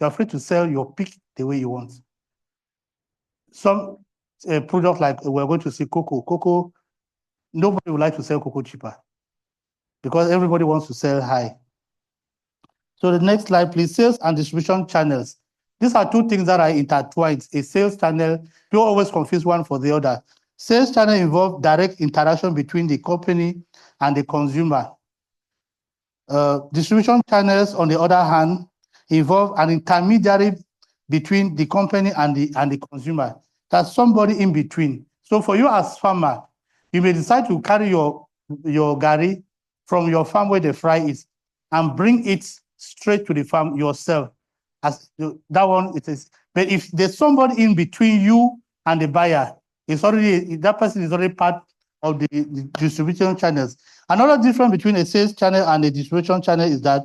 You are free to sell your pig the way you want. Some products like we're going to see cocoa, nobody would like to sell cocoa cheaper because everybody wants to sell high. So the next slide, please. Sales and distribution channels. These are two things that are intertwined. A sales channel, you always confuse one for the other. Sales channel involve direct interaction between the company and the consumer. Distribution channels, on the other hand, involve an intermediary between the company and the consumer. That's somebody in between. So for you as farmer, you may decide to carry your gari from your farm where they fry it and bring it straight to the farm yourself. As that one, it is. But if there's somebody in between you and the buyer, that person is already part of the distribution channels. Another difference between a sales channel and a distribution channel is that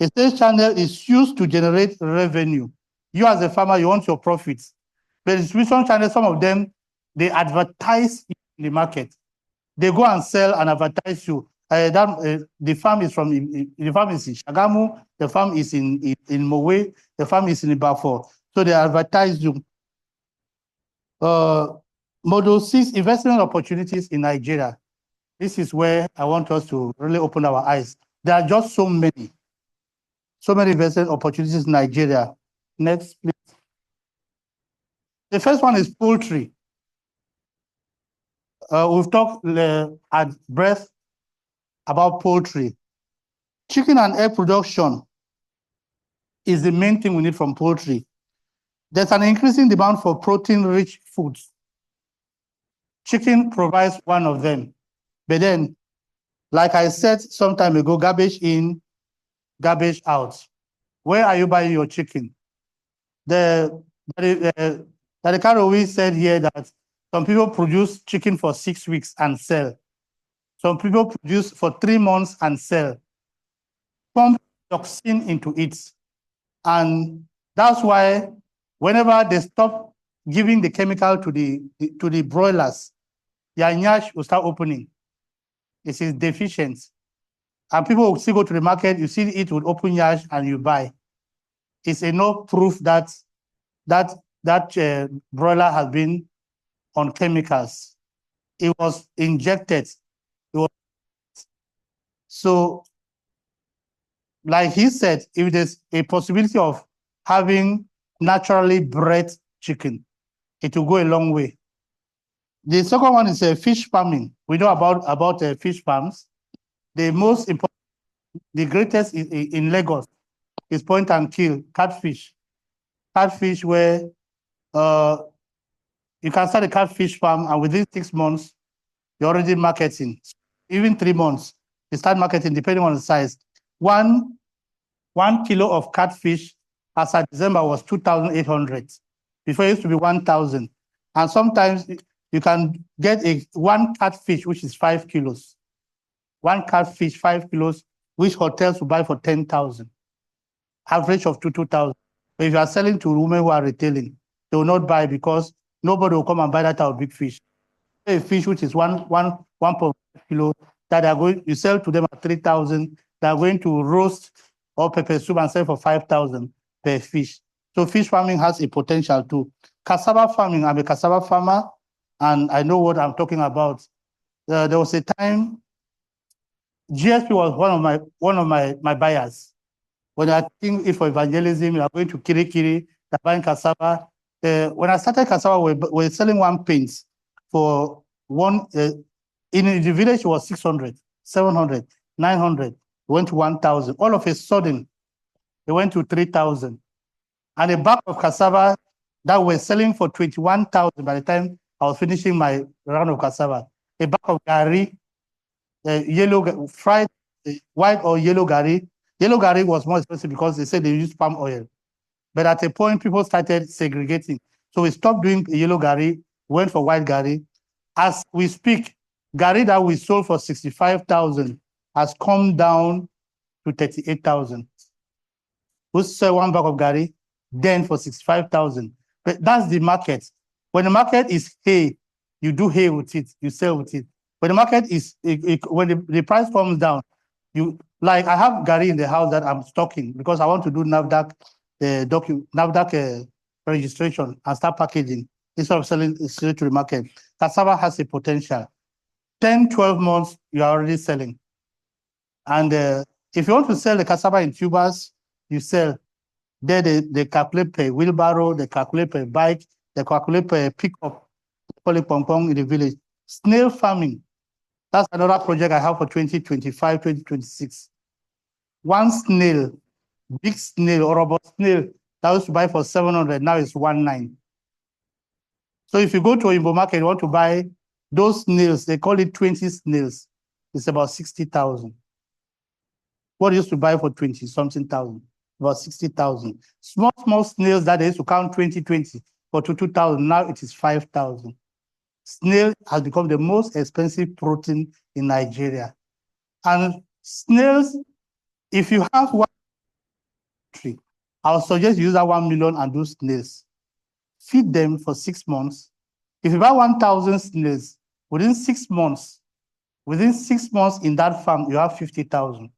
a sales channel is used to generate revenue. You as a farmer, you want your profits. But the distribution channel, some of them, they advertise in the market. They go and sell and advertise you. The farm is in Shagamu, the farm is in Mowe, the farm is in Ibafo. So they advertise you. Model 6, investment opportunities in Nigeria. This is where I want us to really open our eyes. There are just so many investment opportunities in Nigeria. Next, please. The first one is poultry. We've talked at breadth about poultry. Chicken and egg production is the main thing we need from poultry. There's an increasing demand for protein-rich foods. Chicken provides one of them. But then, like I said some time ago, garbage in, garbage out. Where are you buying your chicken? The always said here that some people produce chicken for 6 weeks and sell. Some people produce for 3 months and sell. Pump toxin into it. And that's why whenever they stop giving the chemical to the broilers, their nyash will start opening. It is deficient. And people will still go to the market, you see it with open nyash and you buy. It's enough proof that broiler has been on chemicals. It was injected. So, like he said, if there's a possibility of having naturally bred chicken, it will go a long way. The second one is fish farming. We know about fish farms. The most important, the greatest in Lagos is point and kill, catfish. Catfish where You can start a catfish farm, and within 6 months, you're already marketing. Even 3 months, you start marketing depending on the size. One kilo of catfish as of December was 2,800. Before it used to be 1,000. And sometimes you can get one catfish, which is 5 kilos. One catfish, 5 kilos, which hotels will buy for 10,000. Average of 2,000. But if you are selling to women who are retailing, they will not buy because nobody will come and buy that type of big fish. A fish which is 1.5 kilo that are going, you sell to them at 3,000. They are going to roast or pepper soup and sell for 5,000 per fish. So fish farming has a potential too. Cassava farming, I'm a cassava farmer, and I know what I'm talking about. There was a time GSP was one of my buyers. When I think if for evangelism, we are going to Kirikiri, they're buying cassava. When I started cassava, we're selling one pint for one, in the village, it was 600, 700, 900, went to 1,000. All of a sudden, it went to 3,000. And a bag of cassava that we're selling for 21,000 by the time I was finishing my round of cassava. A bag of gari, yellow, fried, white or yellow gari. Yellow gari was more expensive because they said they use palm oil. But at a point, people started segregating. So we stopped doing yellow gari, went for white gari. As we speak, gari that we sold for 65,000 has come down to 38,000. We sell one bag of gari, then for 65,000. But that's the market. When the market is hay, you do hay with it, you sell with it. When the market is, when the price comes down, like I have gari in the house that I'm stocking because I want to do NAFDAC registration and start packaging instead of selling straight to the market. Cassava has a potential. 10, 12 months, you are already selling. And if you want to sell the cassava in tubers, you sell. There they calculate per wheelbarrow, they calculate per bike, they calculate per pickup, call it pong pong in the village. Snail farming, that's another project I have for 2025, 2026. One snail, big snail or robot snail that I used to buy for 700, now it's 1,900. So if you go to Oyinbo market, you want to buy those snails, they call it 20 snails. It's about 60,000. What used to buy for 20-something thousand, about 60,000. Small snails that they used to count 20 for 2,000, now it is 5,000. Snail has become the most expensive protein in Nigeria. And snails, if you have one tree, I would suggest you use that 1 million and do snails. Feed them for 6 months. If you buy 1,000 snails, within 6 months in that farm, you have 50,000.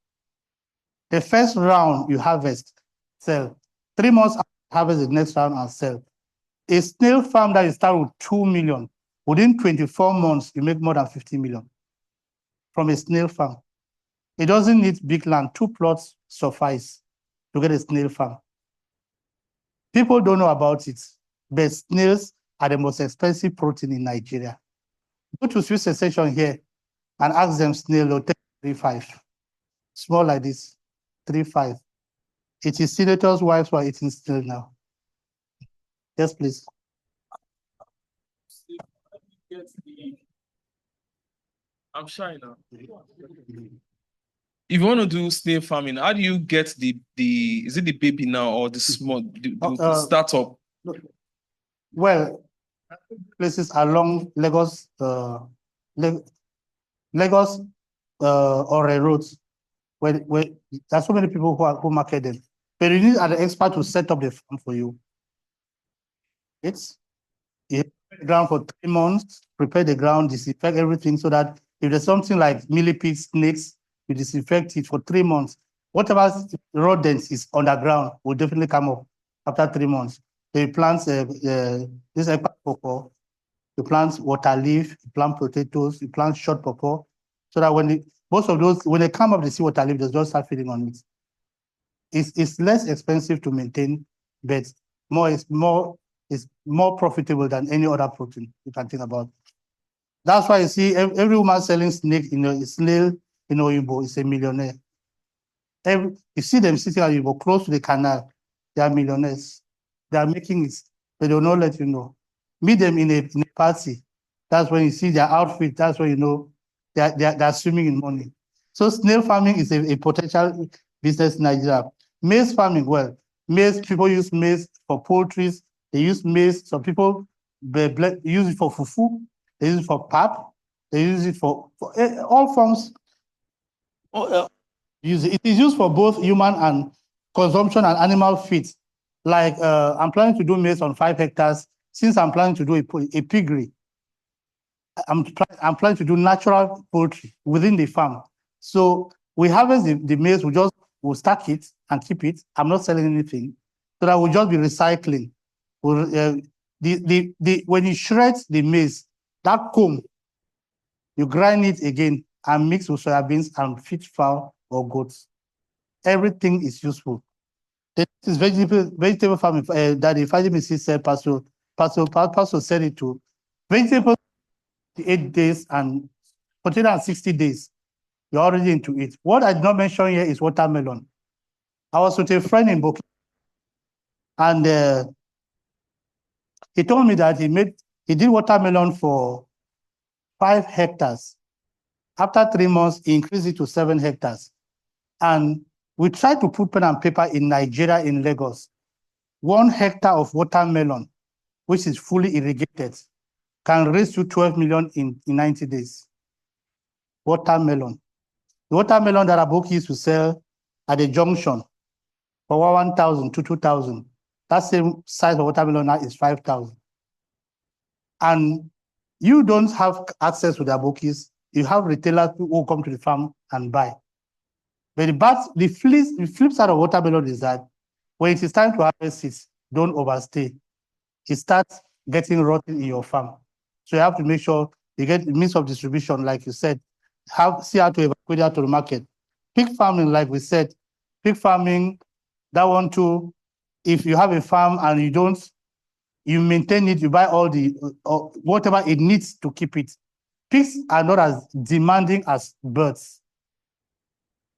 The first round you harvest, sell. 3 months after harvest the next round and sell. A snail farm that you start with 2 million, within 24 months, you make more than 50 million from a snail farm. It doesn't need big land. 2 plots suffice to get a snail farm. People don't know about it, but snails are the most expensive protein in Nigeria. Go to Swiss Sensation here and ask them snail or 3.5. Small like this, 3.5. It is senators' wives who are eating snail now. Yes, please. I'm shy now. If you want to do snail farming, how do you get the is it the baby now or the small the startup? Well, places along Lagos, Lagos or a roads where there's so many people who market them. But you need an expert to set up the farm for you. You have the ground for 3 months, prepare the ground, disinfect everything so that if there's something like millipedes, snakes, you disinfect it for 3 months. Whatever rodents is underground will definitely come up after 3 months. So you plant this pawpaw, you plant water leaf, you plant potatoes, you plant short pawpaw, so that when they come up, they see water leaf, they just start feeding on it. It's less expensive to maintain, but it's more profitable than any other protein you can think about. That's why you see every woman selling snail in Oyinbo is a millionaire. You see them sitting at Oyinbo close to the canal, they are millionaires. They are making it. They will not let you know. Meet them in a party. That's when you see their outfit. That's when you know they're swimming in money. So snail farming is a potential business in Nigeria. Maize farming, well, maize, people use maize for poultry. They use maize. Some people use it for fufu. They use it for pap. They use it for all forms. It is used for both human and consumption and animal feed. Like I'm planning to do maize on 5 hectares. Since I'm planning to do a piggery, I'm planning to do natural poultry within the farm. So we harvest the maize, we'll stack it and keep it. I'm not selling anything. So that will just be recycling. When you shred the maize, that comb, you grind it again and mix with soybeans and feed fowl or goats. Everything is useful. This is vegetable farming that the Fajimisi said, Pastor said it too. Vegetable 8 days and potato 60 days. You're already into it. What I did not mention here is watermelon. I was with a friend in Burkina, and he told me that he did watermelon for 5 hectares. After 3 months, he increased it to 7 hectares. And we tried to put pen and paper in Nigeria, in Lagos. 1 hectare of watermelon, which is fully irrigated, can raise you 12 million in 90 days. Watermelon. The watermelon that Aboki used to sell at the junction for 1,000 to 2,000. That same size of watermelon now is 5,000. And you don't have access to the Abokis. You have retailers who come to the farm and buy. But the flip side of watermelon is that when it is time to harvest it, don't overstay. It starts getting rotten in your farm. So you have to make sure you get the means of distribution, like you said, see how to evacuate that to the market. Pig farming, like we said, pig farming, that one too, if you have a farm and you maintain it, you buy all the, whatever it needs to keep it. Pigs are not as demanding as birds.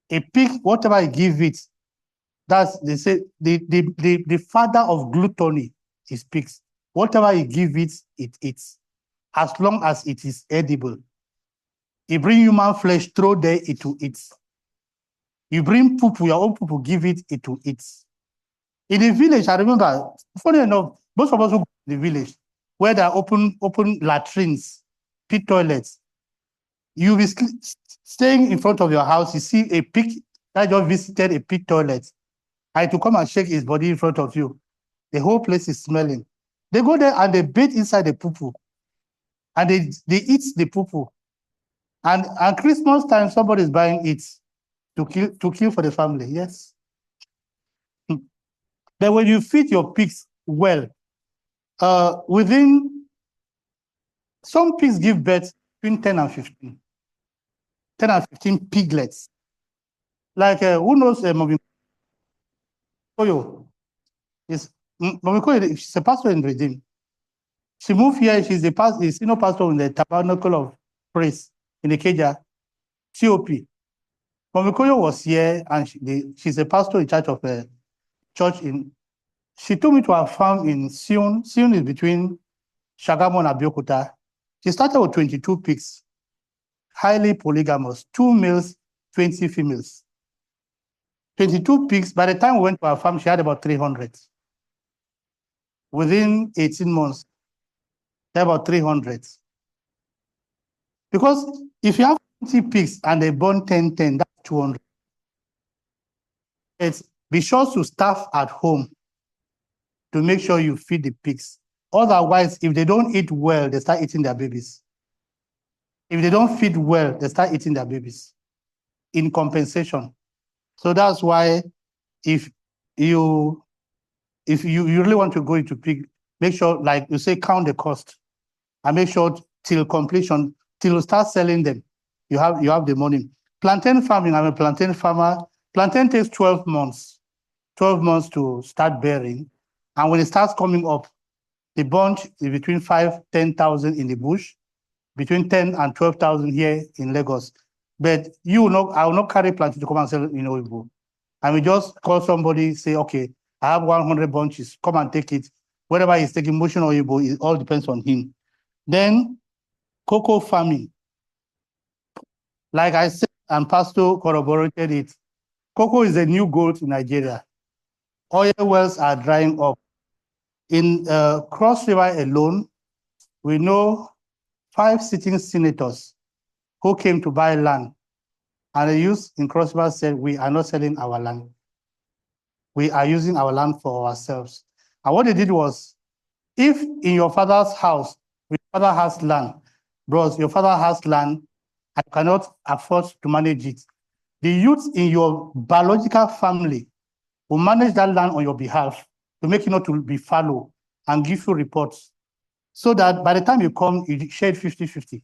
A pig, whatever you give it, they say, the father of gluttony is pigs. Whatever you give it, it eats, as long as it is edible. You bring human flesh, throw there, it will eat. You bring poop, your own poop, give it, it will eat. In the village, I remember, funny enough, most of us who go to the village, where there are open latrines, pit toilets, you'll be staying in front of your house, you see a pig that just visited a pit toilet, and to come and shake his body in front of you. The whole place is smelling. They go there and they bathe inside the poo-poo, and they eat the poo-poo. And at Christmas time, somebody is buying it to kill for the family. Yes. But when you feed your pigs well, within some pigs give birth between 10 and 15. 10 and 15 piglets. Like who knows Mommy Koyo? Mommy Koyo, she's a pastor in Redeem. She moved here, she's a senior pastor in the Tabernacle of Praise in the Keja, COP. Mommy Koyo was here and she's a pastor in charge of a church in. She took me to her farm in Sion. Sion is between Shagamu and Abeokuta. She started with 22 pigs, highly polygamous, 2 males, 20 females. 22 pigs. By the time we went to our farm, she had about 300. Within 18 months, about 300. Because if you have 20 pigs and they born 10, that's 200. Be sure to staff at home to make sure you feed the pigs. Otherwise, if they don't eat well, they start eating their babies. If they don't feed well, they start eating their babies in compensation. So that's why if you really want to go into pig, make sure, like you say, count the cost and make sure till completion, till you start selling them, you have the money. Plantain farming, I'm a plantain farmer. Plantain takes 12 months. 12 months to start bearing. And when it starts coming up, the bunch is between 5,000-10,000 in the bush, between 10 and 12,000 here in Lagos. But I will not carry plantain to come and sell in Oyibo. I will just call somebody, say, okay, I have 100 bunches, come and take it. whatever he's taking, motion or Igbo, it all depends on him. Then cocoa farming. Like I said, and Pastor corroborated it, cocoa is a new gold in Nigeria. Oil wells are drying up. In Cross River alone, we know 5 sitting senators who came to buy land. And the youth in Cross River said, we are not selling our land. We are using our land for ourselves. And what they did was, if in your father's house, your father has land, bros, your father has land, and cannot afford to manage it, the youth in your biological family will manage that land on your behalf to make it not to be fallow and give you reports. So that by the time you come, you share 50-50.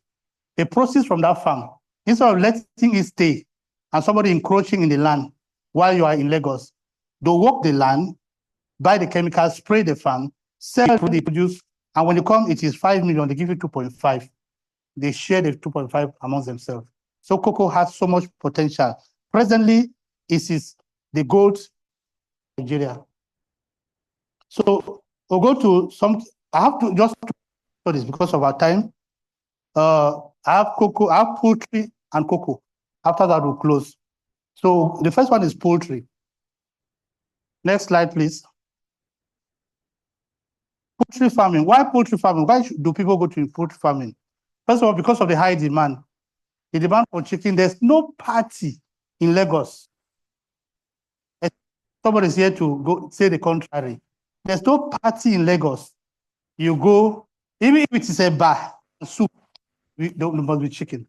The proceeds from that farm, instead of letting it stay and somebody encroaching in the land while you are in Lagos, they'll work the land, buy the chemicals, spray the farm, sell what they produce, and when you come, it is 5 million, they give you 2.5. They share the 2.5 amongst themselves. So cocoa has so much potential. Presently, it is the gold in Nigeria. So we'll go to some, I have to just do this because of our time. I have cocoa, I have poultry and cocoa. After that, we'll close. So the first one is poultry. Next slide, please. Poultry farming. Why poultry farming? Why do people go to poultry farming? First of all, because of the high demand. The demand for chicken, there's no party in Lagos. Somebody's here to go say the contrary. There's no party in Lagos. You go, even if it is a bar, soup, there must be chicken.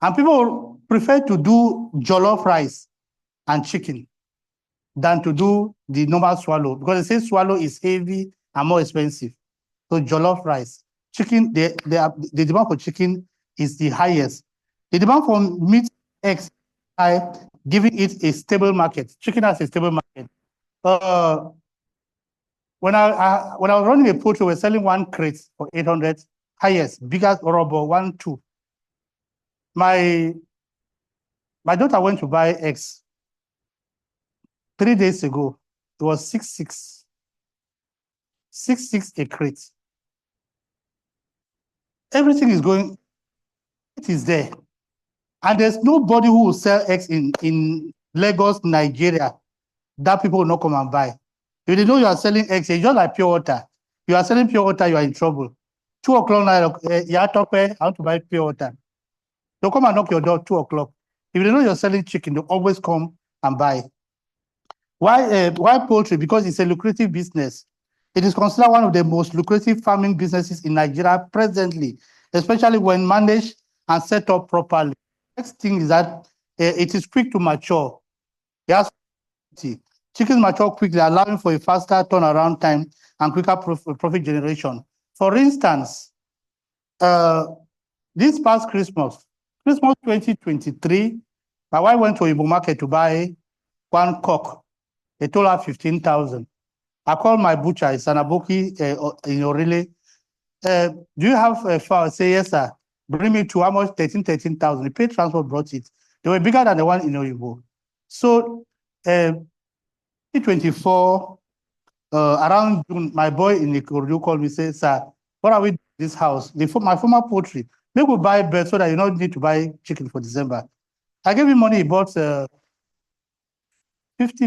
And people prefer to do jollof rice and chicken than to do the normal swallow, because they say swallow is heavy and more expensive. So jollof rice, chicken, the demand for chicken is the highest. The demand for meat, eggs, high, giving it a stable market. Chicken has a stable market. When I was running a poultry, we were selling 1 crate for 800, highest, biggest rubber, 1, 2. My daughter went to buy eggs 3 days ago. It was 6.6. 6.6 a crate. Everything is going, it is there. And there's nobody who will sell eggs in Lagos, Nigeria, that people will not come and buy. If they know you are selling eggs, it's just like pure water. You are selling pure water, you are in trouble. 2 o'clock now, I want to buy pure water. They'll come and knock your door 2 o'clock. If they know you're selling chicken, they'll always come and buy. Why poultry? Because it's a lucrative business. It is considered one of the most lucrative farming businesses in Nigeria presently, especially when managed and set up properly. Next thing is that it is quick to mature. Yes, chickens mature quickly, allowing for a faster turnaround time and quicker profit generation. For instance, this past Christmas 2023, my wife went to Igbo market to buy 1 cock. They told her 15,000. I called my butcher, it's Anaboki in Orele. Do you have a fowl? Say, yes, sir. Bring me to how much? 13,000. The paid transport brought it. They were bigger than the one in Oyibo. So, 2024, around June, my boy in Ikorodu called me, say, sir, what are we doing in this house? My former poultry, maybe we'll buy birds so that you don't need to buy chicken for December. I gave him money, he bought 50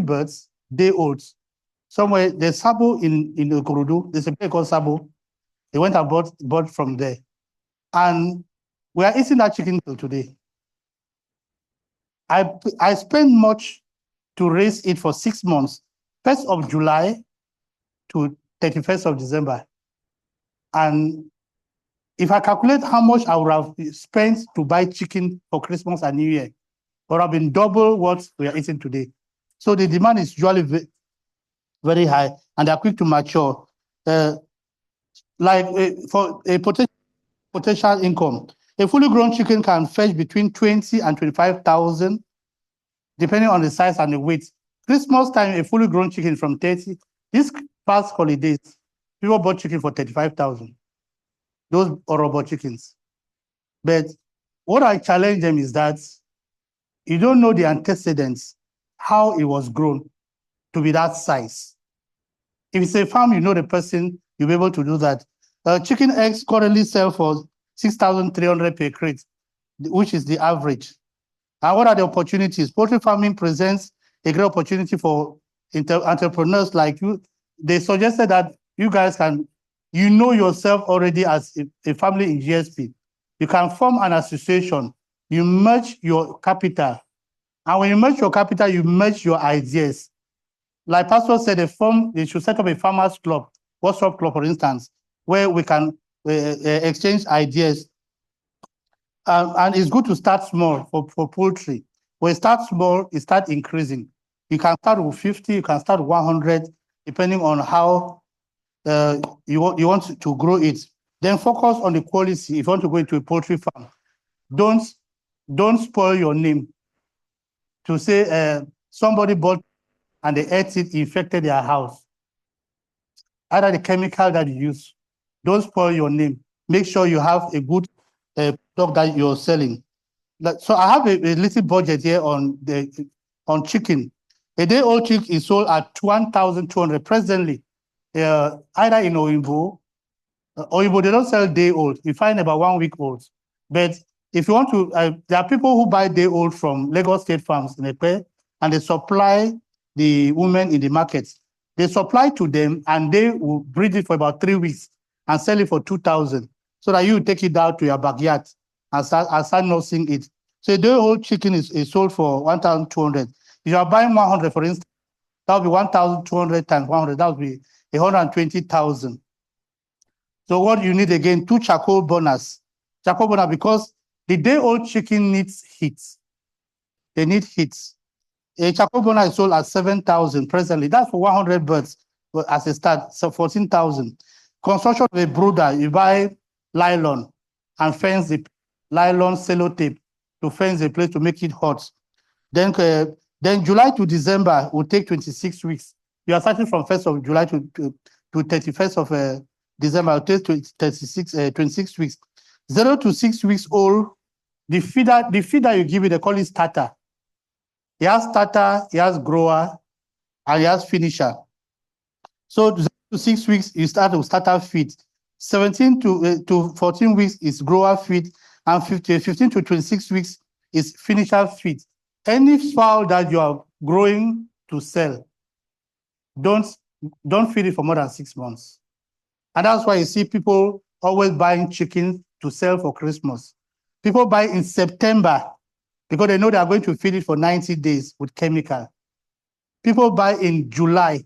birds, day olds. Somewhere, there's Sabo in Ikorodu, there's a place called Sabo. They went and bought from there. And we are eating that chicken till today. I spent much to raise it for 6 months, 1st of July to 31st of December. And if I calculate how much I would have spent to buy chicken for Christmas and New Year, it would have been double what we are eating today. So the demand is usually very high, and they're quick to mature. For a potential income, a fully grown chicken can fetch between 20 and 25,000, depending on the size and the weight. Christmas time, a fully grown chicken from 30. This past holidays, people bought chicken for 35,000. Those are robot chickens. But what I challenge them is that you don't know the antecedents, how it was grown to be that size. If it's a farm, you know the person, you'll be able to do that. Chicken eggs currently sell for 6,300 per crate, which is the average. And what are the opportunities? Poultry farming presents a great opportunity for entrepreneurs like you. They suggested that you guys can, you know yourself already as a family in GSP. You can form an association, you merge your capital. And when you merge your capital, you merge your ideas. Like Pastor said, they should set up a farmers club, WhatsApp club, for instance, where we can exchange ideas. And it's good to start small for poultry. When you start small, it starts increasing. You can start with 50, you can start with 100, depending on how you want to grow it. Then focus on the quality. If you want to go into a poultry farm, don't spoil your name. To say somebody bought and they ate it, infected their house. Either the chemical that you use, don't spoil your name. Make sure you have a good product that you're selling. So I have a little budget here on chicken. A day-old chick is sold at 1,200 presently. Either in Oyinbo, they don't sell day-old. You find about 1 week old. But if you want to, there are people who buy day-old from Lagos State Farms in Epe, and they supply the women in the markets. They supply to them, and they will breed it for about 3 weeks and sell it for 2,000, so that you take it down to your backyard and start nursing it. So the whole chicken is sold for 1,200. If you are buying 100, for instance, that would be 1,200 times 100. That would be 120,000. So what you need again, 2 charcoal burners. Charcoal burner, because the day-old chicken needs heat. They need heat. A charcoal burner is sold at 7,000 presently. That's for 100 birds as a start, so 14,000. Construction of a brooder, you buy nylon and fence the nylon sellotape to fence the place to make it hot. Then July to December will take 26 weeks. You are starting from 1st of July to 31st of December, it takes 26 weeks. 0 to 6 weeks old, the feeder you give it, they call it starter. He has starter, he has grower, and he has finisher. So 0 to 6 weeks, you start with starter feed. 17 to 14 weeks is grower feed, and 15 to 26 weeks is finisher feed. Any fowl that you are growing to sell, don't feed it for more than 6 months. And that's why you see people always buying chicken to sell for Christmas. People buy in September because they know they are going to feed it for 90 days with chemical. People buy in July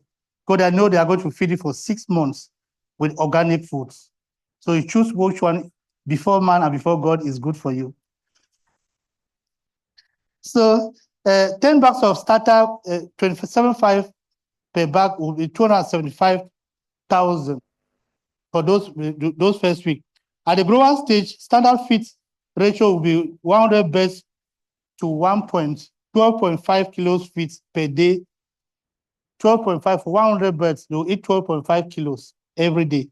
because they know they are going to feed it for 6 months with organic foods. So you choose which one before man and before God is good for you. So 10 bags of starter, 27.5 per bag will be 275,000 for those first week. At the grower stage, standard feed ratio will be 100 birds to 12.5 kilos feed per day. 12.5 for 100 birds, they'll eat 12.5 kilos every day.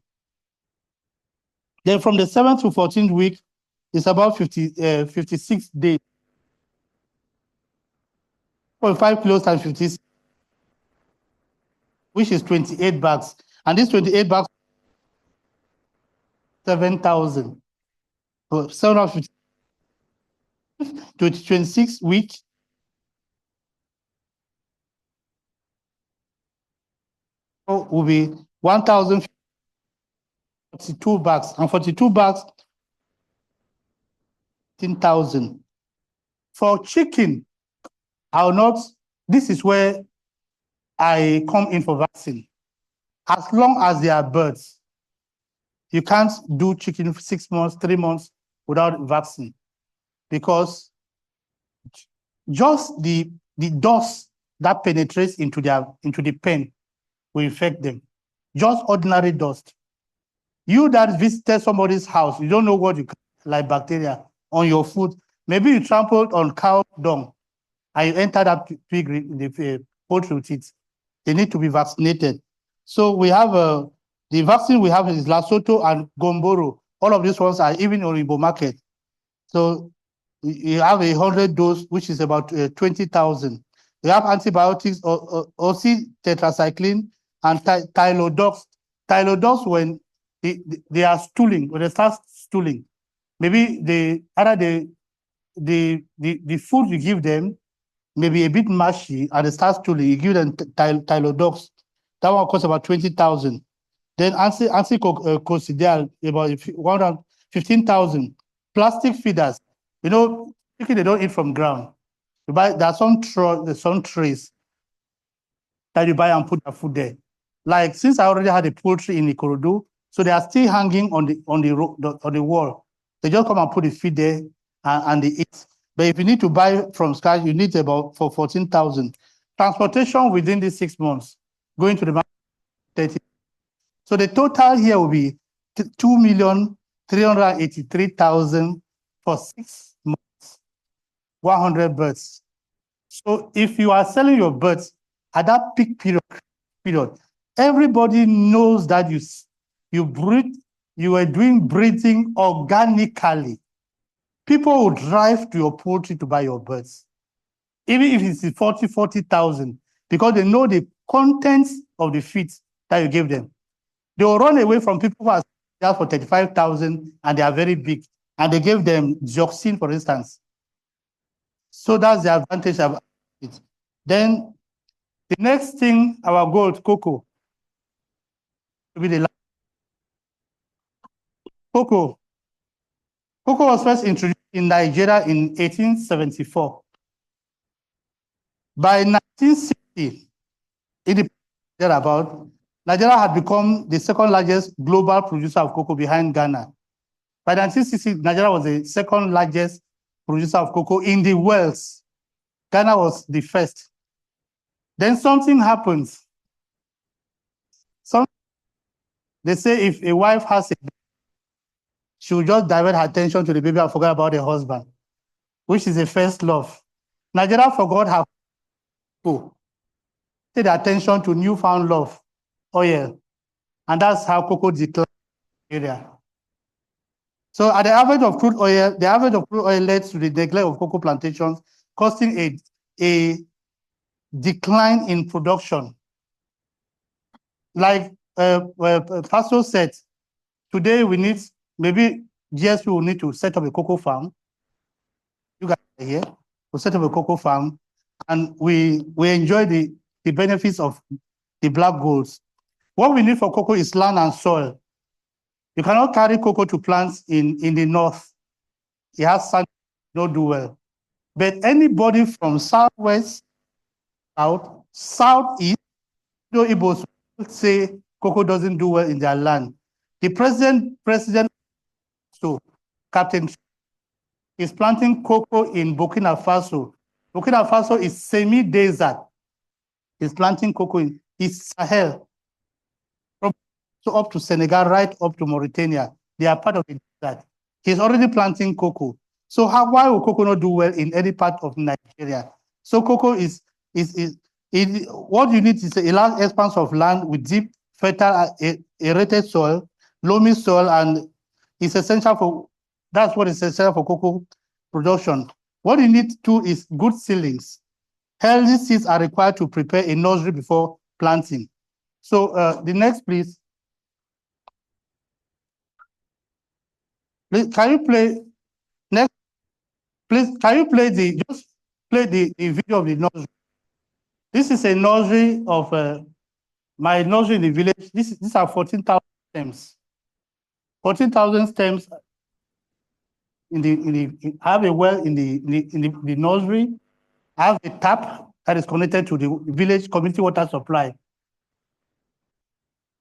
Then from the 7th to 14th week, it's about 56 days. 0.5 kilos times 56, which is 28 bags. And these 28 bags, 7,000. So 750 to 26 weeks. Will be 1,042 bags, and 42 bags, 10,000. For chicken, I will not, this is where I come in for vaccine. As long as they are birds, you can't do chicken for 6 months, 3 months without vaccine, because just the dust that penetrates into the pen will infect them. Just ordinary dust. You that visited somebody's house, you don't know what you like bacteria on your food. Maybe you trampled on cow dung and you entered that pig, the poultry with it. They need to be vaccinated. So we have the vaccine we have is Lesotho and Gomboro. All of these ones are even on Igbo market. So you have 100 dose, which is about 20,000. We have antibiotics, oxy tetracycline and tylodox. Tylodox, when they are stooling, when they start stooling, maybe the food you give them may be a bit mushy and they start stooling, you give them tylodox. That one costs about 20,000. Then coccidial, about 115,000. Plastic feeders, you know, they don't eat from ground. You buy, there are some trays that you buy and put the food there. Like, since I already had a poultry in Ikorodu, so they are still hanging on the wall. They just come and put the feed there and they eat. But if you need to buy from scratch, you need about for 14,000. Transportation within these 6 months, going to the market, 30. So the total here will be 2,383,000 for 6 months, 100 birds. So if you are selling your birds at that peak period, everybody knows that you are doing breeding organically. People will drive to your poultry to buy your birds, even if it's 40,000, because they know the contents of the feed that you give them. They will run away from people who are selling for 35,000 and they are very big, and they gave them dioxin, for instance. So that's the advantage of it. Then the next thing, our goal, cocoa. Cocoa was first introduced in Nigeria in 1874. By 1960, Nigeria had become the second largest global producer of cocoa behind Ghana. By 1960, Nigeria was the second largest producer of cocoa in the world. Ghana was the first. Then something happens. They say if a wife has a baby, she will just divert her attention to the baby and forget about her husband, which is a first love. Nigeria forgot her cocoa, paid attention to newfound love, oil, and that's how cocoa declined in the area. So at the average of crude oil led to the neglect of cocoa plantations, causing a decline in production. Like Pastor said, today we need, maybe GSP will need to set up a cocoa farm. You guys are here, we'll set up a cocoa farm, and we enjoy the benefits of the black golds. What we need for cocoa is land and soil. You cannot carry cocoa to plants in the north. It has sand, don't do well. But anybody from southwest, southeast, Igbos say cocoa doesn't do well in their land. The president, so Captain, is planting cocoa in Burkina Faso. Burkina Faso is semi-desert. He's planting cocoa in Sahel. So up to Senegal, right up to Mauritania. They are part of the desert. He's already planting cocoa. So why will cocoa not do well in any part of Nigeria? So cocoa is what you need is a large expanse of land with deep, fertile, aerated soil, loamy soil, and it's essential for, that's what is essential for cocoa production. What you need too is good seedlings. Healthy seeds are required to prepare a nursery before planting. So the next, please. Please, can you play next? Please, can you play the video of the nursery? This is a nursery of my nursery in the village. These are 14,000 stems. 14,000 stems I have a well in the nursery. I have a tap that is connected to the village community water supply.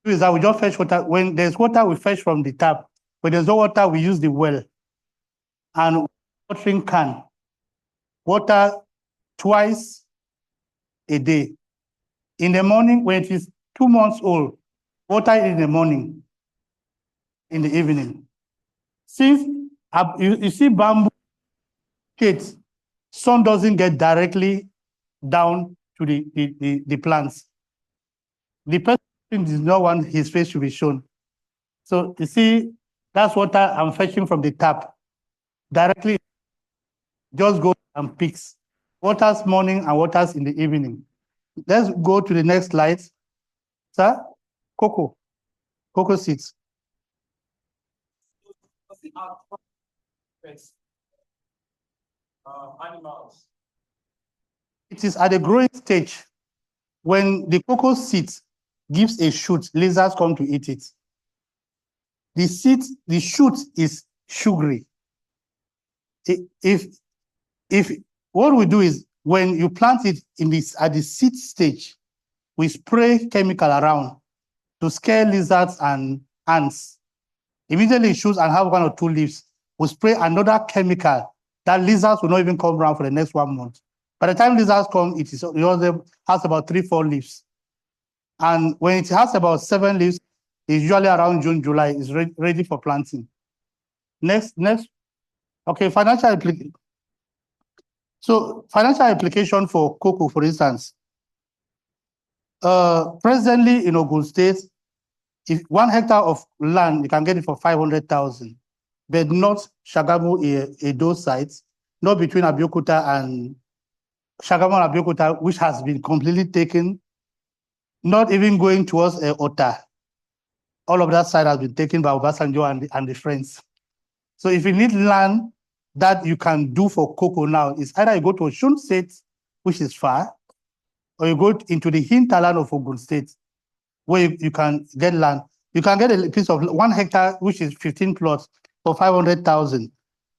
Is that we just fetch water. When there's water, we fetch from the tap. When there's no water, we use the well. And watering can. Water twice a day. In the morning, when it is 2 months old, water in the morning, in the evening. Since you see bamboo shades, sun doesn't get directly down to the plants. The person does not want his face to be shown. So you see, that's water I'm fetching from the tap. Directly, just go and picks. Waters morning and waters in the evening. Let's go to the next slide. Sir? Cocoa seeds. Animals. It is at the growing stage. When the cocoa seed gives a shoot, lizards come to eat it. The shoot is sugary. If what we do is when you plant it at the seed stage, we spray chemical around to scare lizards and ants. Immediately it shoots and have 1 or 2 leaves. We spray another chemical that lizards will not even come around for the next 1 month. By the time lizards come, it has about 3-4 leaves. And when it has about 7 leaves, it's usually around June, July, it's ready for planting. Next. Okay, financial application. So financial application for cocoa, for instance. Presently in Ogun State, if 1 hectare of land, you can get it for 500,000, but not Shagamu, Edo sites, not between Abeokuta and Shagamu and Abeokuta, which has been completely taken, not even going towards Ota. All of that side has been taken by Obasanjo and the friends. So if you need land that you can do for cocoa now, it's either you go to Osun State, which is far, or you go into the hinterland of Ogun State, where you can get land. You can get a piece of 1 hectare, which is 15 plots, for 500,000.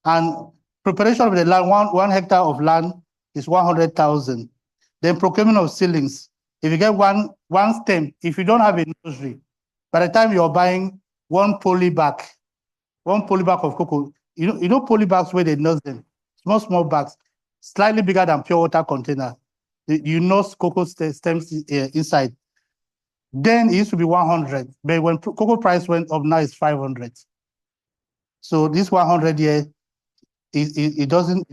And preparation of the land, one hectare of land is 100,000. Then procurement of seedlings. If you get one stem, if you don't have a nursery, by the time you're buying 1 poly bag of cocoa, you know poly bags where they nurse them, small bags, slightly bigger than pure water container. You nurse cocoa stems inside. Then it used to be 100, but when cocoa price went up, now it's 500. So this 100 here, it doesn't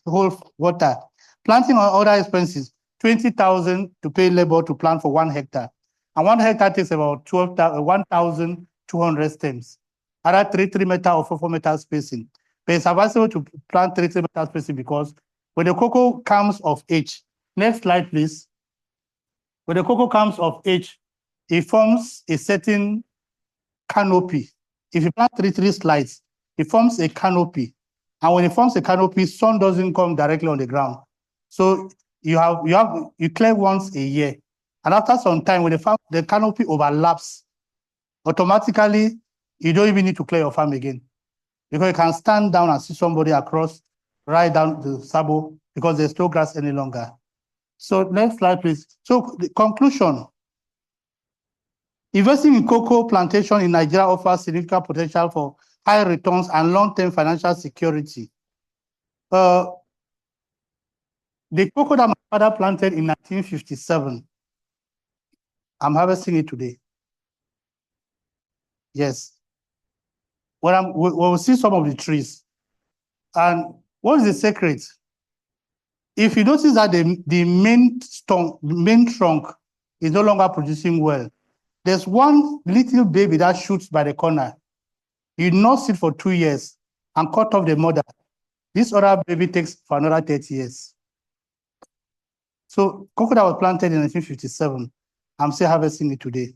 hold water. Planting or other expenses, 20,000 to pay labor to plant for 1 hectare. And 1 hectare takes about 1,200 stems. Either 3 meter or 4 meter spacing. But it's advisable to plant 3 meter spacing because when the cocoa comes of age, next slide, please. When the cocoa comes of age, it forms a certain canopy. If you plant 3 slides, it forms a canopy. And when it forms a canopy, sun doesn't come directly on the ground. So you clear once a year. And after some time, when the canopy overlaps, automatically, you don't even need to clear your farm again. Because you can stand down and see somebody across, right down the sabo, because there's no grass any longer. So next slide, please. So the conclusion. Investing in cocoa plantation in Nigeria offers significant potential for high returns and long-term financial security. The cocoa that my father planted in 1957, I'm harvesting it today. Yes. We'll see some of the trees. And what is the secret? If you notice that the main trunk is no longer producing well, there's one little baby that shoots by the corner. You nurse it for 2 years and cut off the mother. This other baby takes for another 30 years. So cocoa that was planted in 1957, I'm still harvesting it today.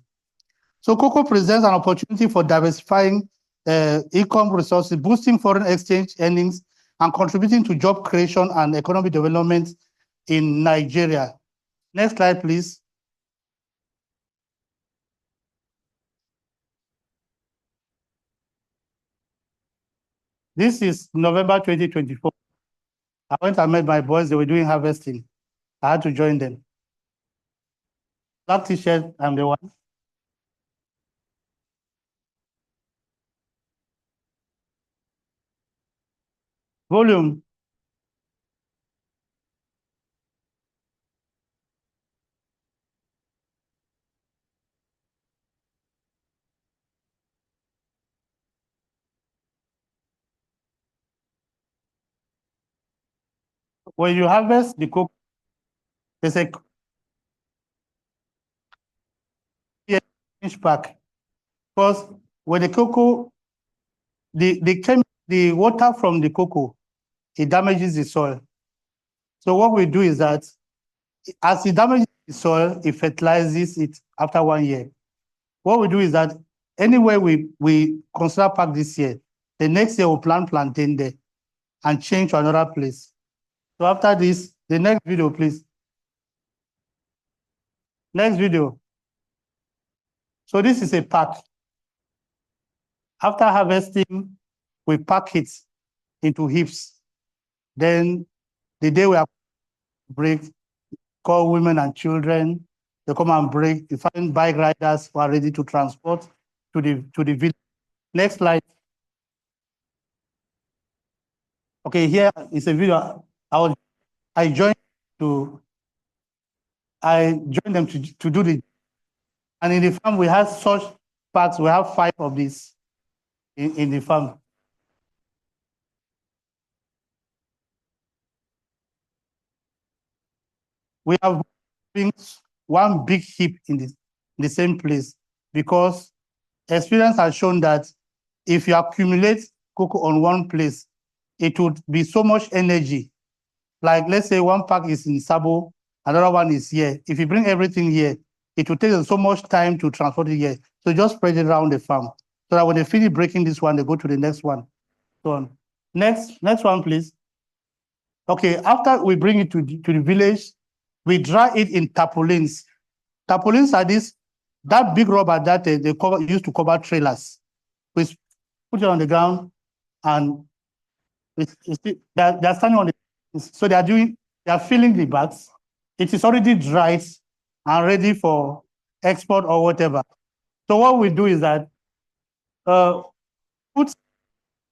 So cocoa presents an opportunity for diversifying income resources, boosting foreign exchange earnings, and contributing to job creation and economic development in Nigeria. Next slide, please. This is November 2024. I went and met my boys. They were doing harvesting. I had to join them. Black t-shirt, I'm the one. Volume. When you harvest the cocoa, there's a inch pack. Because when the cocoa, the water from the cocoa, it damages the soil. So what we do is that as it damages the soil, it fertilizes it after 1 year. What we do is that anywhere we consider pack this year, the next year we'll plant plantain there and change to another place. So after this, the next video, please. Next video. So this is a pack. After harvesting, we pack it into heaps. Then the day we are break, call women and children, they come and break. You find bike riders who are ready to transport to the village. Next slide. Okay, here is a video. I joined them to do the, and in the farm we have such packs. We have 5 of these in the farm. We have one big heap in the same place because experience has shown that if you accumulate cocoa on one place, it would be so much energy. Like let's say one pack is in Sabo, another one is here. If you bring everything here, it will take them so much time to transport it here. So just spread it around the farm so that when they finish breaking this one, they go to the next one. So on. Next one, please. Okay, after we bring it to the village, we dry it in tarpaulins. Tarpaulins are that big rubber that they used to cover trailers. We put it on the ground and they're standing on it. So they are filling the bags. It is already dried and ready for export or whatever. So what we do is that put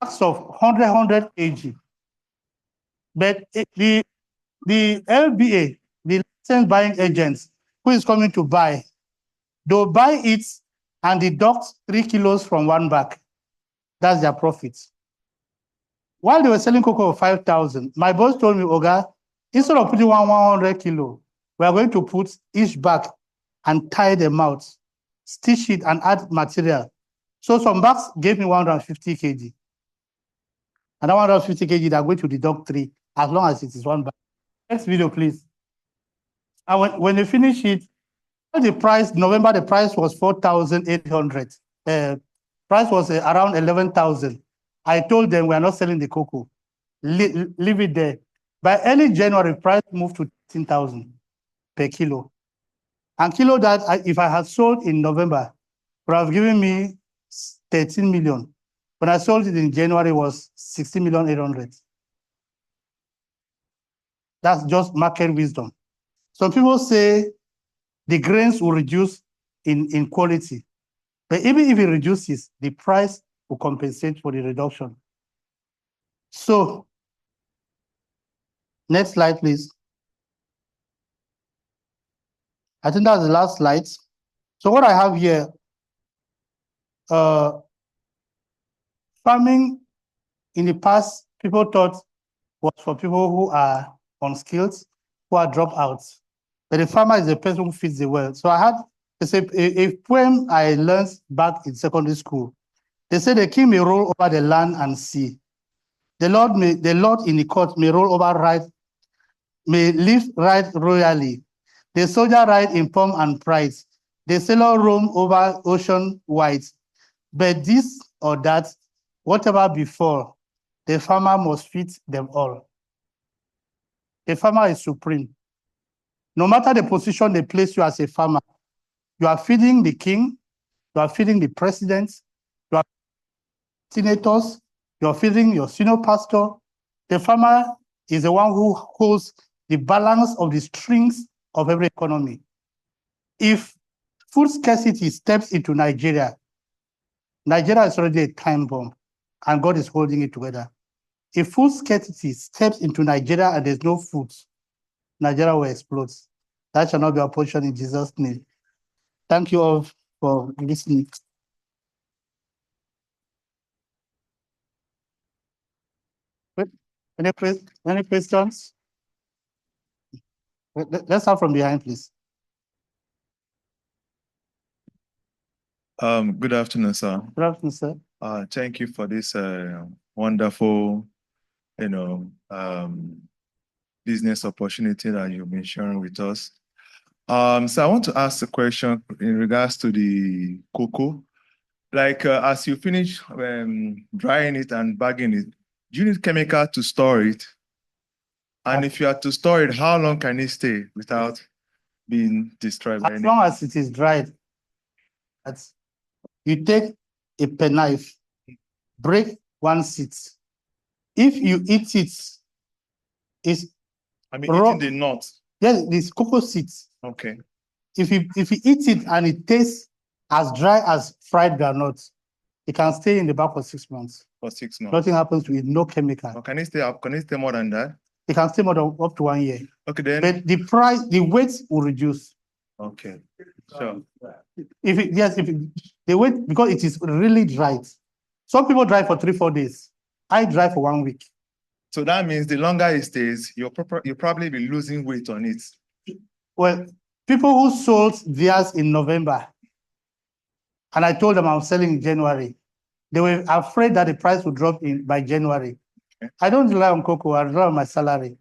bags of 100 kg. But the LBA, the licensed buying agents, who is coming to buy, they'll buy it and deduct 3 kilos from one bag. That's their profit. While they were selling cocoa for 5,000, my boss told me, Oga, instead of putting 100 kilo, we are going to put each bag and tie them out, stitch it and add material. So some bags gave me 150 kg. And that 150 kg, they are going to deduct 3, as long as it is one bag. Next video, please. And when they finish it, the price, November, the price was 4,800. Price was around 11,000. I told them we are not selling the cocoa. Leave it there. By early January, price moved to 10,000 per kilo. And kilo that, if I had sold in November, would have given me 13 million. When I sold it in January, it was 60,800,000. That's just market wisdom. Some people say the grains will reduce in quality. But even if it reduces, the price will compensate for the reduction. So, next slide, please. I think that's the last slide. So what I have here, farming in the past, people thought was for people who are unskilled, who are dropouts. But the farmer is the person who feeds the world. So I had a poem I learned back in secondary school. They say the king may rule over the land and sea. The Lord in the court may rule over right, may live right royally. The soldier ride in pomp and pride. The sailor roam over ocean wide. But this or that, whatever before, the farmer must feed them all. The farmer is supreme. No matter the position they place you as a farmer, you are feeding the king, you are feeding the president, you are senators, you are feeding your senior pastor. The farmer is the one who holds the balance of the strings of every economy. If food scarcity steps into Nigeria, Nigeria is already a time bomb, and God is holding it together. If food scarcity steps into Nigeria and there's no food, Nigeria will explode. That shall not be our portion in Jesus' name. Thank you all for listening. Any questions? Let's start from behind, please. Good afternoon, sir. Good afternoon, sir. Thank you for this wonderful, business opportunity that you've been sharing with us. So I want to ask a question in regards to the cocoa. Like as you finish drying it and bagging it, do you need chemical to store it? And if you are to store it, how long can it stay without being destroyed by As any? long as it is dried, you take a penknife, break one seed. If you eat it, it's I mean, raw. eating the nut. Yes, it's cocoa seeds. Okay. If you eat it and it tastes as dry as fried groundnuts, it can stay in the bag for 6 months. For 6 months. Nothing happens to it, no chemical. Or can it stay up? Can it stay more than that? It can stay more than up to 1 year. Okay, then. But the weight will reduce. Okay. Sure. The weight, because it is really dried. Some people dry for 3-4 days. I dry for 1 week. So that means the longer it stays, you'll probably be losing weight on it. Well, people who sold theirs in November, and I told them I'm selling in January, they were afraid that the price would drop by January. Okay. I don't rely on cocoa, I rely on my salary.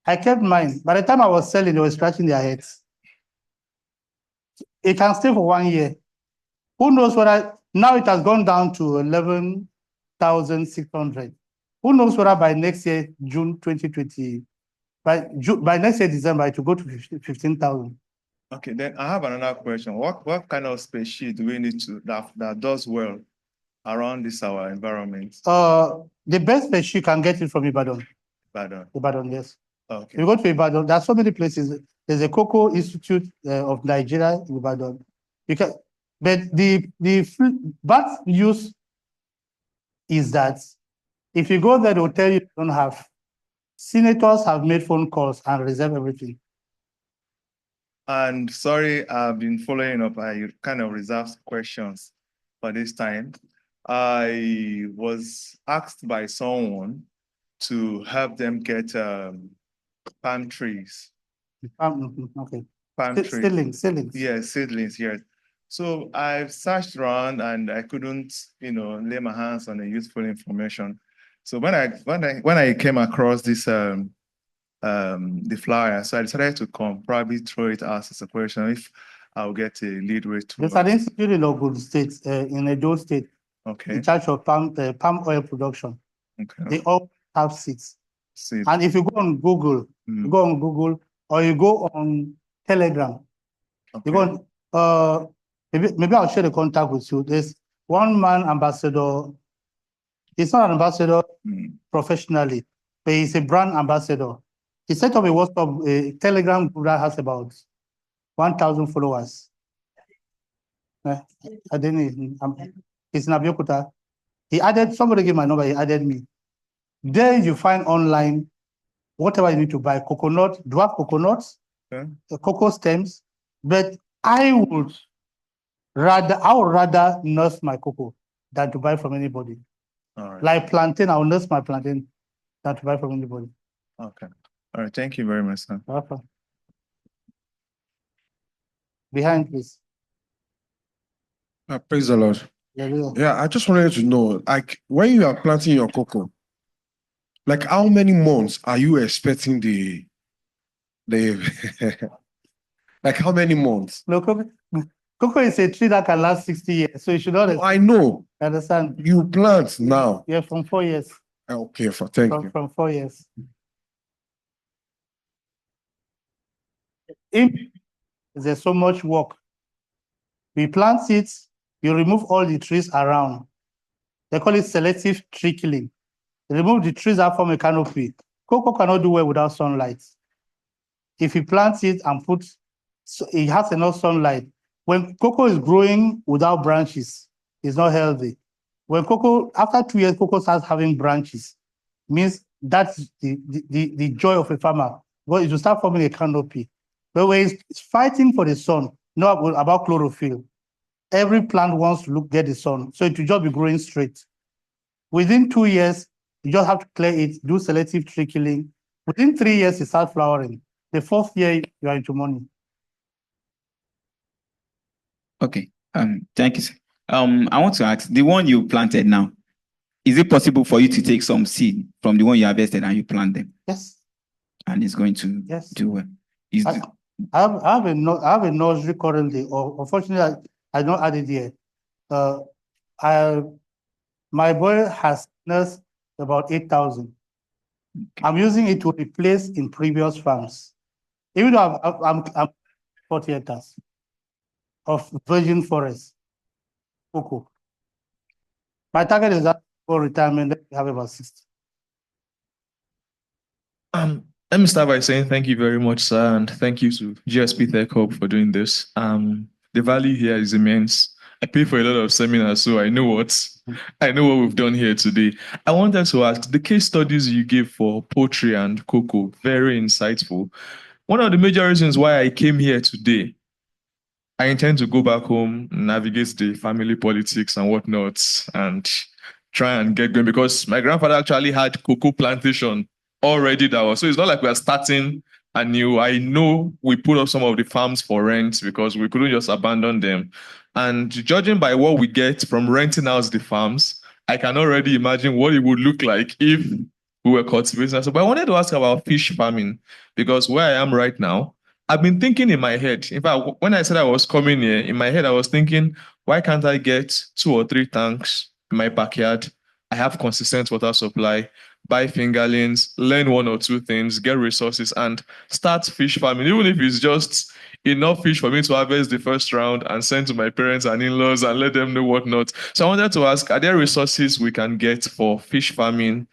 I kept mine. By the time I was selling, they were scratching their heads. It can stay for 1 year. Who knows whether, now it has gone down to 11,600. Who knows whether by next year, June 2020, by next year, December, it will go to 15,000. Okay, then I have another question. What kind of species do we need to that does well around this our environment? The best species you can get it from Ibadan. Ibadan, yes. Okay. You go to Ibadan, there are so many places. There's a Cocoa Institute of Nigeria in Ibadan. You can, but the bad use is that if you go there, they'll tell you don't have. Senators have made phone calls and reserved everything. And sorry, I've been following up. I kind of reserved questions for this time. I was asked by someone to help them get palm trees. Okay. Palm trees. Seedlings. Yes, seedlings, yes. So I've searched around and I couldn't, lay my hands on the useful information. So when I came across this the flyer, so I decided to come, probably throw it out as a question if I'll get a lead way to. There's an institute in Ogun State, in Edo State, okay, in charge of palm oil production. Okay. They all have seeds. And if you go on Google, or you go on Telegram, you go on, maybe I'll share the contact with you. There's one man ambassador. He's not an ambassador professionally, but he's a brand ambassador. He set up a WhatsApp, a Telegram group that has about 1,000 followers. I didn't. It's in Abiyokuta. He added, somebody gave my number, he added me. There you find online whatever you need to buy, coconut, dwarf coconuts, cocoa stems, but I would rather nurse my cocoa than to buy from anybody. All right. Like plantain, I'll nurse my plantain than to buy from anybody. Okay. All right. Thank you very much, sir. Welcome. Behind, please. Praise the Lord. Yeah, I just wanted to know, like, when you are planting your cocoa, like, how many months are you expecting the like, how many months? No, cocoa is a tree that can last 60 years, so you should not. I know. Understand? You plant now. Yeah, from 4 years. Okay, thank you. From 4 years. If there's so much work, we plant it, you remove all the trees around. They call it selective tree killing. Remove the trees that form a canopy. Cocoa cannot do well without sunlight. If you plant it and it has enough sunlight. When cocoa is growing without branches, it's not healthy. When cocoa, after 2 years, cocoa starts having branches, means that's the joy of a farmer. But it will start forming a canopy. But when it's fighting for the sun, not about chlorophyll. Every plant wants to get the sun, so it will just be growing straight. Within 2 years, you just have to clear it, do selective tree killing. Within 3 years, it starts flowering. The 4th year, you are into money. Okay. Thank you, sir. I want to ask, the one you planted now, is it possible for you to take some seed from the one you harvested and you plant them? Yes. And it's going to do well. I have a nursery currently, or unfortunately, I don't add it here. My boy has nursed about 8,000. I'm using it to replace in previous farms. Even though I'm 40 hectares of virgin forest, cocoa. My target is that for retirement, then we have about 60. Let me start by saying thank you very much, sir, and thank you to GSP Tech Hub for doing this. The value here is immense. I pay for a lot of seminars, so I know what we've done here today. I wanted to ask, the case studies you give for poultry and cocoa, very insightful. One of the major reasons why I came here today, I intend to go back home, navigate the family politics and whatnot, and try and get going, because my grandfather actually had cocoa plantation already that was. So it's not like we're starting anew. I know we put up some of the farms for rent because we couldn't just abandon them. And judging by what we get from renting out the farms, I can already imagine what it would look like if we were cultivating. So, but I wanted to ask about fish farming, because where I am right now, I've been thinking in my head. In fact, when I said I was coming here, in my head, I was thinking, why can't I get 2 or 3 tanks in my backyard? I have consistent water supply, buy fingerlings, learn 1 or 2 things, get resources, and start fish farming, even if it's just enough fish for me to harvest the first round and send to my parents and in-laws and let them know whatnot. So I wanted to ask, are there resources we can get for fish farming?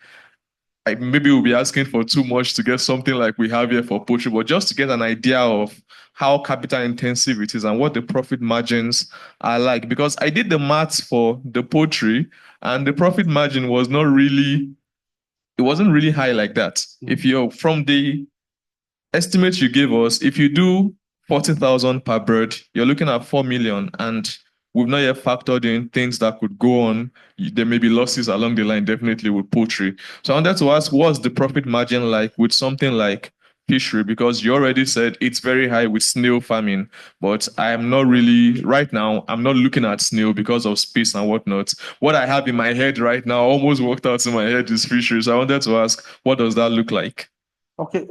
Maybe we'll be asking for too much to get something like we have here for poultry, but just to get an idea of how capital intensive it is and what the profit margins are like. Because I did the maths for the poultry and the profit margin was not really, it wasn't really high like that. If you're from the estimates you gave us, if you do 40,000 per bird, you're looking at 4 million, and we've not yet factored in things that could go on. There may be losses along the line, definitely with poultry. So I wanted to ask, what's the profit margin like with something like fishery? Because you already said it's very high with snail farming, but I'm not really, right now, I'm not looking at snail because of space and whatnot. What I have in my head right now, almost worked out in my head, is fishery. So I wanted to ask, what does that look like? Okay,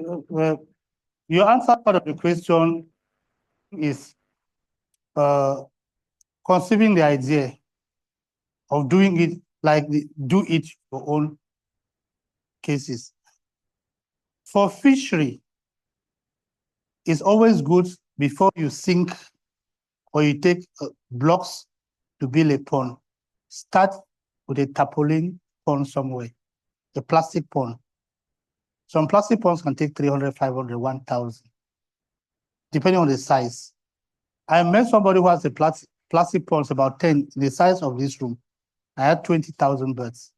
your answer part of the question is conceiving the idea of doing it like do it your own cases. For fishery, it's always good before you sink or you take blocks to build a pond. Start with a tarpaulin pond somewhere, a plastic pond. Some plastic ponds can take 300, 500, 1,000, depending on the size. I met somebody who has a plastic ponds about 10 in the size of this room. I had 20,000 birds.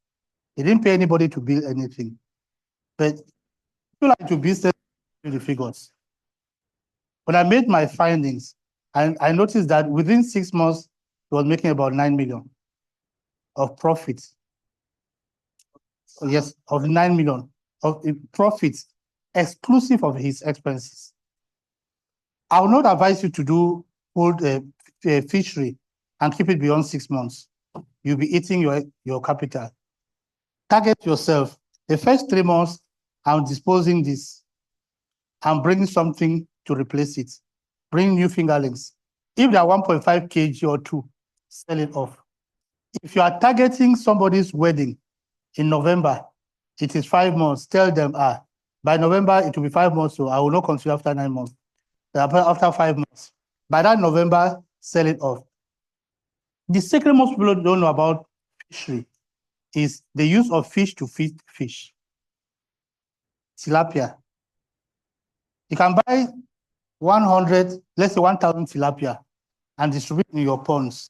He didn't pay anybody to build anything. But people like to business the figures. When I made my findings, I noticed that within 6 months, he was making about 9 million of profit. Yes, of 9 million of profits, exclusive of his expenses. I will not advise you to do fishery and keep it beyond 6 months. You'll be eating your capital. Target yourself. The first 3 months, I'm disposing this. I'm bringing something to replace it. Bring new fingerlings. If they are 1.5 kg or 2, sell it off. If you are targeting somebody's wedding in November, it is 5 months. Tell them, by November, it will be 5 months, so I will not consider after 9 months. After 5 months. By that November, sell it off. The secret most people don't know about fishery is the use of fish to feed fish. Tilapia. You can buy 100, let's say 1,000 tilapia and distribute in your ponds.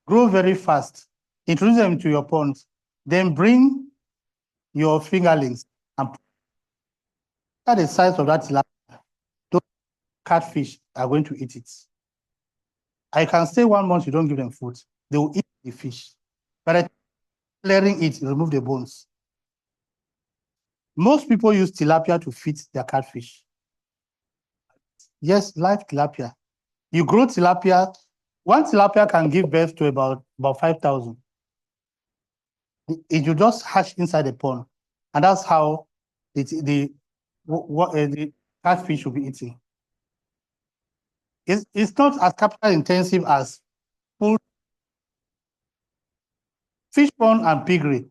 Grow very fast. Introduce them to your ponds. Then bring your fingerlings and at the size of that tilapia. Those catfish are going to eat it. I can stay 1 month, you don't give them food. They will eat the fish. But clearing it, remove the bones. Most people use tilapia to feed their catfish. Yes, live tilapia. You grow tilapia. 1 tilapia can give birth to about 5,000. It will just hatch inside the pond, and that's how the catfish will be eating. It's not as capital intensive as food, fish pond and piggery.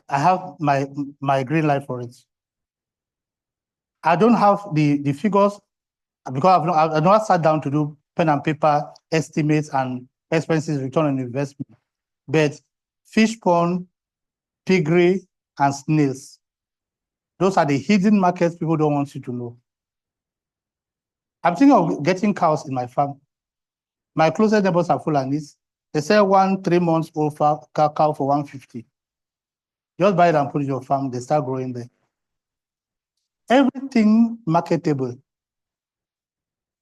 I have my green light for it. I don't have the figures because I've not sat down to do pen and paper estimates and expenses return on investment. But fish pond, piggery, and snails, those are the hidden markets people don't want you to know. I'm thinking of getting cows in my farm. My closest neighbors are Fulanis. They sell 1 3-month old cow for 150. Just buy it and put it in your farm. They start growing there. Everything marketable.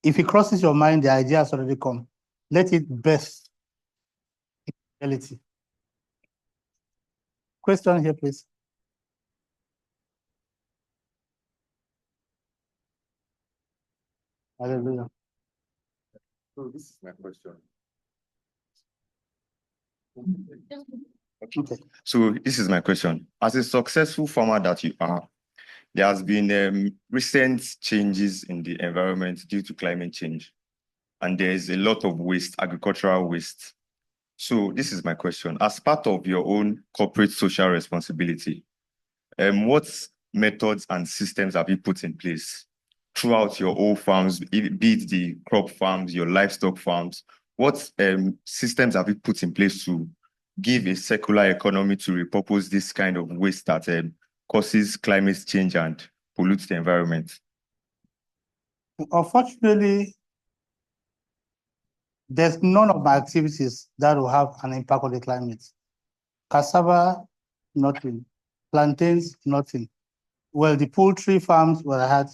If it crosses your mind, the idea has already come. Let it burst in reality. Question here, please. Hallelujah. So this is my question. Okay. So this is my question. As a successful farmer that you are, there has been recent changes in the environment due to climate change, and there is a lot of waste, agricultural waste. So this is my question. As part of your own corporate social responsibility, what methods and systems have you put in place throughout your whole farms, be it the crop farms, your livestock farms? What systems have you put in place to give a circular economy to repurpose this kind of waste that causes climate change and pollutes the environment? Unfortunately, there's none of my activities that will have an impact on the climate. Cassava, nothing. Plantains, nothing. Well, the poultry farms where I had,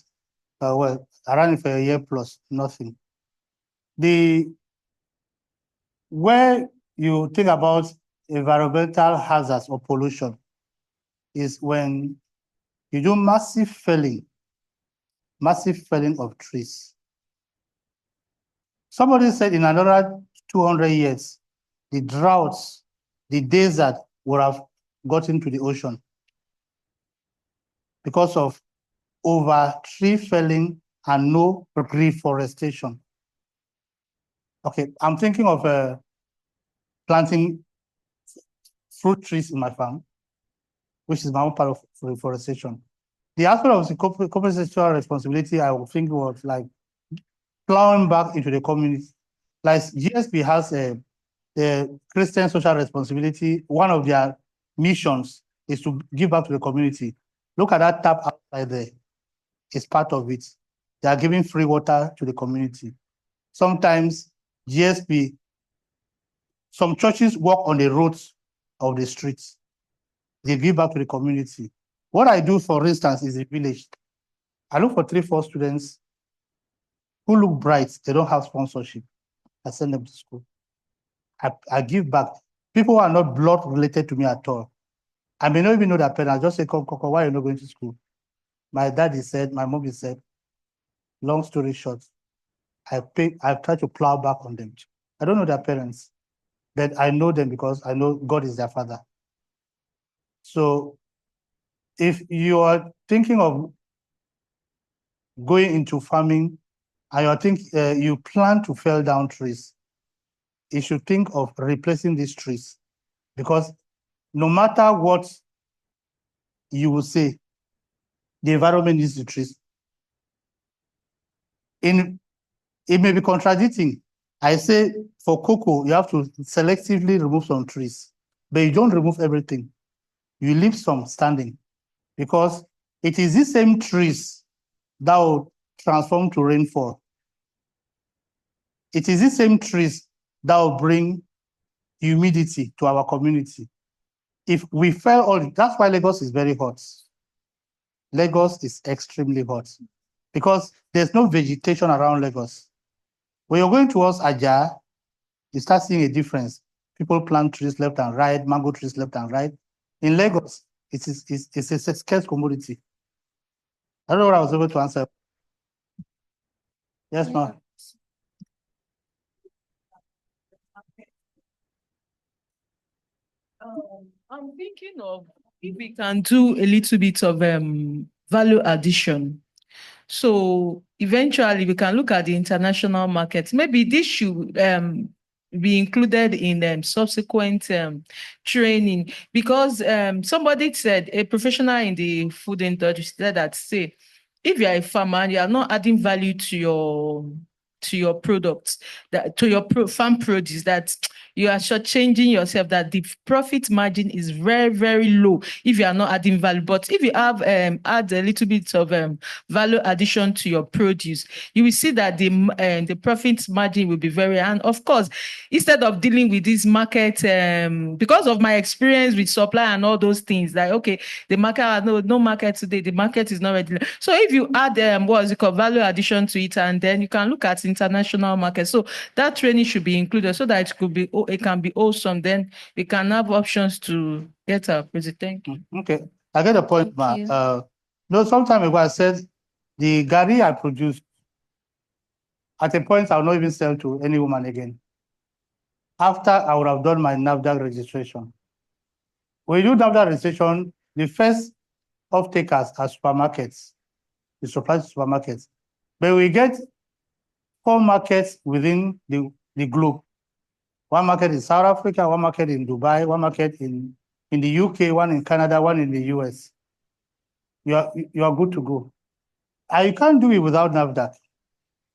I ran it for a year plus, nothing. Where you think about environmental hazards or pollution is when you do massive felling of trees. Somebody said in another 200 years, the droughts, the desert would have gotten to the ocean because of over tree felling and no reforestation. Okay, I'm thinking of planting fruit trees in my farm, which is my own part of reforestation. The aspect of the corporate social responsibility, I would think was like plowing back into the community. Like GSP has the Christian social responsibility. One of their missions is to give back to the community. Look at that tap outside there. It's part of it. They are giving free water to the community. Sometimes GSP, some churches walk on the roads of the streets. They give back to the community. What I do, for instance, is a village. I look for 3-4 students who look bright. They don't have sponsorship. I send them to school. I give back. People who are not blood related to me at all. I may not even know their parents. I just say, come, why are you not going to school? My daddy said, my mom said, long story short, I've tried to plow back on them. I don't know their parents, but I know them because I know God is their father. So if you are thinking of going into farming and you plan to fell down trees, you should think of replacing these trees, because no matter what you will say, the environment needs the trees. It may be contradicting. I say for cocoa, you have to selectively remove some trees, but you don't remove everything. You leave some standing, because it is these same trees that will transform to rainfall. It is these same trees that will bring humidity to our community. If we fell all, that's why Lagos is very hot. Lagos is extremely hot because there's no vegetation around Lagos. When you're going towards Ajah, you start seeing a difference. People plant trees left and right, mango trees left and right. In Lagos, it's a scarce commodity. I don't know what I was able to answer. Yes, ma'am. I'm thinking of if we can do a little bit of value addition. So eventually we can look at the international markets. Maybe this should be included in subsequent training, because somebody said, a professional in the food industry said that, say, if you are a farmer and you are not adding value to your products, that to your farm produce, that you are shortchanging yourself, that the profit margin is very, very low if you are not adding value. But if you have add a little bit of value addition to your produce, you will see that the profit margin will be very, and of course, instead of dealing with this market, because of my experience with supply and all those things, like, okay, the market, no market today, the market is not ready. So if you add value addition to it, and then you can look at international market. So that training should be included so that it can be awesome. Then we can have options to get our president. Okay, I get the point, ma. Some time ago I said the Gary I produced, at a point I will not even sell to any woman again. After I would have done my NAFDAC registration. When you do NAFDAC registration, the first off-takers are supermarkets, the supply to supermarkets. But we get 4 markets within the globe. One market in South Africa, one market in Dubai, one market in the UK, one in Canada, one in the US. You are good to go. And you can't do it without NAFDAC,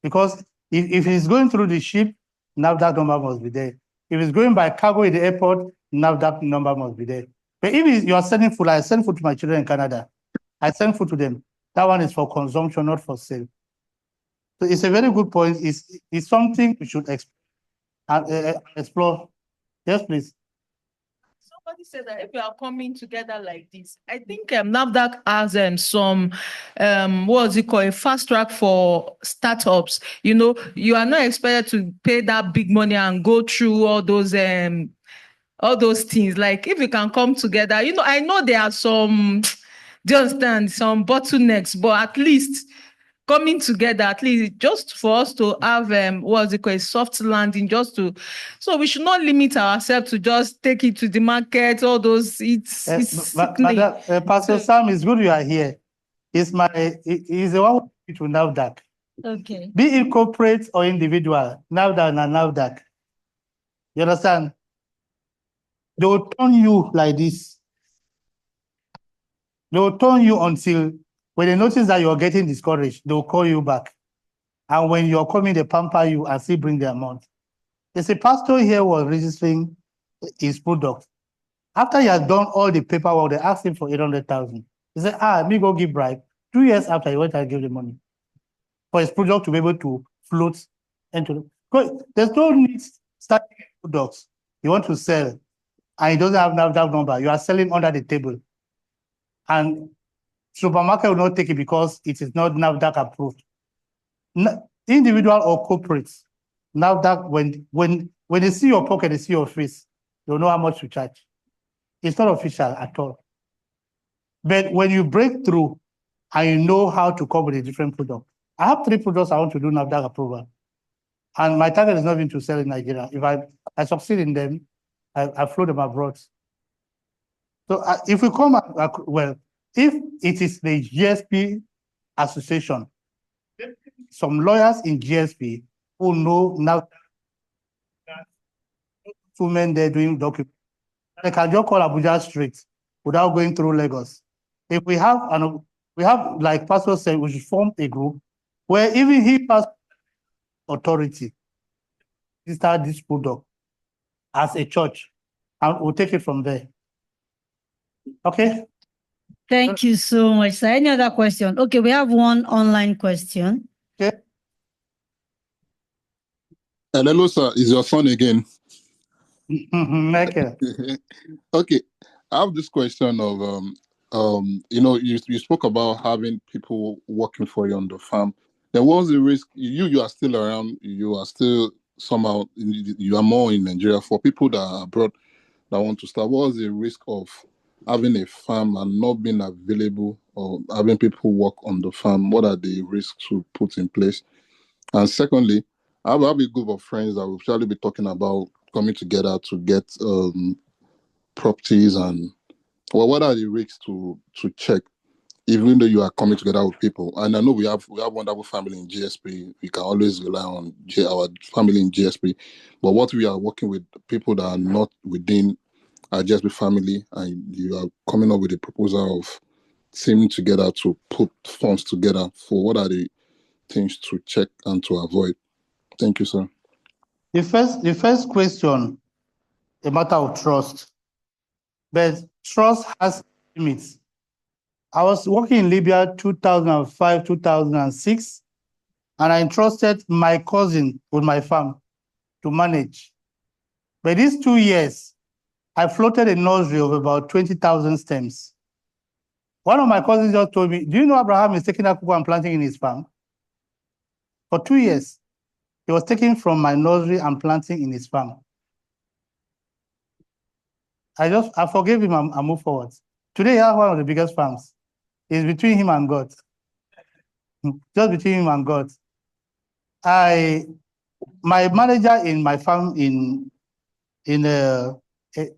because if it's going through the ship, NAFDAC number must be there. If it's going by cargo in the airport, NAFDAC number must be there. But if you are sending food, I send food to my children in Canada. I send food to them. That one is for consumption, not for sale. So it's a very good point. It's something we should explore. Yes, please. Somebody said that if we are coming together like this, I think NAFDAC has some a fast track for startups. You are not expected to pay that big money and go through all those things. Like, if we can come together, I know there are some, do you understand, some bottlenecks, but at least coming together, at least just for us to have a soft landing, so we should not limit ourselves to just take it to the market, all those. Pastor Sam, it's good you are here. He's the one to NAFDAC. Okay. Be it corporate or individual, NAFDAC and NAFDAC. You understand? They will turn you like this. They will turn you until when they notice that you're getting discouraged, they'll call you back. And when you're coming, they pamper you and still bring the amount. There's a pastor here was registering his product. After he had done all the paperwork, they asked him for 800,000. He said, me go give bribe. 2 years after, he went and gave the money for his product to be able to float into the. There's no need starting products you want to sell and it doesn't have NAFDAC number. You are selling under the table. And supermarket will not take it because it is not NAFDAC approved. Individual or corporate, NAFDAC, when they see your pocket, they see your face, they'll know how much to charge. It's not official at all. But when you break through and you know how to come with a different product, I have 3 products I want to do NAFDAC approval. And my target is not even to sell in Nigeria. If I succeed in them, I flow them abroad. So if we come, if it is the GSP association, some lawyers in GSP who know now women they're doing documents, they can just call Abuja straight without going through Lagos. If we have, like Pastor said, we should form a group where even he has authority to start this product as a church, and we'll take it from there. Okay. Thank you so much, sir. Any other question? Okay, we have one online question. Okay. Hello, sir. Is your son again? Michael. Okay. I have this question of you spoke about having people working for you on the farm. There was a risk. You are still around. You are still somehow you are more in Nigeria. For people that are abroad that want to start, what was the risk of having a farm and not being available, or having people work on the farm? What are the risks to put in place? And secondly, I have a group of friends that will surely be talking about coming together to get properties, and what are the risks to check? even though you are coming together with people. And I know we have wonderful family in GSP. We can always rely on our family in GSP. But what we are working with people that are not within our GSP family, and you are coming up with a proposal of teaming together to put funds together for what are the things to check and to avoid. Thank you, sir. The first question, a matter of trust. But trust has limits. I was working in Libya 2005, 2006, and I entrusted my cousin with my farm to manage. But these 2 years, I floated a nursery of about 20,000 stems. One of my cousins just told me, do you know Abraham is taking that cocoa and planting in his farm? For 2 years, he was taking from my nursery and planting in his farm. I forgave him and moved forward. Today, he has one of the biggest farms. It's between him and God. Just between him and God. My manager in my farm in Imeko,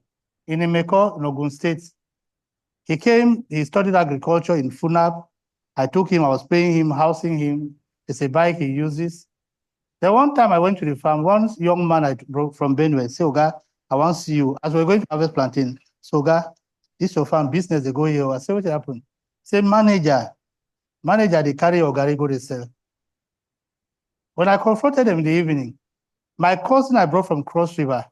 in Ogun State, he came, he studied agriculture in Funab. I took him, I was paying him, housing him. It's a bike he uses. Then one time I went to the farm, one young man I brought from Benue said, Oga, I want to see you. As we're going to harvest plantain, so Oga, this your farm business, they go here. I said, what happened? He said, manager, they carry Ogari go to sell. When I confronted them in the evening, my cousin I brought from Cross River,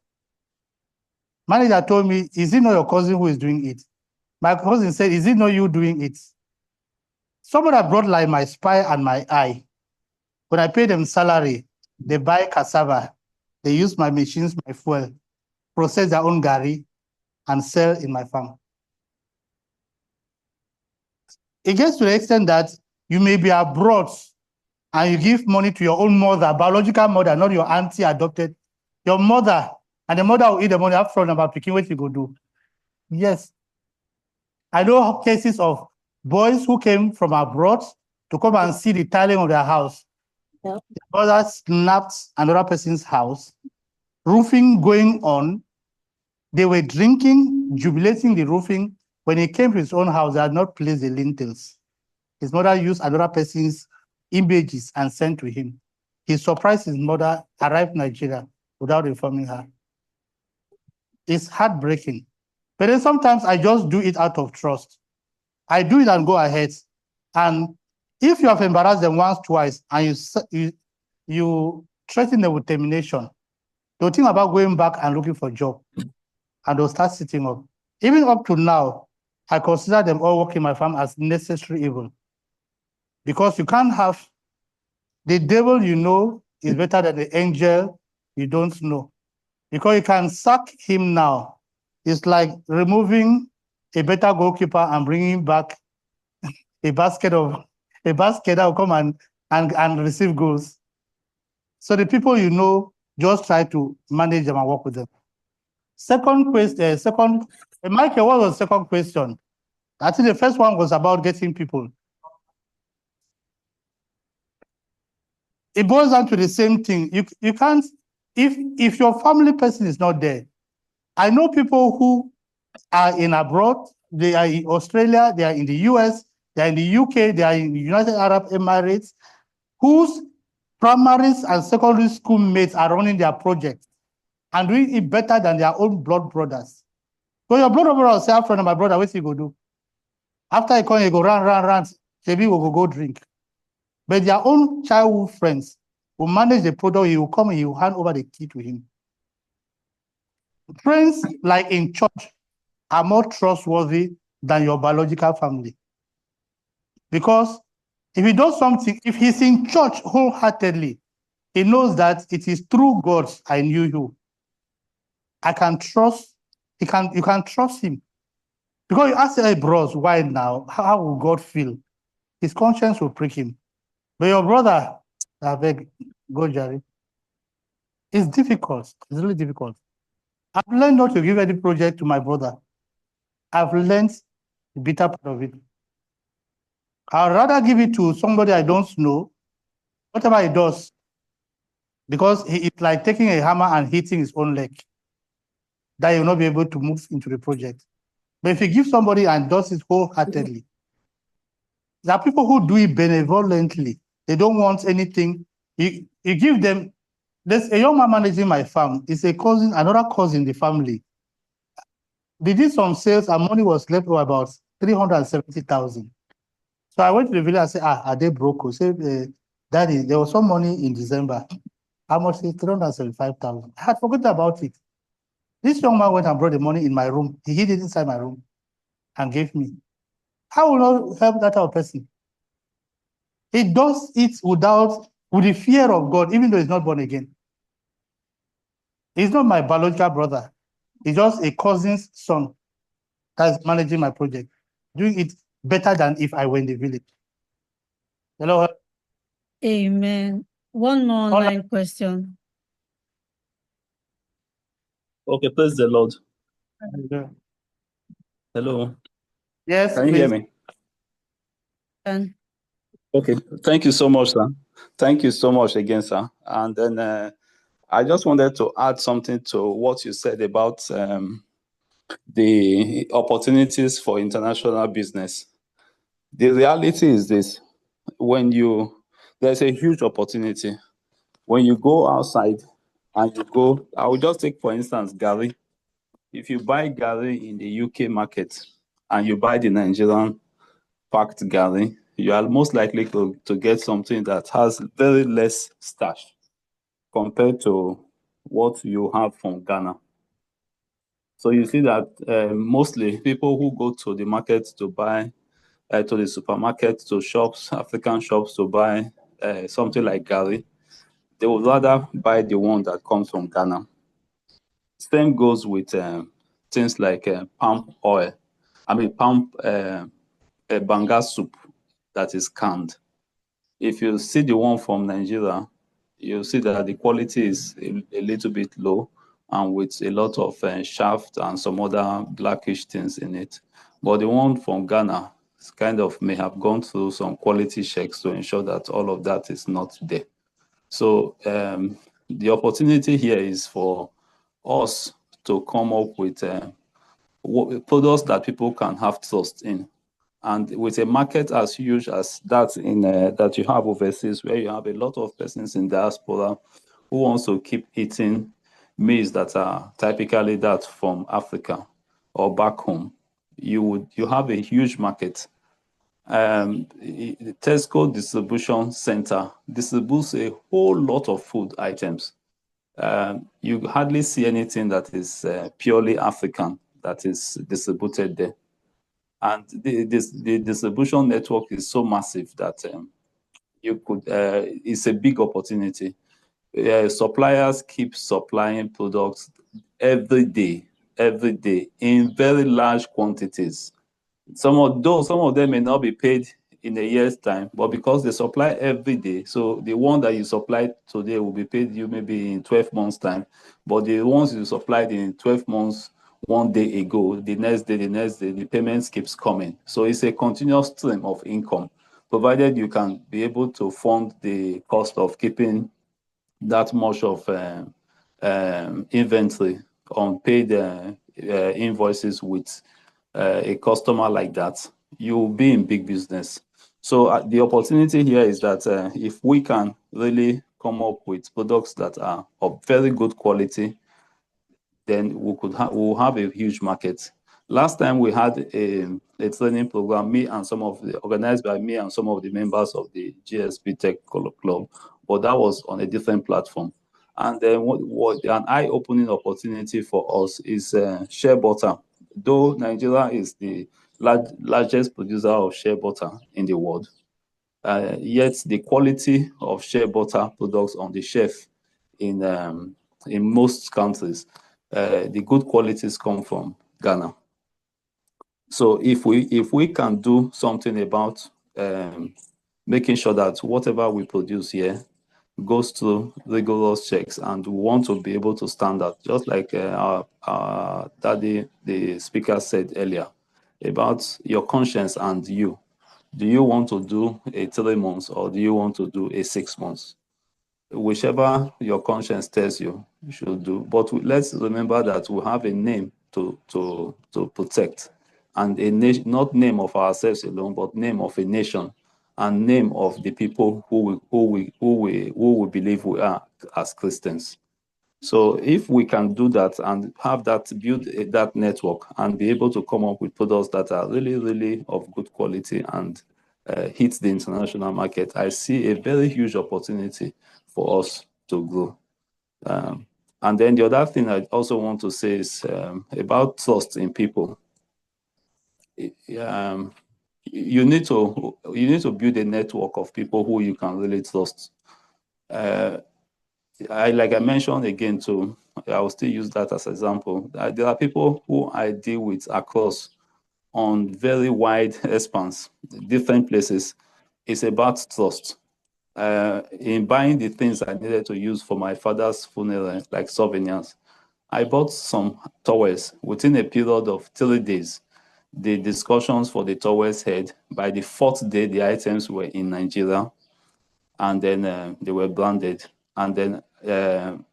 manager told me, is it not your cousin who is doing it? My cousin said, is it not you doing it? Somebody brought like my spy and my eye. When I pay them salary, they buy cassava. They use my machines, my fuel, process their own gari, and sell in my farm. It gets to the extent that you may be abroad and you give money to your own mother, biological mother, not your auntie adopted, your mother, and the mother will eat the money up front about picking what you go do. Yes. I know cases of boys who came from abroad to come and see the tiling of their house. The mother snapped another person's house, roofing going on. They were drinking, jubilating the roofing. When he came to his own house, they had not placed the lintels. His mother used another person's images and sent to him. He surprised his mother, arrived in Nigeria without informing her. It's heartbreaking. But then sometimes I just do it out of trust. I do it and go ahead. And if you have embarrassed them once, twice, and you threaten them with termination, they'll think about going back and looking for a job. And they'll start sitting up. Even up to now, I consider them all working my farm as necessary evil. Because you can't have the devil you know is better than the angel you don't know. Because you can sack him now. It's like removing a better goalkeeper and bringing back a basket that will come and receive goals. So the people you know, just try to manage them and work with them. Second question, Michael, what was the second question? I think the first one was about getting people. It boils down to the same thing. You can't, if your family person is not there. I know people who are in abroad, they are in Australia, they are in the US, they are in the UK, they are in the United Arab Emirates, whose primaries and secondary school mates are running their projects and doing it better than their own blood brothers. So your blood brother will say, friend of my brother, what's he go do? After he come, he go run, maybe we'll go drink. But their own childhood friends will manage the product, he will come and he will hand over the key to him. Friends, like in church, are more trustworthy than your biological family. Because if he does something, if he's in church wholeheartedly, he knows that it is through God I knew you. I can trust, you can trust him. Because you ask, hey, bros, why now? How will God feel? His conscience will prick him. But your brother, I beg, go, Jerry. It's difficult. It's really difficult. I've learned not to give any project to my brother. I've learned the bitter part of it. I'd rather give it to somebody I don't know, whatever he does, because it's like taking a hammer and hitting his own leg, that he will not be able to move into the project. But if you give somebody and does it wholeheartedly, There are people who do it benevolently. They don't want anything. You give them. There's a young man managing my farm. It's a cousin, another cousin in the family. They did some sales and money was left over about 370,000. So I went to the village and said, are they broke? He said, Daddy, there was some money in December. How much is 375,000? I had forgotten about it. This young man went and brought the money in my room. He hid it inside my room and gave me. How will not help that type of person? He does it with the fear of God, even though he's not born again. He's not my biological brother. He's just a cousin's son that's managing my project, doing it better than if I were in the village. Hello? Amen. One more online question. Okay, praise the Lord. Hello. Yes, Can you hear me? Okay, thank you so much, sir. Thank you so much again, sir. And then I just wanted to add something to what you said about the opportunities for international business. The reality is this: there's a huge opportunity. When you go outside and I will just take for instance Gary. If you buy Gary in the UK market and you buy the Nigerian packed Gary, you are most likely to get something that has very less starch compared to what you have from Ghana. So you see that mostly people who go to the market to buy, to the supermarket, to shops, African shops to buy something like Gary, they would rather buy the one that comes from Ghana. Same goes with things like palm oil. Palm banga soup that is canned. If you see the one from Nigeria, you'll see that the quality is a little bit low and with a lot of shaft and some other blackish things in it. But the one from Ghana may have gone through some quality checks to ensure that all of that is not there. So the opportunity here is for us to come up with products that people can have trust in. And with a market as huge as that that you have overseas, where you have a lot of persons in diaspora who also keep eating meals that are typically that from Africa or back home, you have a huge market. The Tesco distribution center distributes a whole lot of food items. You hardly see anything that is purely African that is distributed there. And the distribution network is so massive that it's a big opportunity. Suppliers keep supplying products every day in very large quantities. Some of them may not be paid in a year's time, but because they supply every day, so the one that you supplied today will be paid you maybe in 12 months' time, but the ones you supplied in 12 months, one day ago, the next day, the payments keeps coming. So it's a continuous stream of income, provided you can be able to fund the cost of keeping that much of inventory, unpaid invoices with a customer like that, you'll be in big business. So the opportunity here is that if we can really come up with products that are of very good quality, then we'll have a huge market. Last time we had a training program, organized by me and some of the members of the GSP Tech Club, but that was on a different platform. And then what an eye-opening opportunity for us is shea butter. Though Nigeria is the largest producer of shea butter in the world, yet the quality of shea butter products on the shelf in most countries, the good qualities come from Ghana. So if we can do something about making sure that whatever we produce here goes through rigorous checks, and we want to be able to stand out, just like our daddy, the speaker, said earlier about your conscience and you. Do you want to do a 3 months or do you want to do a 6 months? Whichever your conscience tells you, you should do. But let's remember that we have a name to protect. and a nation, not name of ourselves alone, but name of a nation, and name of the people who we believe we are as Christians. So if we can do that and have that, build that network and be able to come up with products that are really, really of good quality and hit the international market, I see a very huge opportunity for us to grow. And then the other thing I also want to say is about trust in people. You need to build a network of people who you can really trust. Like I mentioned again too, I will still use that as an example. There are people who I deal with across on very wide expanse, different places. It's about trust. In buying the things I needed to use for my father's funeral, like souvenirs, I bought some towels. Within a period of 3 days, the discussions for the towels had. By the 4th day, the items were in Nigeria, and then they were branded. And then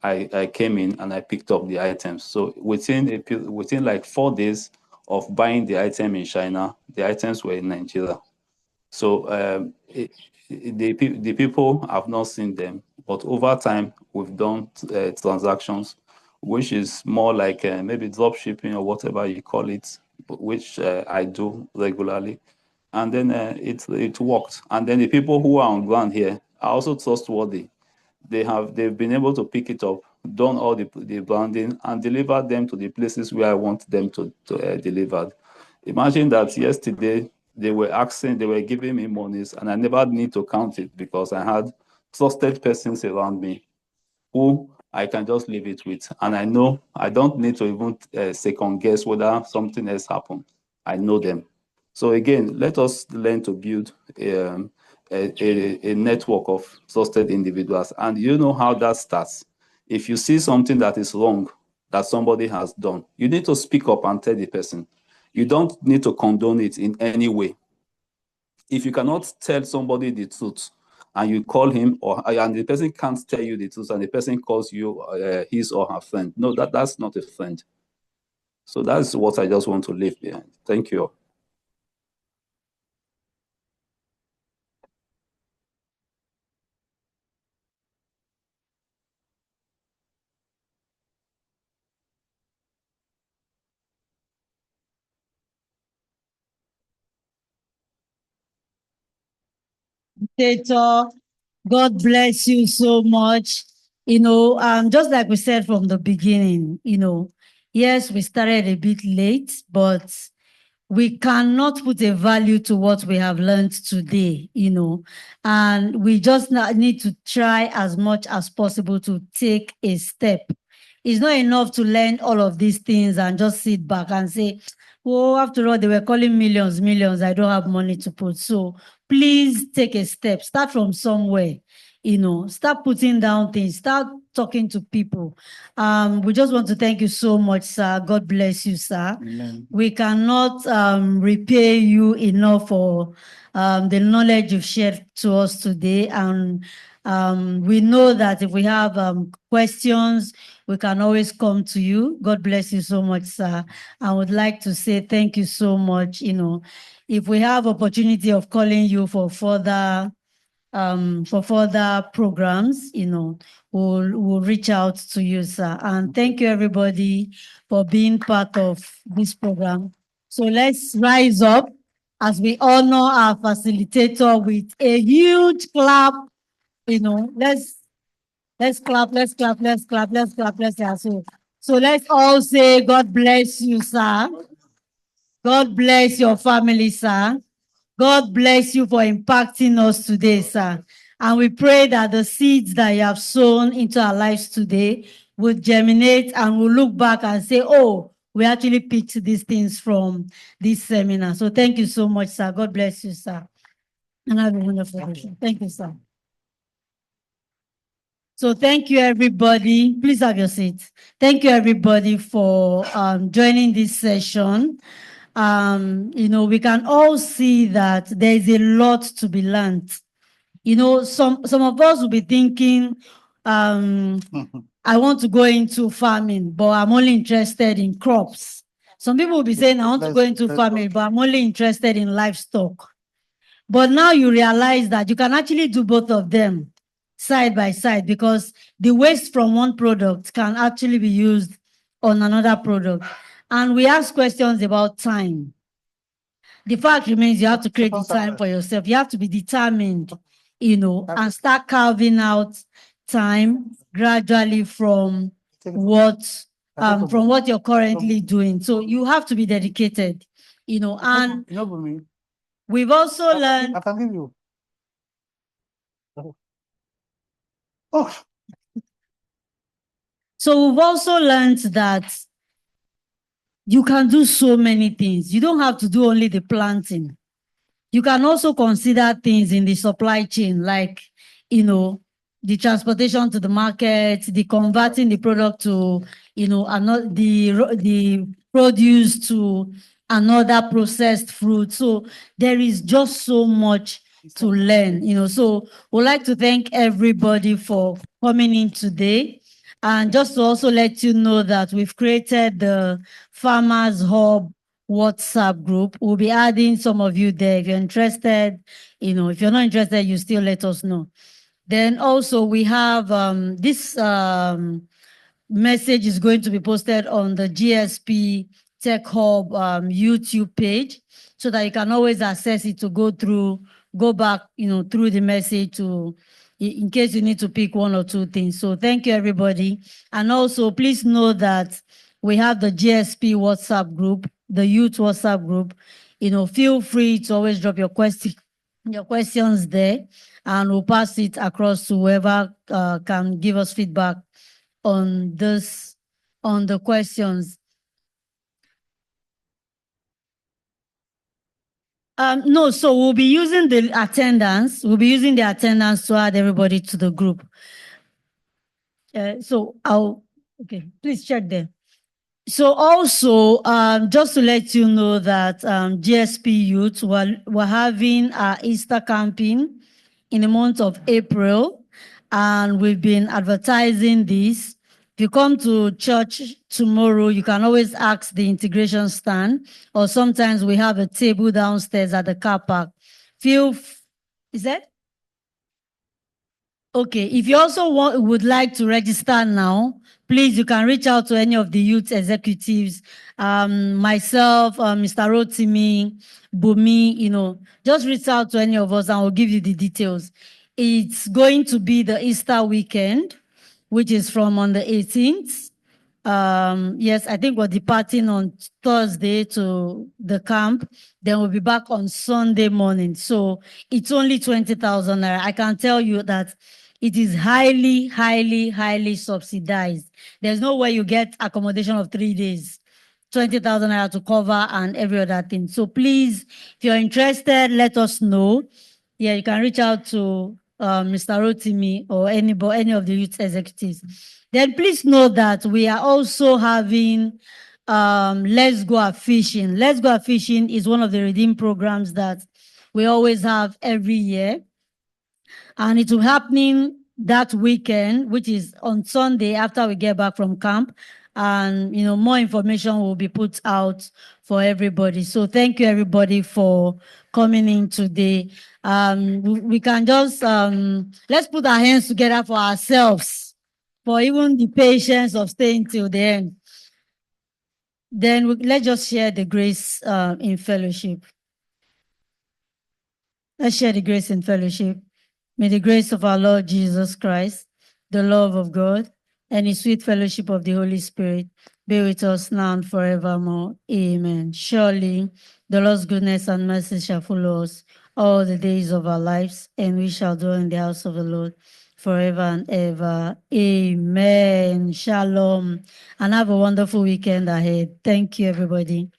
I came in and I picked up the items. So within like 4 days of buying the item in China, the items were in Nigeria. So the people have not seen them, but over time we've done transactions, which is more like maybe drop shipping or whatever you call it, which I do regularly. And then it worked. And then the people who are on ground here are also trustworthy. They've been able to pick it up, done all the branding, and deliver them to the places where I want them to delivered. Imagine that yesterday they were giving me monies, and I never need to count it because I had trusted persons around me who I can just leave it with. And I know I don't need to even second guess whether something else happened. I know them. So again, let us learn to build a network of trusted individuals. And you know how that starts. If you see something that is wrong that somebody has done, you need to speak up and tell the person. You don't need to condone it in any way. If you cannot tell somebody the truth and you call him and the person can't tell you the truth and the person calls you his or her friend, no, that's not a friend. So that's what I just want to leave behind. Thank you. Tato, God bless you so much. Just like we said from the beginning, yes, we started a bit late, but we cannot put a value to what we have learned today, and we just need to try as much as possible to take a step. It's not enough to learn all of these things and just sit back and say, oh, after all, they were calling millions, I don't have money to put. So please take a step, start from somewhere, start putting down things, start talking to people. We just want to thank you so much, sir. God bless you, sir. Amen. We cannot repay you enough for the knowledge you've shared to us today. And we know that if we have questions, we can always come to you. God bless you so much, sir. I would like to say thank you so much. If we have opportunity of calling you for further programs, we'll reach out to you, sir. And thank you, everybody, for being part of this program. So let's rise up as we honor our facilitator with a huge clap. Let's clap. So let's all say, God bless you, sir. God bless your family, sir. God bless you for impacting us today, sir. And we pray that the seeds that you have sown into our lives today will germinate and we'll look back and say, oh, we actually picked these things from this seminar. So thank you so much, sir. God bless you, sir. And have a wonderful day. Thank you, sir. So thank you, everybody. Please have your seats. Thank you, everybody, for joining this session. We can all see that there is a lot to be learned. Some of us will be thinking, I want to go into farming, but I'm only interested in crops. Some people will be saying, I want to go into farming, but I'm only interested in livestock. But now you realize that you can actually do both of them side by side, because the waste from one product can actually be used on another product. And we ask questions about time. The fact remains you have to create the time for yourself. You have to be determined, and start carving out time gradually from what you're currently doing. So you have to be dedicated, and we've also learned. I can give you. Oh. So we've also learned that you can do so many things. You don't have to do only the planting. You can also consider things in the supply chain, like, the transportation to the market, the converting the product to, the produce to another processed fruit. So there is just so much to learn, so we'd like to thank everybody for coming in today. And just to also let you know that we've created the Farmers Hub WhatsApp group. We'll be adding some of you there. If you're interested, if you're not interested, you still let us know. Then also we have this message is going to be posted on the GSP Tech Hub YouTube page, so that you can always access it to go back, through the message in case you need to pick one or two things. So thank you, everybody. And also please know that we have the GSP WhatsApp group, the youth WhatsApp group. Feel free to always drop your questions there, and we'll pass it across to whoever can give us feedback on the questions. No, so we'll be using the attendance. We'll be using the attendance to add everybody to the group. Okay, please check there. So also, just to let you know that GSP Youth, we're having our Easter camping in the month of April, and we've been advertising this. If you come to church tomorrow, you can always ask the integration stand, or sometimes we have a table downstairs at the car park. Is that? Okay, if you also would like to register now, please, you can reach out to any of the youth executives, myself, Mr. Rotimi, Bumi, just reach out to any of us and we'll give you the details. It's going to be the Easter weekend, which is from on the 18th. Yes, I think we're departing on Thursday to the camp. Then we'll be back on Sunday morning. So it's only 20,000 naira. I can tell you that it is highly, highly, highly subsidized. There's no way you get accommodation of 3 days, 20,000 naira to cover and every other thing. So please, if you're interested, let us know. Yeah, you can reach out to Mr. Rotimi or any of the youth executives. Then please know that we are also having Let's Go Fishing. Let's Go Fishing is one of the redeem programs that we always have every year. And it will be happening that weekend, which is on Sunday after we get back from camp. And, more information will be put out for everybody. So thank you, everybody, for coming in today. We can just, let's put our hands together for ourselves, for even the patience of staying till the end. Then let's just share the grace in fellowship. Let's share the grace in fellowship. May the grace of our Lord Jesus Christ, the love of God, and the sweet fellowship of the Holy Spirit be with us now and forevermore. Amen. Surely the Lord's goodness and mercy shall follow us all the days of our lives, and we shall dwell in the house of the Lord forever and ever. Amen. Shalom. And have a wonderful weekend ahead. Thank you, everybody.